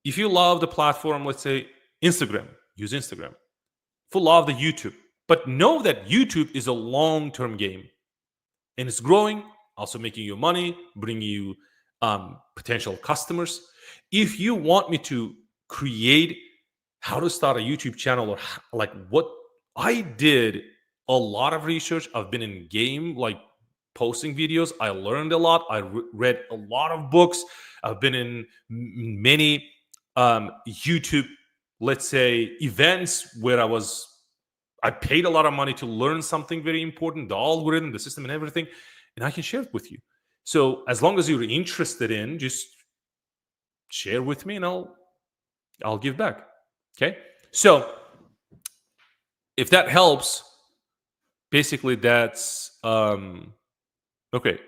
If you love the platform, let's say Instagram, use Instagram. If you love the YouTube, but know that YouTube is a long-term game and it's growing, also making you money, bringing you potential customers. If you want me to create how to start a YouTube channel, or like what I did, a lot of research. I've been in game, like posting videos. I learned a lot. I read a lot of books. I've been in many YouTube, let's say, events where I paid a lot of money to learn something very important, the algorithm, the system, and everything, and I can share it with you. So as long as you're interested in, just share with me, and I'll give back. Okay. So if that helps, basically that's okay.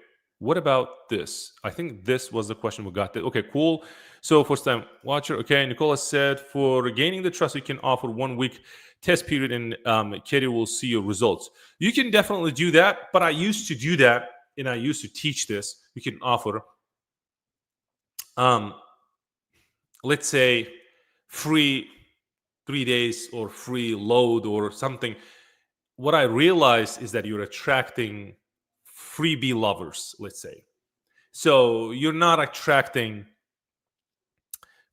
What about this? I think this was the question we got. Okay, cool. So first time watcher. Okay, Nicola said, for gaining the trust, you can offer 1 week test period, and Katie will see your results. You can definitely do that, but I used to do that, and I used to teach this. You can offer, let's say, free 3 days or free load or something. What I realized is that you're attracting freebie lovers, let's say. So you're not attracting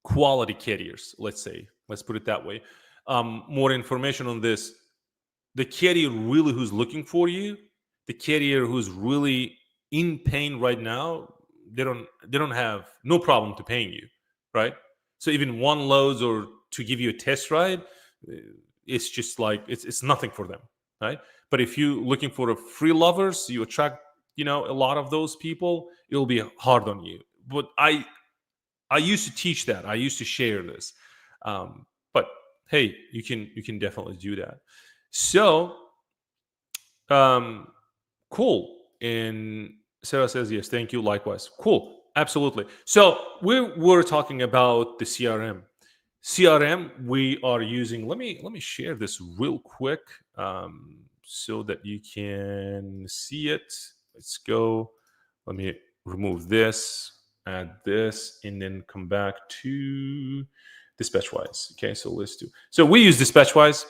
quality carriers, let's say. Let's put it that way. More information on this. The carrier really who's looking for you, the carrier who's really in pain right now, they don't have no problem to paying you, right? So even one loads or to give you a test ride, uh, it's just like it's nothing for them, right? But if you looking for a free lovers, you attract a lot of those people. It'll be hard on you. But I used to teach that. I used to share this. But hey, you can definitely do that. So um, cool. And Sarah says yes. Thank you. Likewise. Cool. Absolutely. So we were talking about the CRM. CRM we are using. Let me share this real quick so that you can see it. Let's go. Let me remove this, add this, and then come back to DispatchWise. Okay, so let's do. So we use DispatchWise.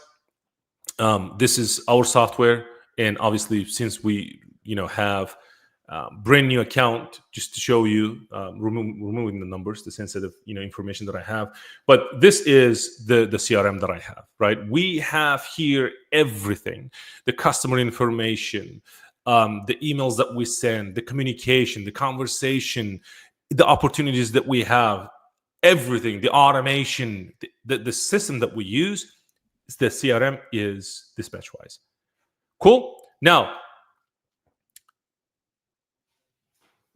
This is our software, and obviously, since we have brand new account, just to show you removing the numbers, the sensitive information that I have. But this is the CRM that I have, right? We have here everything: the customer information, the emails that we send, the communication, the conversation, the opportunities that we have, everything, the automation, the system that we use. The CRM is DispatchWise. Cool. Now,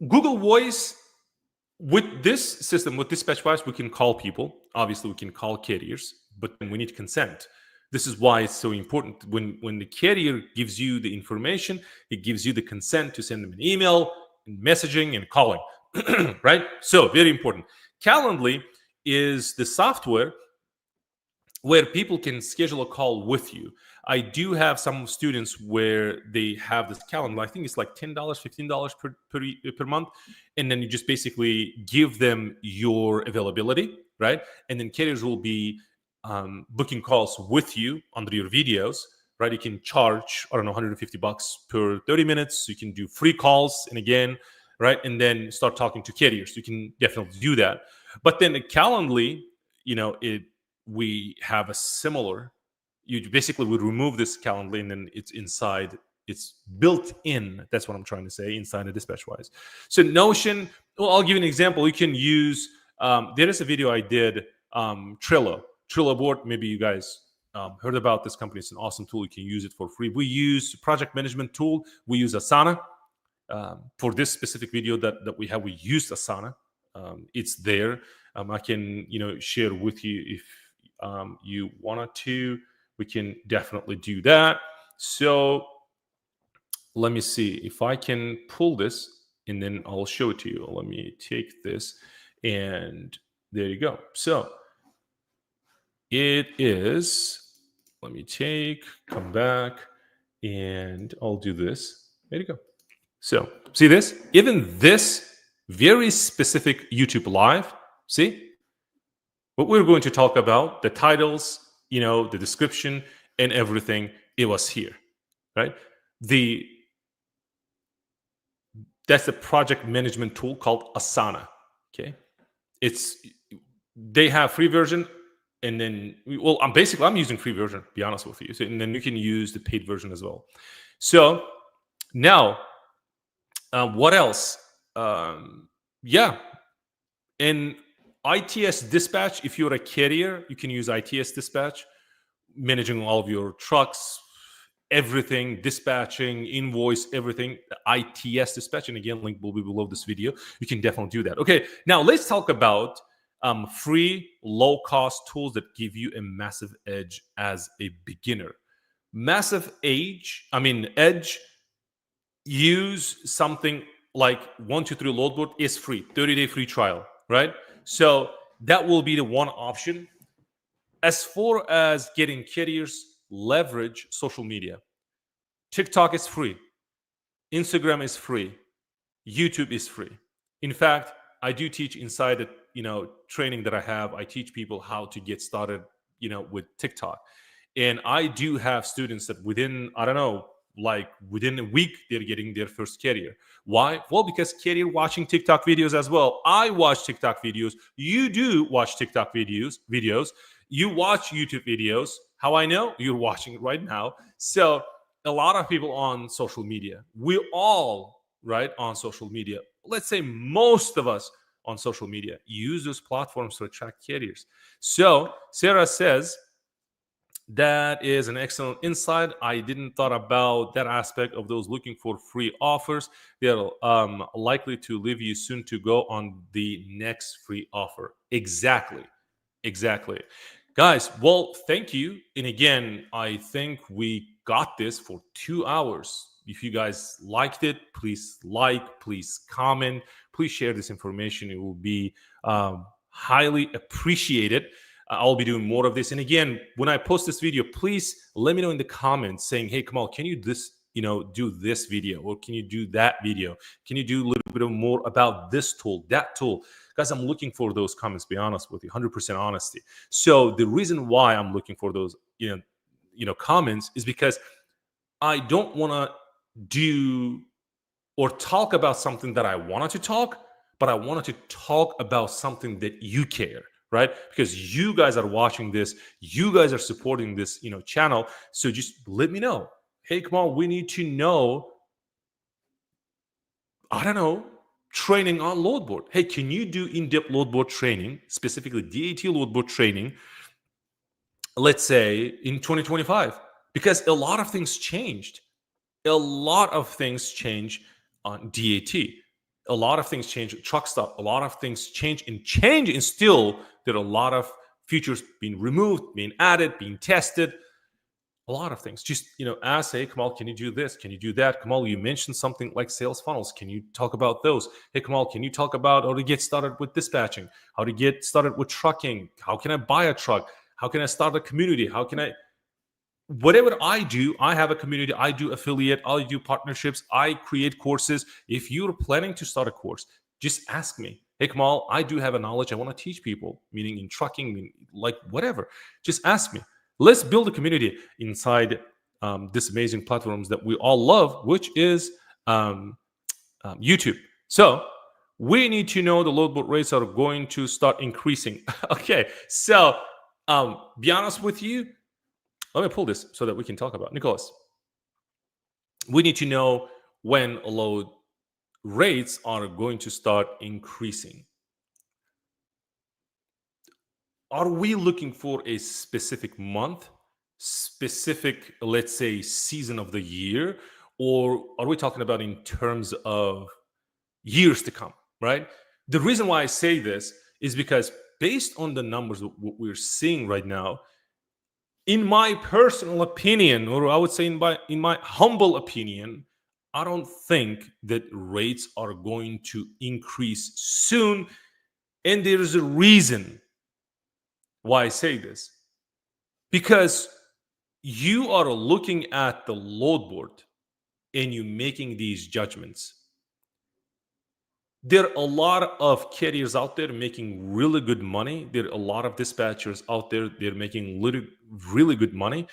Google Voice, with this system, with DispatchWise, we can call people. Obviously, we can call carriers, but then we need consent. This is why it's so important. When the carrier gives you the information, it gives you the consent to send them an email, and messaging, and calling. Right? So, very important. Calendly is the software where people can schedule a call with you. I do have some students where they have this calendar. I think it's like $10, $15 per month. And then you just basically give them your availability, right? And then carriers will be booking calls with you under your videos, right? You can charge, I don't know, $150 per 30 minutes. You can do free calls. And again, right? And then start talking to carriers. You can definitely do that. But then Calendly, we have a similar. You basically would remove this Calendly, and then it's inside. It's built in. That's what I'm trying to say, inside of DispatchWise. So Notion. Well, I'll give you an example. You can use. There is a video I did. Trello board. Maybe you guys heard about this company. It's an awesome tool. You can use it for free. We use project management tool. We use Asana. For this specific video that we have, we used Asana. It's there. I can share with you if you wanted to. We can definitely do that. So let me see if I can pull this, and then I'll show it to you. Let me take this, and there you go. So it is. Let me come back, and I'll do this. There you go. So see this? Even this very specific YouTube Live, see? What we're going to talk about, the titles, the description, and everything, it was here, right? That's a project management tool called Asana, okay? They have free version, and then, I'm using free version, to be honest with you. So, and then you can use the paid version as well. So now, what else? Yeah. And ITS Dispatch, if you're a carrier, you can use ITS Dispatch, managing all of your trucks, everything, dispatching, invoice, everything. ITS Dispatch, and again, link will be below this video. You can definitely do that. Okay, now let's talk about free, low-cost tools that give you a massive edge as a beginner. Edge. Use something like 123 Loadboard is free, 30-day free trial, right? So that will be the one option. As far as getting carriers, leverage social media. TikTok is free. Instagram is free. YouTube is free. In fact, I do teach inside the training that I have. I teach people how to get started, with TikTok. And I do have students that within, I don't know, like within a week they're getting their first carrier. Why? Well, because carrier watching TikTok videos as well. I watch TikTok videos. You do watch TikTok videos. You watch YouTube videos. How I know? You're watching it right now. So a lot of people on social media. We all, right, on social media. Let's say most of us on social media use those platforms to attract carriers. So Sarah says, that is an excellent insight. I didn't thought about that aspect of those looking for free offers. They're likely to leave you soon to go on the next free offer. Exactly. Guys, well, thank you. And again, I think we got this for 2 hours. If you guys liked it, please like, please comment, please share this information. It will be highly appreciated. I'll be doing more of this. And again, when I post this video, please let me know in the comments saying, hey, Kamal, can you do this video, or can you do that video? Can you do a little bit more about this tool, that tool? Guys, I'm looking for those comments, be honest with you, 100% honesty. So the reason why I'm looking for those, comments is because I don't want to do or talk about something that I wanted to talk, but I wanted to talk about something that you care, right? Because you guys are watching this, you guys are supporting this, channel. So just let me know. Hey, come on, we need to know, I don't know, training on load board. Hey, can you do in-depth load board training, specifically DAT load board training, let's say in 2025? Because a lot of things changed. A lot of things change on DAT. A lot of things change with truck stop. A lot of things change, and still there are a lot of features being removed, being added, being tested. A lot of things. Just ask, hey, Kamal, can you do this? Can you do that? Kamal, you mentioned something like sales funnels. Can you talk about those? Hey, Kamal, can you talk about how to get started with dispatching? How to get started with trucking? How can I buy a truck? How can I start a community? How can I whatever I do, I have a community, I do affiliate, I do partnerships, I create courses. If you're planning to start a course, just ask me. Hey, Kamal, I do have a knowledge I want to teach people, meaning in trucking, like whatever. Just ask me. Let's build a community inside this amazing platforms that we all love, which is YouTube. So we need to know the load board rates are going to start increasing. Okay, so be honest with you, let me pull this so that we can talk about Nicholas. We need to know when load rates are going to start increasing. Are we looking for a specific month, specific, let's say, season of the year, or are we talking about in terms of years to come, right? The reason why I say this is because based on the numbers what we're seeing right now, in my personal opinion, or I would say in my humble opinion, I don't think that rates are going to increase soon. And there's a reason why I say this. Because you are looking at the load board and you're making these judgments. There are a lot of carriers out there making really good money. There are a lot of dispatchers out there, they're making really good money.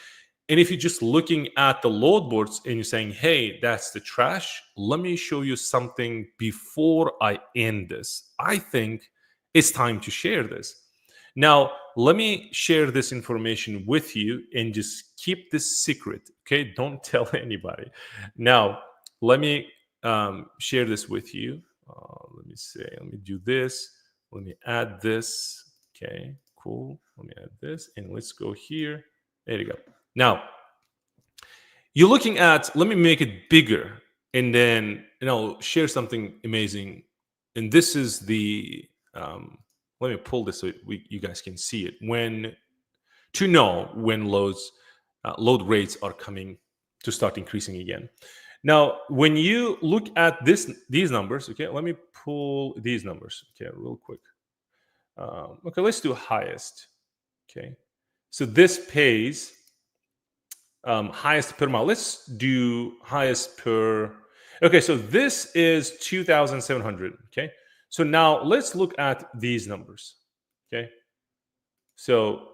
And if you're just looking at the load boards and you're saying, hey, that's the trash, let me show you something before I end this. I think it's time to share this. Now, let me share this information with you and just keep this secret, okay? Don't tell anybody. Now, let me share this with you. Let me do this. Let me add this. Okay, cool. Let me add this and let's go here. There you go. Now, you're looking at, let me make it bigger and then, share something amazing. And this is let me pull this so you guys can see it. To know when load rates are coming to start increasing again. Now, when you look at these numbers, okay, let me pull these numbers, okay, real quick. Okay, let's do highest. Okay, so this pays highest per mile. Let's do highest per. Okay, so this is 2,700. Okay, so now let's look at these numbers. Okay, so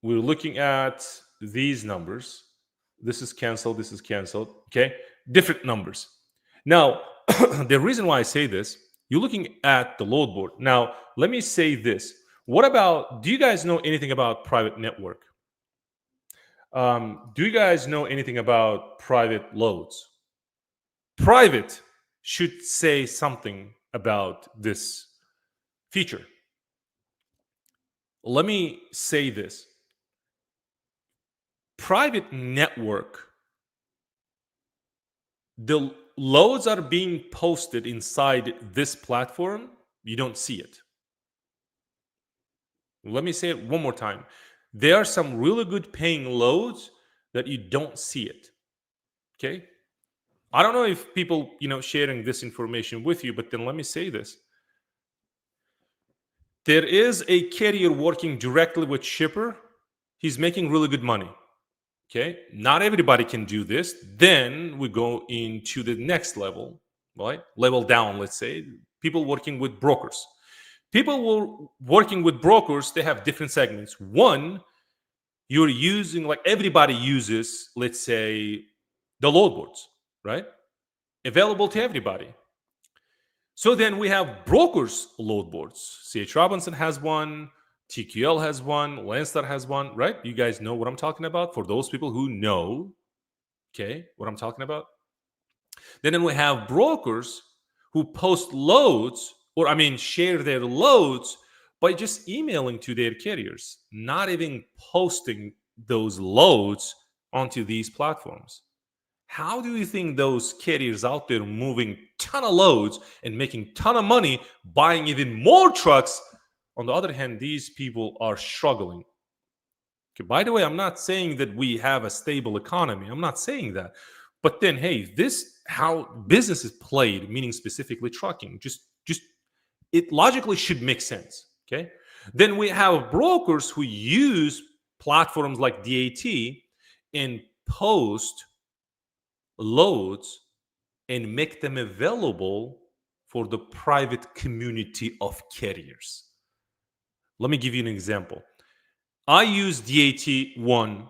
we're looking at these numbers. This is canceled. This is canceled. Okay. Different numbers. Now, the reason why I say this, you're looking at the load board. Now, let me say this. What about, do you guys know anything about private network? Do you guys know anything about private loads? Private should say something about this feature. Let me say this. Private network, the loads are being posted inside this platform, you don't see it. Let me say it one more time. There are some really good paying loads that you don't see it. Okay? I don't know if people, sharing this information with you, but then let me say this. There is a carrier working directly with shipper. He's making really good money. Okay, not everybody can do this. Then we go into the next level, right? Level down, let's say. People working with brokers. Working with brokers, they have different segments. One, you're using, like everybody uses, let's say, the load boards, right? Available to everybody. So then we have brokers load boards. CH Robinson has one, TQL has one, Landstar has one, right? You guys know what I'm talking about. For those people who know, okay, what I'm talking about. Then we have brokers who post loads, or I mean, share their loads by just emailing to their carriers, not even posting those loads onto these platforms. How do you think those carriers out there moving ton of loads and making ton of money, buying even more trucks? On the other hand, these people are struggling. Okay, by the way, I'm not saying that we have a stable economy. I'm not saying that. But then, hey, this how business is played, meaning specifically trucking. Just it logically should make sense. Okay. Then we have brokers who use platforms like DAT and post loads and make them available for the private community of carriers. Let me give you an example. I use DAT1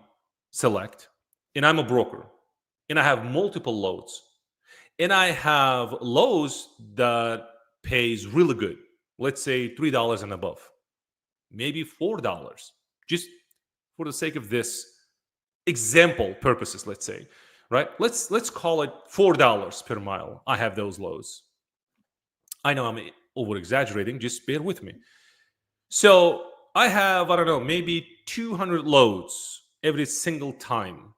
Select, and I'm a broker, and I have multiple loads. And I have loads that pays really good. Let's say $3 and above, maybe $4, just for the sake of this example purposes, let's say, right? Let's call it $4 per mile. I have those lows. I know I'm over exaggerating, just bear with me. So I have, I don't know, maybe 200 loads every single time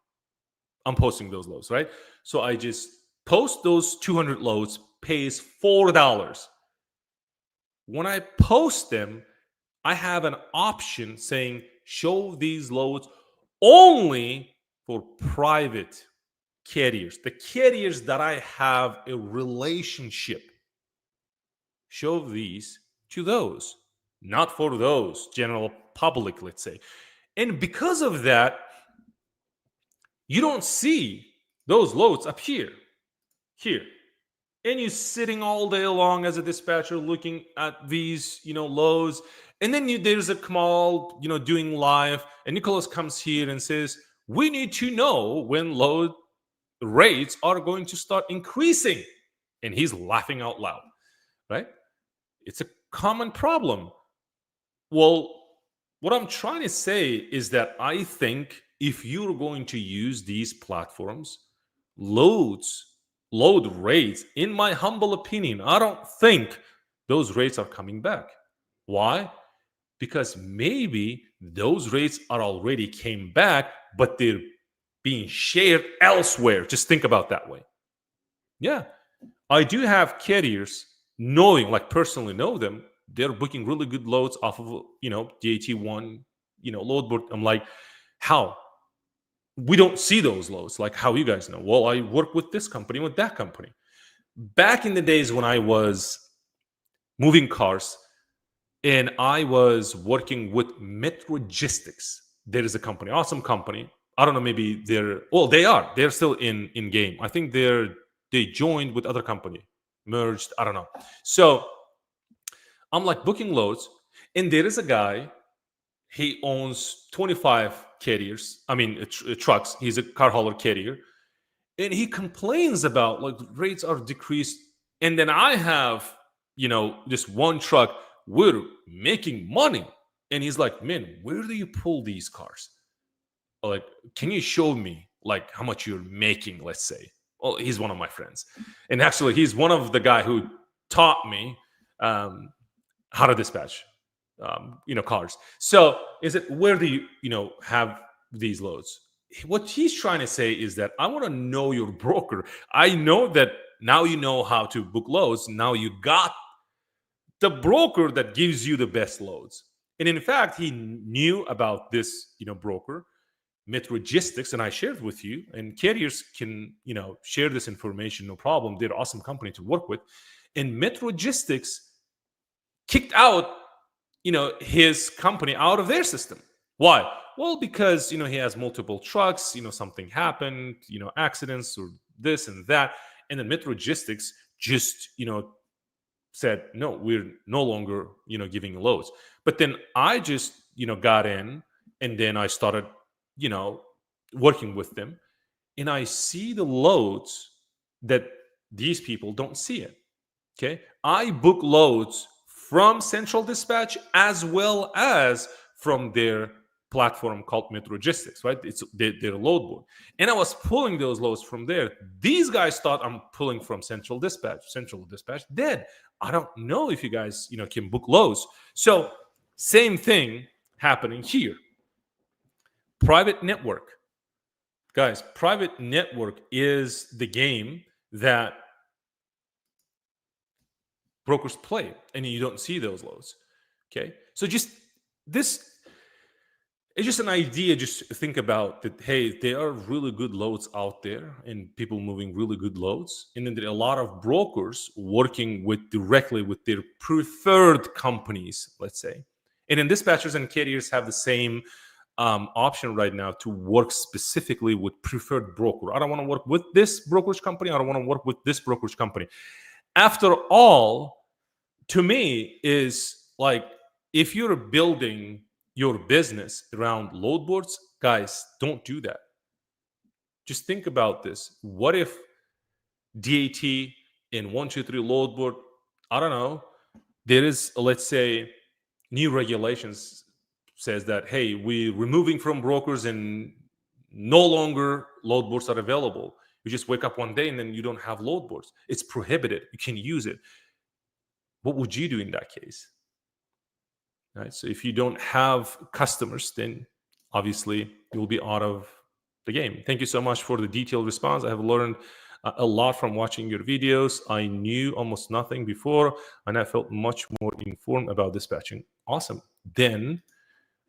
I'm posting those loads, right? So I just post those 200 loads, pays $4. When I post them, I have an option saying show these loads only for private carriers, the carriers that I have a relationship. Show these to those, not for those general public, let's say. And because of that, you don't see those loads up here. And you're sitting all day long as a dispatcher looking at these, loads. And then there's a Kamal, doing live, and Nicholas comes here and says, we need to know when load rates are going to start increasing. And he's laughing out loud, right? It's a common problem. Well, what I'm trying to say is that I think if you're going to use these platforms, load rates, in my humble opinion, I don't think those rates are coming back. Why? Because maybe those rates are already came back, but they're being shared elsewhere. Just think about that way. Yeah. I do have carriers knowing, like personally know them, they're booking really good loads off of, DAT1, load board. I'm like, how? We don't see those loads. Like, how you guys know? Well, I work with this company, with that company. Back in the days when I was moving cars and I was working with Metrogistics, there is a company, awesome company. I don't know, maybe they're still in game. I think they joined with other company, merged, I don't know. So I'm like booking loads, and there is a guy, he owns 25 carriers. I mean, trucks. He's a car hauler carrier, and he complains about like rates are decreased. And then I have, just one truck. We're making money, and he's like, "Man, where do you pull these cars? Like, can you show me like how much you're making?" Let's say. Well, he's one of my friends, and actually, he's one of the guy who taught me how to dispatch cars. So is it where do you have these loads? What he's trying to say is that I want to know your broker. I know that now you know how to book loads. Now you got the broker that gives you the best loads. And in fact, he knew about this broker, Metrogistics, and I shared with you. And carriers can share this information, no problem. They're an awesome company to work with. And Metrogistics kicked out his company out of their system. Why? Well, because he has multiple trucks. Something happened. Accidents or this and that, and then Metrogistics just said no, we're no longer giving loads. But then I just got in, and then I started working with them, and I see the loads that these people don't see it. Okay, I book loads from Central Dispatch as well as from their platform called Metrogistics, right? It's their load board. And I was pulling those loads from there. These guys thought I'm pulling from Central Dispatch. Central Dispatch dead. I don't know if you guys, can book loads. So same thing happening here. Private network. Guys, private network is the game that brokers play, and you don't see those loads. Okay, so just this, it's just an idea. Just think about that. Hey, there are really good loads out there, and people moving really good loads, and then there are a lot of brokers working directly with their preferred companies, let's say. And then dispatchers and carriers have the same option right now to work specifically with preferred broker. I don't want to work with this brokerage company. I don't want to work with this brokerage company. After all, to me, is like, if you're building your business around load boards, guys, don't do that. Just think about this. What if DAT in 123 load board, I don't know, there is, let's say, new regulations says that, hey, we're removing from brokers and no longer load boards are available. You just wake up one day and then you don't have load boards. It's prohibited. You can use it. What would you do in that case? Right? So if you don't have customers, then obviously you'll be out of the game. Thank you so much for the detailed response. I have learned a lot from watching your videos. I knew almost nothing before, and I felt much more informed about dispatching. Awesome. Then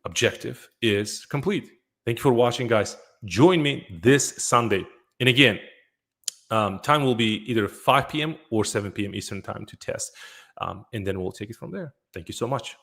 objective is complete. Thank you for watching, guys. Join me this Sunday. And again, time will be either 5 p.m. or 7 p.m. Eastern time to test. And then we'll take it from there. Thank you so much.